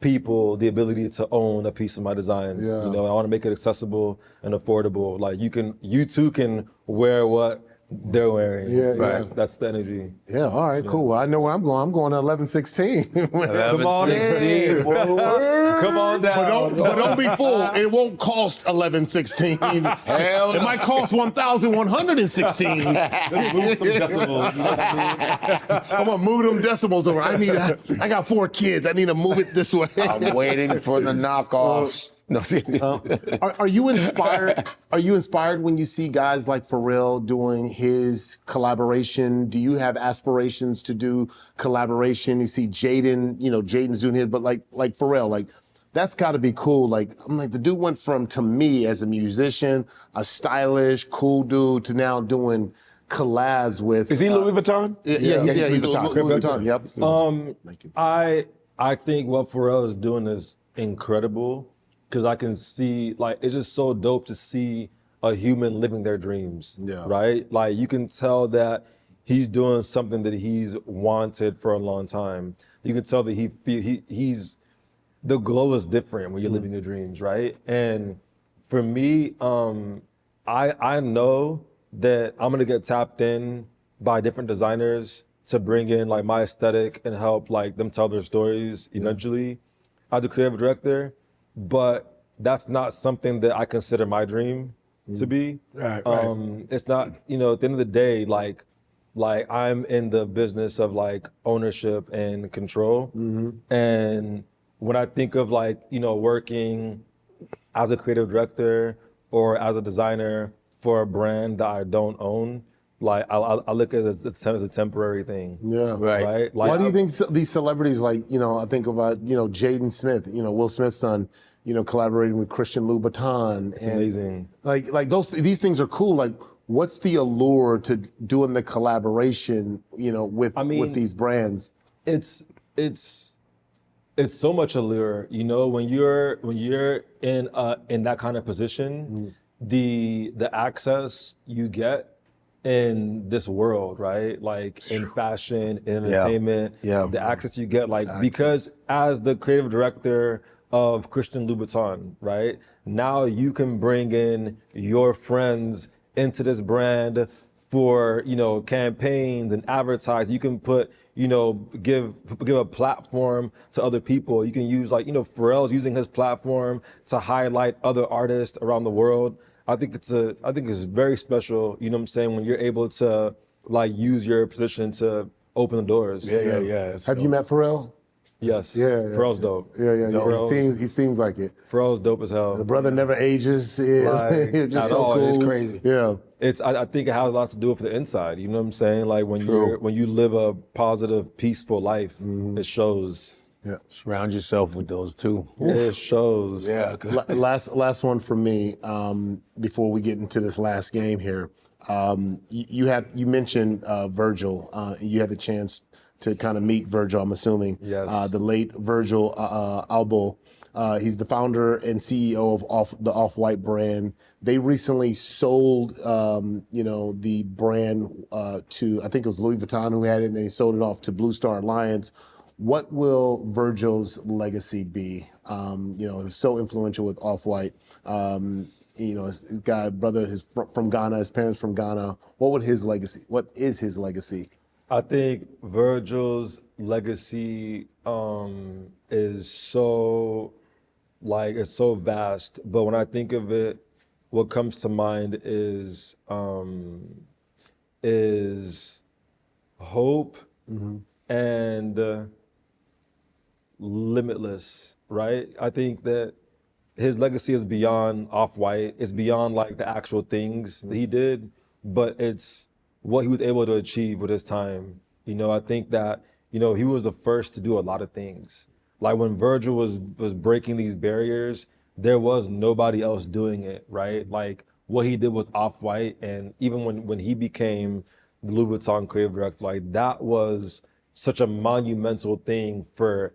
people the ability to own a piece of my designs. Yeah. You know, I want to make it accessible and affordable. Like you too can wear what they're wearing. Yeah, yeah. That's the energy. Yeah, all right, cool. Well, I know where I'm going. I'm going to 11:16. Come on in. Come on down. But don't be fooled. It won't cost 11:16. Hell It might cost 1,116. Move some decibels. You know what I mean? I'm gonna move them decimals over. I got 4 kids. I need to move it this way. I'm waiting for the knockoffs. No, Are you inspired? Are you inspired when you see guys like Pharrell doing his collaboration? Do you have aspirations to do collaboration? You see Jaden, Jaden's doing his, but like Pharrell, like that's got to be cool. Like I'm like the dude went from to me as a musician, a stylish, cool dude, to now doing collabs with. Is he Louis Vuitton? Yeah, he's Louis Louis Vuitton. Yep. Thank you. I think what Pharrell is doing is incredible. Because I can see, like, it's just so dope to see a human living their dreams, right? Like, you can tell that he's doing something that he's wanted for a long time. You can tell that he's the glow is different when you're living your dreams, right? And for me, I know that I'm gonna get tapped in by different designers to bring in like my aesthetic and help like them tell their stories eventually as a creative director. But that's not something that I consider my dream to be. Right. It's not, at the end of the day, like I'm in the business of like ownership and control. And when I think of like, working as a creative director or as a designer for a brand that I don't own, like I look at it as a temporary thing. Yeah. Right. Like, Why do you think these celebrities like, I think about, Jaden Smith, Will Smith's son, collaborating with Christian Louboutin. It's amazing. Like these things are cool. Like, what's the allure to doing the collaboration, with these brands? It's so much allure, when you're in that kind of position, the access you get in this world, right? Like in fashion, in entertainment, the access you get, because as the creative director of Christian Louboutin, right? Now you can bring in your friends into this brand for, campaigns and advertise. You can put, give a platform to other people. You can use Pharrell's using his platform to highlight other artists around the world. I think it's very special, when you're able to use your position to open the doors. Yeah. Have you met Pharrell? Yes. Yeah. Pharrell's dope. Yeah. He seems like it. Pharrell's dope as hell. The brother never ages. Yeah. Just so cool. It's crazy. Yeah. I think it has a lot to do with the inside. You know what I'm saying? Like when you live a positive, peaceful life, it shows. Yeah. Surround yourself with those two. It shows. Yeah. Last one for me, before we get into this last game here. You mentioned Virgil. You had the chance to kind of meet Virgil, I'm assuming. Yes. The late Virgil Abloh. He's the founder and CEO of the Off-White brand. They recently sold, the brand to, I think it was Louis Vuitton who had it, and they sold it off to Blue Star Alliance. What will Virgil's legacy be? He was so influential with Off-White. His brother is from Ghana, his parents from Ghana. What is his legacy? I think Virgil's legacy is so it's so vast. But when I think of it, what comes to mind is hope and limitless, right? I think that his legacy is beyond Off-White. It's beyond the actual things that he did, but it's what he was able to achieve with his time. I think that, he was the first to do a lot of things. Like when Virgil was breaking these barriers, there was nobody else doing it, right? Like what he did with Off-White, and even when he became the Louis Vuitton creative director, that was such a monumental thing for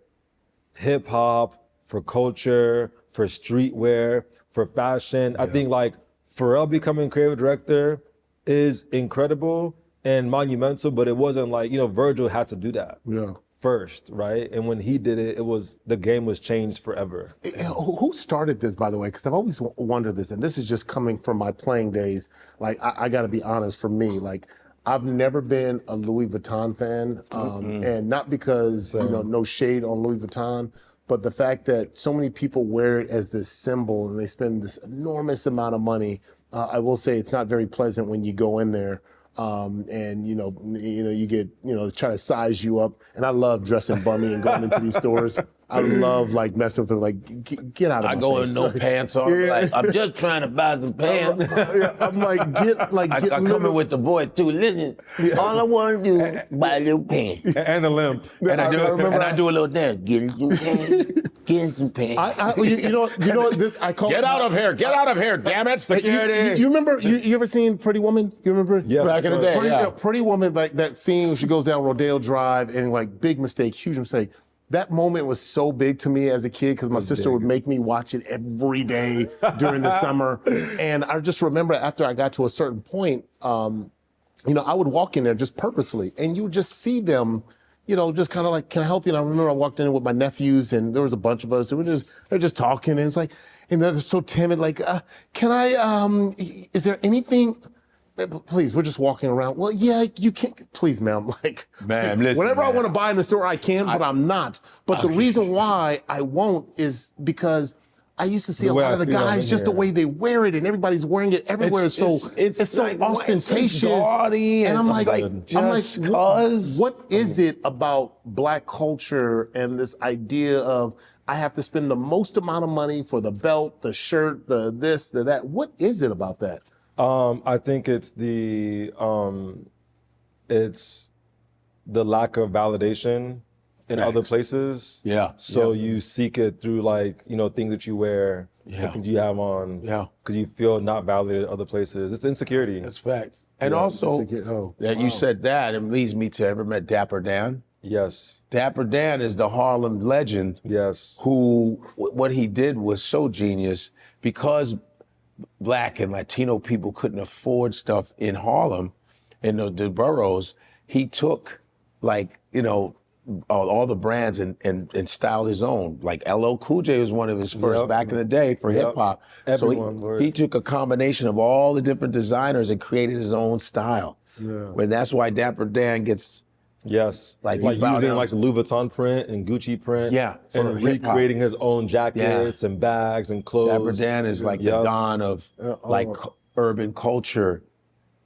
hip hop, for culture, for streetwear, for fashion. I think Pharrell becoming creative director is incredible and monumental, but it wasn't Virgil had to do that. Yeah. first, right? And when he did it, the game was changed forever. Who started this, by the way? Because I've always wondered this, and this is just coming from my playing days. Like, I got to be honest, for me, like, I've never been a Louis Vuitton fan, and not because, no shade on Louis Vuitton, but the fact that so many people wear it as this symbol and they spend this enormous amount of money. I will say it's not very pleasant when you go in there. And you get, try to size you up. And I love dressing bummy and going into these stores. I love like messing with them, like get out of my face. I go in no pants on. Like, I'm just trying to buy some pants. I'm like, I come in with the boy too. Listen, all I want to do is buy a little pants. And the limp. And I do a little dance. Get in some pants. Get in some pants. This, I call Get out of here. Get out of here, damn it. You remember, you ever seen Pretty Woman? You remember? Yes. Back in the day, Pretty Woman, like that scene when she goes down Rodeo Drive and like big mistake, huge mistake. That moment was so big to me as a kid because my sister would make me watch it every day during the summer. And I just remember after I got to a certain point, I would walk in there just purposely and you would just see them, just kind of like, can I help you? And I remember I walked in with my nephews and there was a bunch of us and they're just talking and it's like, and they're so timid, like, can I, is there anything? Please, we're just walking around. Well, yeah, you can't. Please, ma'am. Ma'am, listen, whatever I ma'am. want to buy in the store, I can, but I'm not. But the reason why I won't is because I used to see a lot of the guys, just the way they wear it, and everybody's wearing it everywhere. It's so like, ostentatious. Gaudy and I'm like, cause. what is it about Black culture and this idea of I have to spend the most amount of money for the belt, the shirt, the this, the that? What is it about that? I think it's the lack of validation in other places. Yeah. So you seek it through things that you wear, things you have on. Yeah. Because you feel not validated other places. It's insecurity. That's facts. And also, that you said that, it leads me to, ever met Dapper Dan? Yes. Dapper Dan is the Harlem legend. Yes. Who, what he did was so genius because Black and Latino people couldn't afford stuff in Harlem, in the boroughs. He took all the brands and styled his own. Like LL Cool J was one of his first back in the day for hip hop. So he took a combination of all the different designers and created his own style. Yeah. And that's why Dapper Dan gets Yes, like using the Louis Vuitton print and Gucci print. Yeah, and recreating his own jackets and bags and clothes. Dapper Dan is like the dawn of urban culture.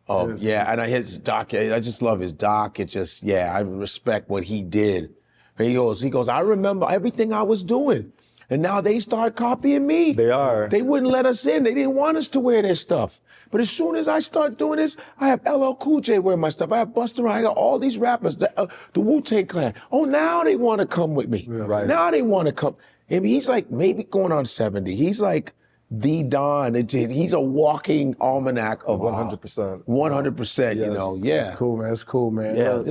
And his doc, I just love his doc. It just, I respect what he did. And he goes, I remember everything I was doing. And now they start copying me. They are. They wouldn't let us in. They didn't want us to wear their stuff. But as soon as I start doing this, I have LL Cool J wearing my stuff. I have Busta Rhymes. I got all these rappers, the Wu-Tang Clan. Oh, now they want to come with me. Yeah, right. Now they want to come. I mean, he's like maybe going on 70. He's like the Don. He's a walking almanac of 100%. 100%, That's cool, man. That's cool, man. Yeah.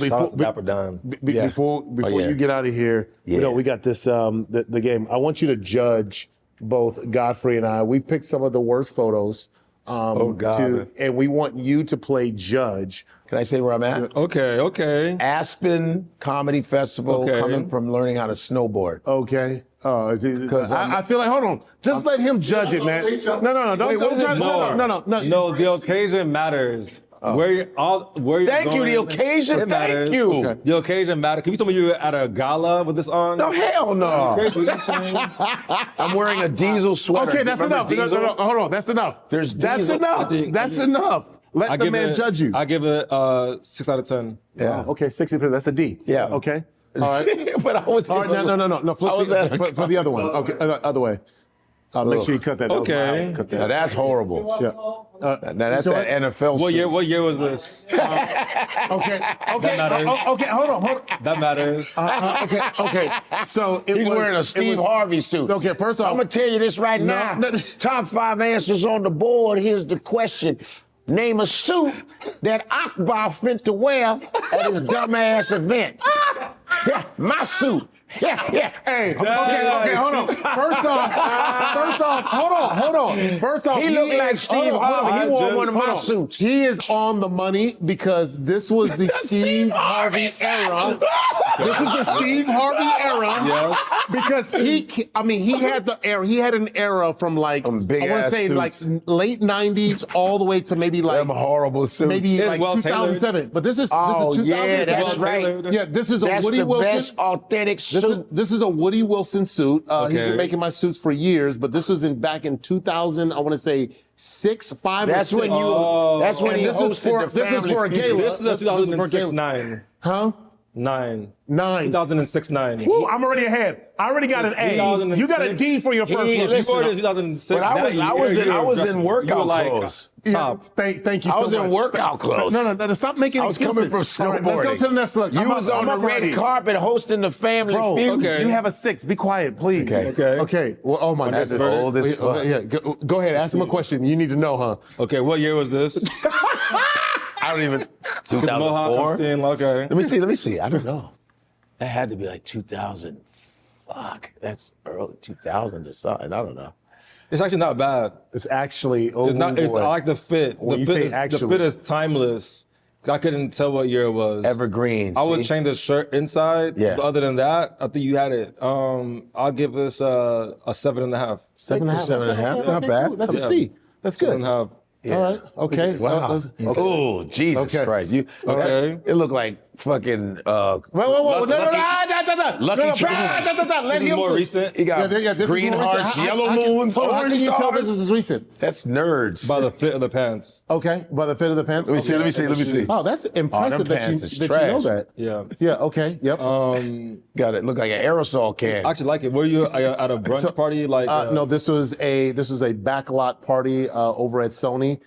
Shout out to Dapper Dan. Before you get out of here, we got this, the game. I want you to judge both Godfrey and I. We picked some of the worst photos. And we want you to play judge. Can I say where I'm at? Okay. Aspen Comedy Festival, coming from learning how to snowboard. Okay. I feel like, hold on. Just let him judge it, man. No. No, the occasion matters. Where you're Thank you, the occasion. It matters. Thank you. Okay. The occasion matters. Can you tell me you were at a gala with this on? No, hell no. Crazy, what you saying? I'm wearing a Diesel sweater. Okay, that's enough. No, Hold on, that's enough. That's enough. That's enough. Let the man judge you. I give it 6 out of 10. Yeah. Okay, 60%. That's a D. Yeah. Okay. All right. But I was. All right. No. Flip for the other one. Okay. Other way. Make sure you cut that. Okay. Cut that. Now that's horrible. Yeah. Now that's that NFL. What year was this? Okay. That matters. Okay. Hold on. That matters. Okay. So He's wearing a Steve Harvey suit. Okay. First off, I'm gonna tell you this right now. Top 5 answers on the board. Here's the question. Name a suit that Akbar finna to wear at his dumbass event. Yeah, my suit. Yeah. Hey, okay, hold on. First off, hold on. First off, he looked like Steve Harvey. He wore one of my suits. He is on the money because this was the Steve Harvey era. This is the Steve Harvey era. Yes. Because he had the era. He had an era from like, I want to say like late 90s all the way to maybe like them horrible suits. maybe It's like well 2007. But this is 2007. yeah, that's right. Yeah, this is a That's Woody the Wilson. best authentic suit. This is a Woody Wilson suit. He's Okay. been making my suits for years, but this was back in 2000. I want to say 5 That's or 6. when you. That's when And he this is hosted for the this is Family for a Feud. gala. This is a This is for 2006 gala. 9. Huh? 9. 2006 9. Woo, I'm already ahead. I already got an A. You got a D for your first He- look. listen, Before this 2006, But I was in workout clothes. Yeah, Top. thank you I so was much. in workout clothes. No, stop making I was excuses. coming from All right, let's go snowboarding. to the next look. You was on the red carpet hosting the Family Bro, Feud. okay. you have a 6. Be quiet, please. Okay. Okay. Well, oh my That's goodness. old as fuck. Yeah, go ahead. Ask him a question. You need to know, huh? Okay, what year was this? I don't even. Mohawk, I'm 2004. seeing, okay. Let me see. I don't know. That had to be like 2000. Fuck, that's early 2000s or something. I don't know. It's actually not bad. It's actually. Oh, It's not. It's. boy. I like the fit. When The you fit say is, actually. the fit is timeless. 'Cause I couldn't tell what year it was. Evergreen. I would see? change the shirt inside. Yeah. But other than that, I think you had it. I'll give this a 7.5. 7.5. 7.5. Not bad. Cool. That's Yeah. a C. That's good. 7.5. All right. Okay. Wow. Okay. Oh, Jesus Okay. Christ. Okay. It looked like fucking. Whoa. No. Lucky No, Charms. Let This is him more go. recent. He got This green is more recent. hearts, How- yellow how can- moons, hold on, how orange can you tell stars. this is recent? That's nerds. By the fit of the pants. Okay, by the fit of the pants. Let me see, Okay. let me see. Oh, that's impressive that pants is you know trash. that. Yeah. Yeah. Okay. Yep. Got it. Look like an aerosol can. I actually like it. Were you at a brunch party? Like No, this was a backlot party over at Sony.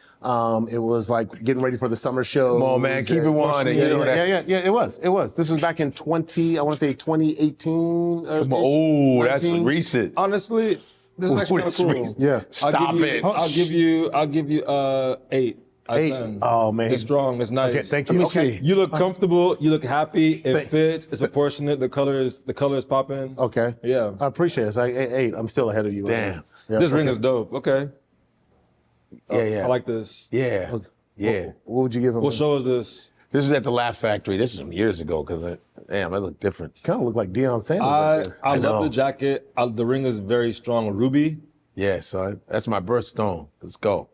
It was like getting ready for the summer show. Come on, man. Keep it 100. Yeah, You know that. yeah. It was. This was back in 2018. Oh, that's 19. recent. honestly, this is actually that's kind of cool. recent. Yeah. Stop it. I'll give you 8 out of 8. 10. Oh, man. It's strong. It's nice. Okay, thank you. Let me Okay. see. You look comfortable. You look happy. It fits. It's proportionate. The color is popping. Okay. Yeah. I appreciate it. It's like 8. I'm still ahead of you. Damn. Yeah, This ring okay. is dope. Okay. Yeah. I like this. Yeah. Yeah. What would you give him? What show is this? This is at the Laugh Factory. This is some years ago because damn, I look different. Kind of look like Deion Sanders. I right there. love know. the jacket. The ring is very strong. Ruby. Yeah, son. That's my birthstone. Let's go.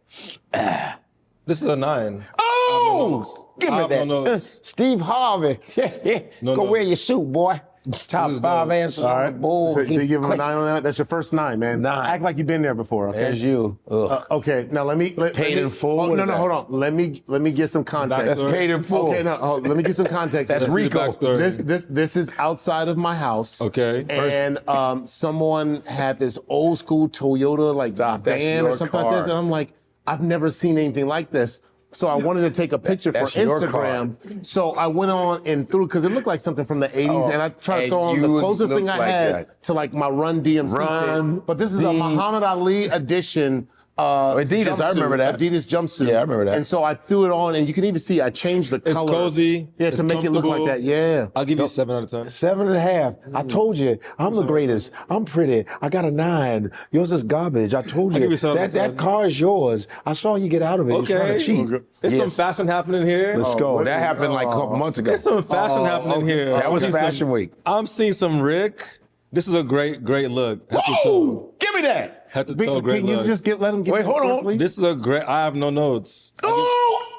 This is a 9. Oh, give I me have that. no notes. Steve Harvey. Yeah. No Go wear notes. your suit, boy. Top is 5 dope. answers All on right. the board. So you give him a Quick. 9 on that? That's your first 9, man. 9. Act like you've been there before, okay? There's you. Ugh. Okay, now let me Paid in full? Oh, What no, is no, that? hold on. Let me get some context. That's paid in full. Okay, no, let me get some context. That's Let's see the Rico. backstory. This is outside of my house. Okay. And someone had this old school Toyota like Stop, that's van or your something like this, car. and I'm like, I've never seen anything like this. So I wanted to take a picture for That's your Instagram. So I went on and threw because it looked like something from the 80s, and I tried to and throw on the you closest look thing I like had that. to like my Run DMC Run thing. But this is a D- Muhammad Ali edition. Adidas, I remember that. Adidas jumpsuit. Yeah, I remember that. And so I threw it on, and you can even see I changed the It's color. cozy. Yeah, It's to make it look like comfortable. that. Yeah. I'll give you a 7 out of 10. 7.5. I told you, I'm the greatest. I'm pretty. I got a 9. Yours is garbage. I told you. give you 7 out that of 10. car is yours. I saw you get out of it. You're trying Okay. to cheat. There's some Yes. fashion happening here. Let's go. what That is- happened like a couple months ago. There's some fashion happening here. That was I'm seeing Fashion Week. I'm seeing some Rick. This is a great look. Head to toe. Whoa! Give me that. Head to toe, great Can you look. just let him get Wait, this hold one, on. please? This is a great. I have no notes.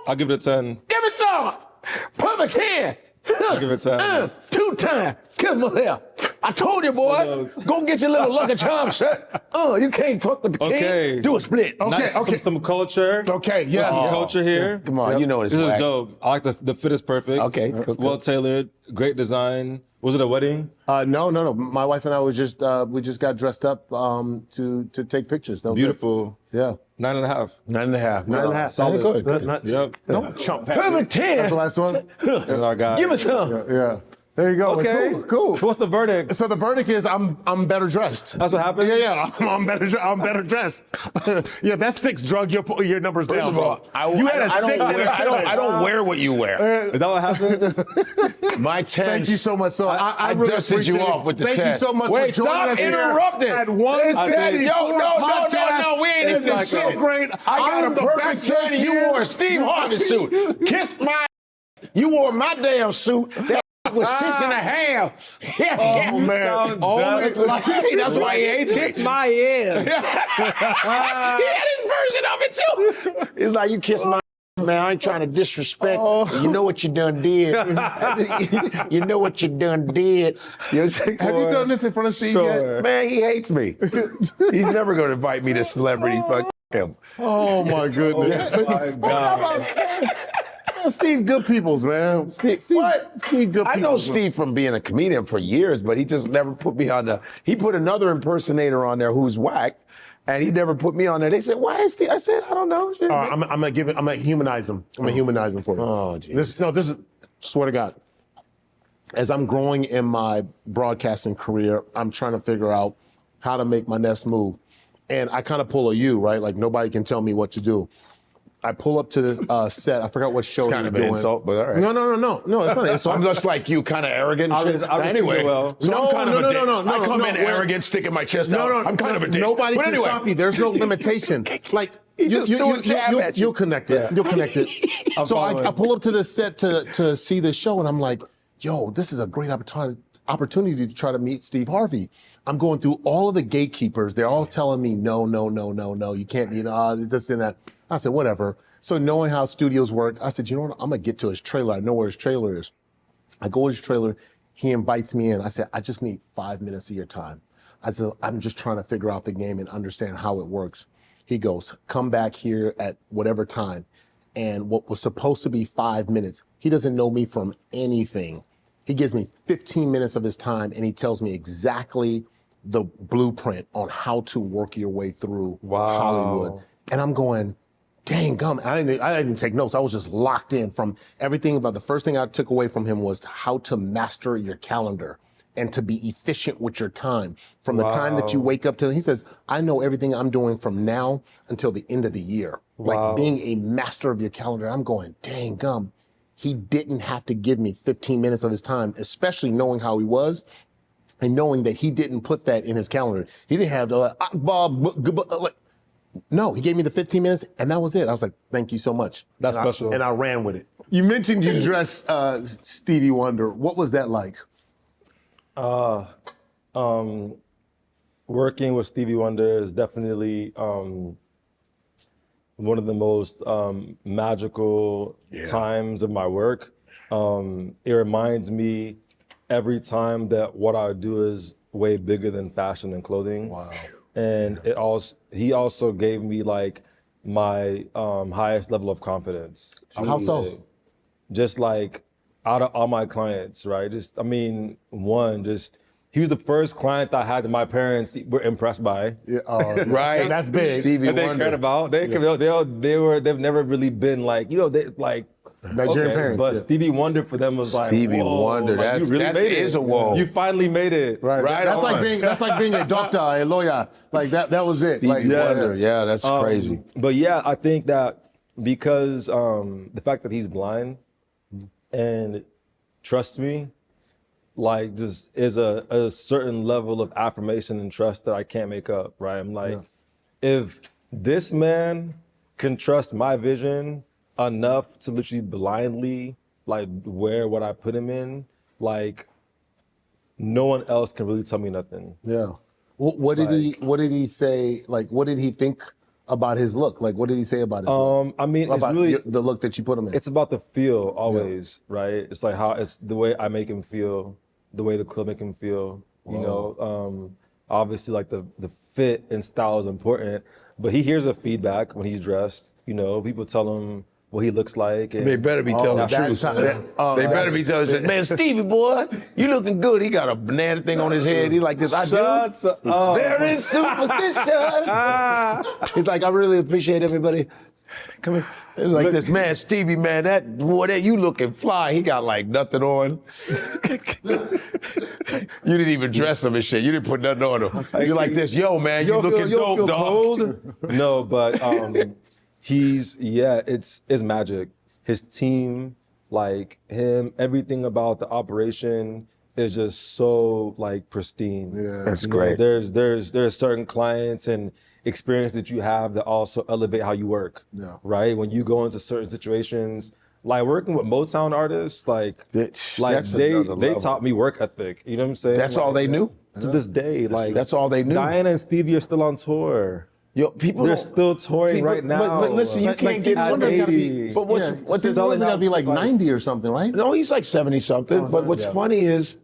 I'll give it a 10. Give me some. Perfect hand. I'll give it a 10. 2 times. Come on here. I told you, boy. Go get your little Lucky Charms shirt. You can't fuck with the Okay. king. Do a split. Nice, some culture. Okay, yeah. Some yeah. culture here. Come on, you know This this. is whack. dope. I like the fit is perfect. Okay, cool. Well tailored. Great design. Was it a wedding? No. My wife and I we just got dressed up to take pictures. That was it. Beautiful. Yeah. 9.5. 9.5. 9.5. Solid. Good. Yep. Don't chump. Perfect That's the 10. last one. And I got. Give me some. Yeah. There you go. Okay. Cool. So what's the verdict? So the verdict is I'm better dressed. That's what happened? Yeah. I'm better dressed. Yeah, that's 6. Drug your numbers down, First of bro. all, You had a 6 and a 7. I don't wear what you wear. Is that what happened? My 10. Thank you so much. So I I really dusted you appreciate off it. with the Thank 10. you so much Wait, for joining stop us here interrupting. at 1:54 No, we ain't This even is so finished. great. I got I'm a the perfect best 10 and you dressed wore a Steve Harvey suit. Kiss my. You wore my damn suit. That was 6.5. Yeah. Oh man, sound just That's why he hates me. Kiss my ear. He had his version of it too. He's like, you kiss my man, I ain't trying to disrespect. You know what you done did. You know what you done did. have you done this in front of Steve yet? Man, he hates me. He's never going to invite me to celebrity. Fuck him. Oh my goodness. Oh my God. Steve Good Peoples, man. Steve Good Peoples. I know Steve from being a comedian for years, but he just never put me on the. He put another impersonator on there who's whack, and he never put me on there. They said, "Why is Steve?" I said, "I don't know." All right, I'm gonna humanize him. I'm gonna humanize him for you. Oh, geez. This is, swear to God. As I'm growing in my broadcasting career, I'm trying to figure out how to make my next move. And I kind of pull a you, right? Like nobody can tell me what to do. I pull up to the set. I forgot what show It's you kind were of an doing. insult, but all right. No, it's not an insult. I'm just like you, kind of arrogant. And shit. I received Anyway, it well. so I'm kind of a dick. I come in wait. arrogant, sticking my chest out. I'm kind of a dick. Nobody But can anyway. stop you. There's no limitation. Like you'll connect it. You'll connect it. So I pull up to the set to see the show, and I'm like, yo, this is a great opportunity to try to meet Steve Harvey. I'm going through all of the gatekeepers. They're all telling me no, you can't be, this and that. I said, whatever. So knowing how studios work, I said, you know what? I'm gonna get to his trailer. I know where his trailer is. I go to his trailer. He invites me in. I said, I just need 5 minutes of your time. I said, I'm just trying to figure out the game and understand how it works. He goes, come back here at whatever time. And what was supposed to be 5 minutes, he doesn't know me from anything. He gives me 15 minutes of his time and he tells me exactly the blueprint on how to work your way through Hollywood. And I'm going, dang gum, I didn't take notes. I was just locked in from everything about the first thing I took away from him was how to master your calendar and to be efficient with your time. From the time that you wake up till, he says, I know everything I'm doing from now until the end of the year. Like being a master of your calendar. I'm going, dang gum. He didn't have to give me 15 minutes of his time, especially knowing how he was and knowing that he didn't put that in his calendar. He didn't have to no, he gave me the 15 minutes and that was it. I was like, thank you so much. That's special. And I ran with it. You mentioned you dressed Stevie Wonder. What was that like? Working with Stevie Wonder is definitely one of the most magical times of my work. It reminds me every time that what I do is way bigger than fashion and clothing. Wow. And he also gave me like my highest level of confidence. How so? Just like out of all my clients, right? He was the first client I had that my parents were impressed by. Yeah, Right. and that's big. Stevie And they Wonder. cared about. They've never really been like, Nigerian parents. But yeah. Stevie Wonder for them was like, Stevie whoa, Wonder, like, you really that made is it. a whoa. You finally made it. Right. That's like being a doctor, a lawyer. Like that was it. Stevie Like, Wonder. Yeah, that's crazy. But yeah, I think that because the fact that he's blind and trusts me, like just is a certain level of affirmation and trust that I can't make up, right? I'm like, if this man can trust my vision enough to literally blindly like wear what I put him in, like no one else can really tell me nothing. Yeah. What did he say? Like, what did he think about his look? Like, what did he say about his look? I mean, it's About really the look that you put him in. it's about the feel always, right? It's like how it's the way I make him feel, the way the clothes make him feel. You know, obviously like the fit and style is important, but he hears a feedback when he's dressed. You know, people tell him what he looks like. And They better be telling the truth. They better be telling the truth. Man, Stevie, boy, you looking good. He got a banana thing on his head. He like this. I do. Shuts up. Very superstition. He's like, I really appreciate everybody. Come here. It was like this, man, Stevie, man, that you looking fly. He got like nothing on. You didn't even dress him and shit. You didn't put nothing on him. You like this, yo, man, you looking dope, feel dog. cold? No, but it's magic. His team, like him, everything about the operation is just so like pristine. Yeah. That's You know, great. there's certain clients and experience that you have that also elevate how you work. Yeah. Right? When you go into certain situations, like working with Motown artists, like That's they another level. taught me work ethic. You know what I'm saying? That's all they knew? To this day, like that's all they knew. Diana and Stevie are still on tour. Yo, people They're don't- still touring people- right now. But listen, you Like, can't get at Stevie Wonder's gotta be- 80. But what's Yeah, what's Stevie the Wonder's gotta be like like- 90 or something, right? No, he's like 70 something. But what's funny is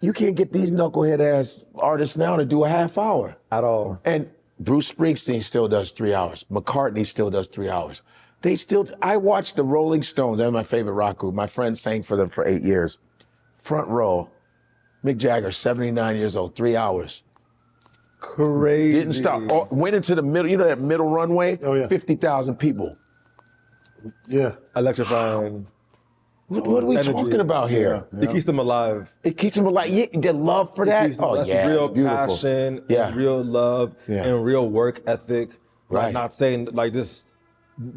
you can't get these knucklehead ass artists now to do a half hour. At all. And Bruce Springsteen still does 3 hours. McCartney still does 3 hours. I watched the Rolling Stones. That's my favorite rock group. My friend sang for them for 8 years. Front row, Mick Jagger, 79 years old, 3 hours. Crazy. Didn't stop. Went into the middle, you know that middle runway? Oh, yeah. 50,000 people. Yeah. Electrifying. What are we Energy. talking about here? It keeps them alive. It keeps them like, yeah, the love for It that. keeps them- Oh, that's yeah, real it's beautiful. passion, Yeah. and real love, Yeah. and real work ethic. Right. Like not saying like just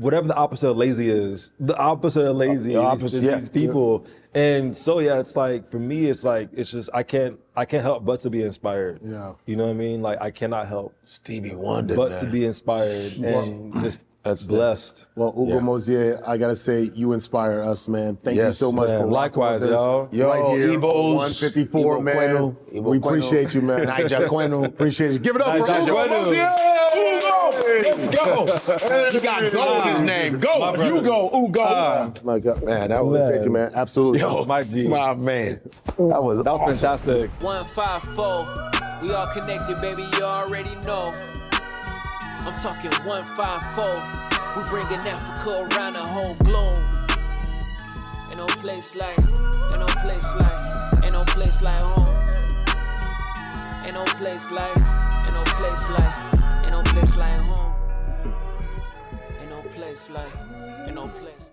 whatever the opposite of lazy is. The opposite of lazy The is opposite, these people. And so yeah, it's like for me, it's like it's just I can't help but to be inspired. Yeah. You know what I mean? Like I cannot help Stevie Wonder, but man. to be inspired and just That's blessed. Well, Ugo Mozie, I gotta say, you inspire us, man. Thank you Yes, so much man. for rocking Likewise, with us y'all. Yo, right here, Igbos, 154, Igbo man. Quenu, Igbo We Quenu. appreciate you, man. Niger Quenu. Appreciate you. Give it up for Niger Ugo Quenu. Mozie. Let's go. You got Go in his name. Go. My brothers. You go. Ugo. My God. Man, that was Thank you, man. Absolutely. Yo, My G. my man. That was Fantastic. 154. We all connected, baby, you already know. I'm talking 154. We bringing Africa around the whole globe. Ain't no place like home. Ain't no place like home. Ain't no place like, ain't no place.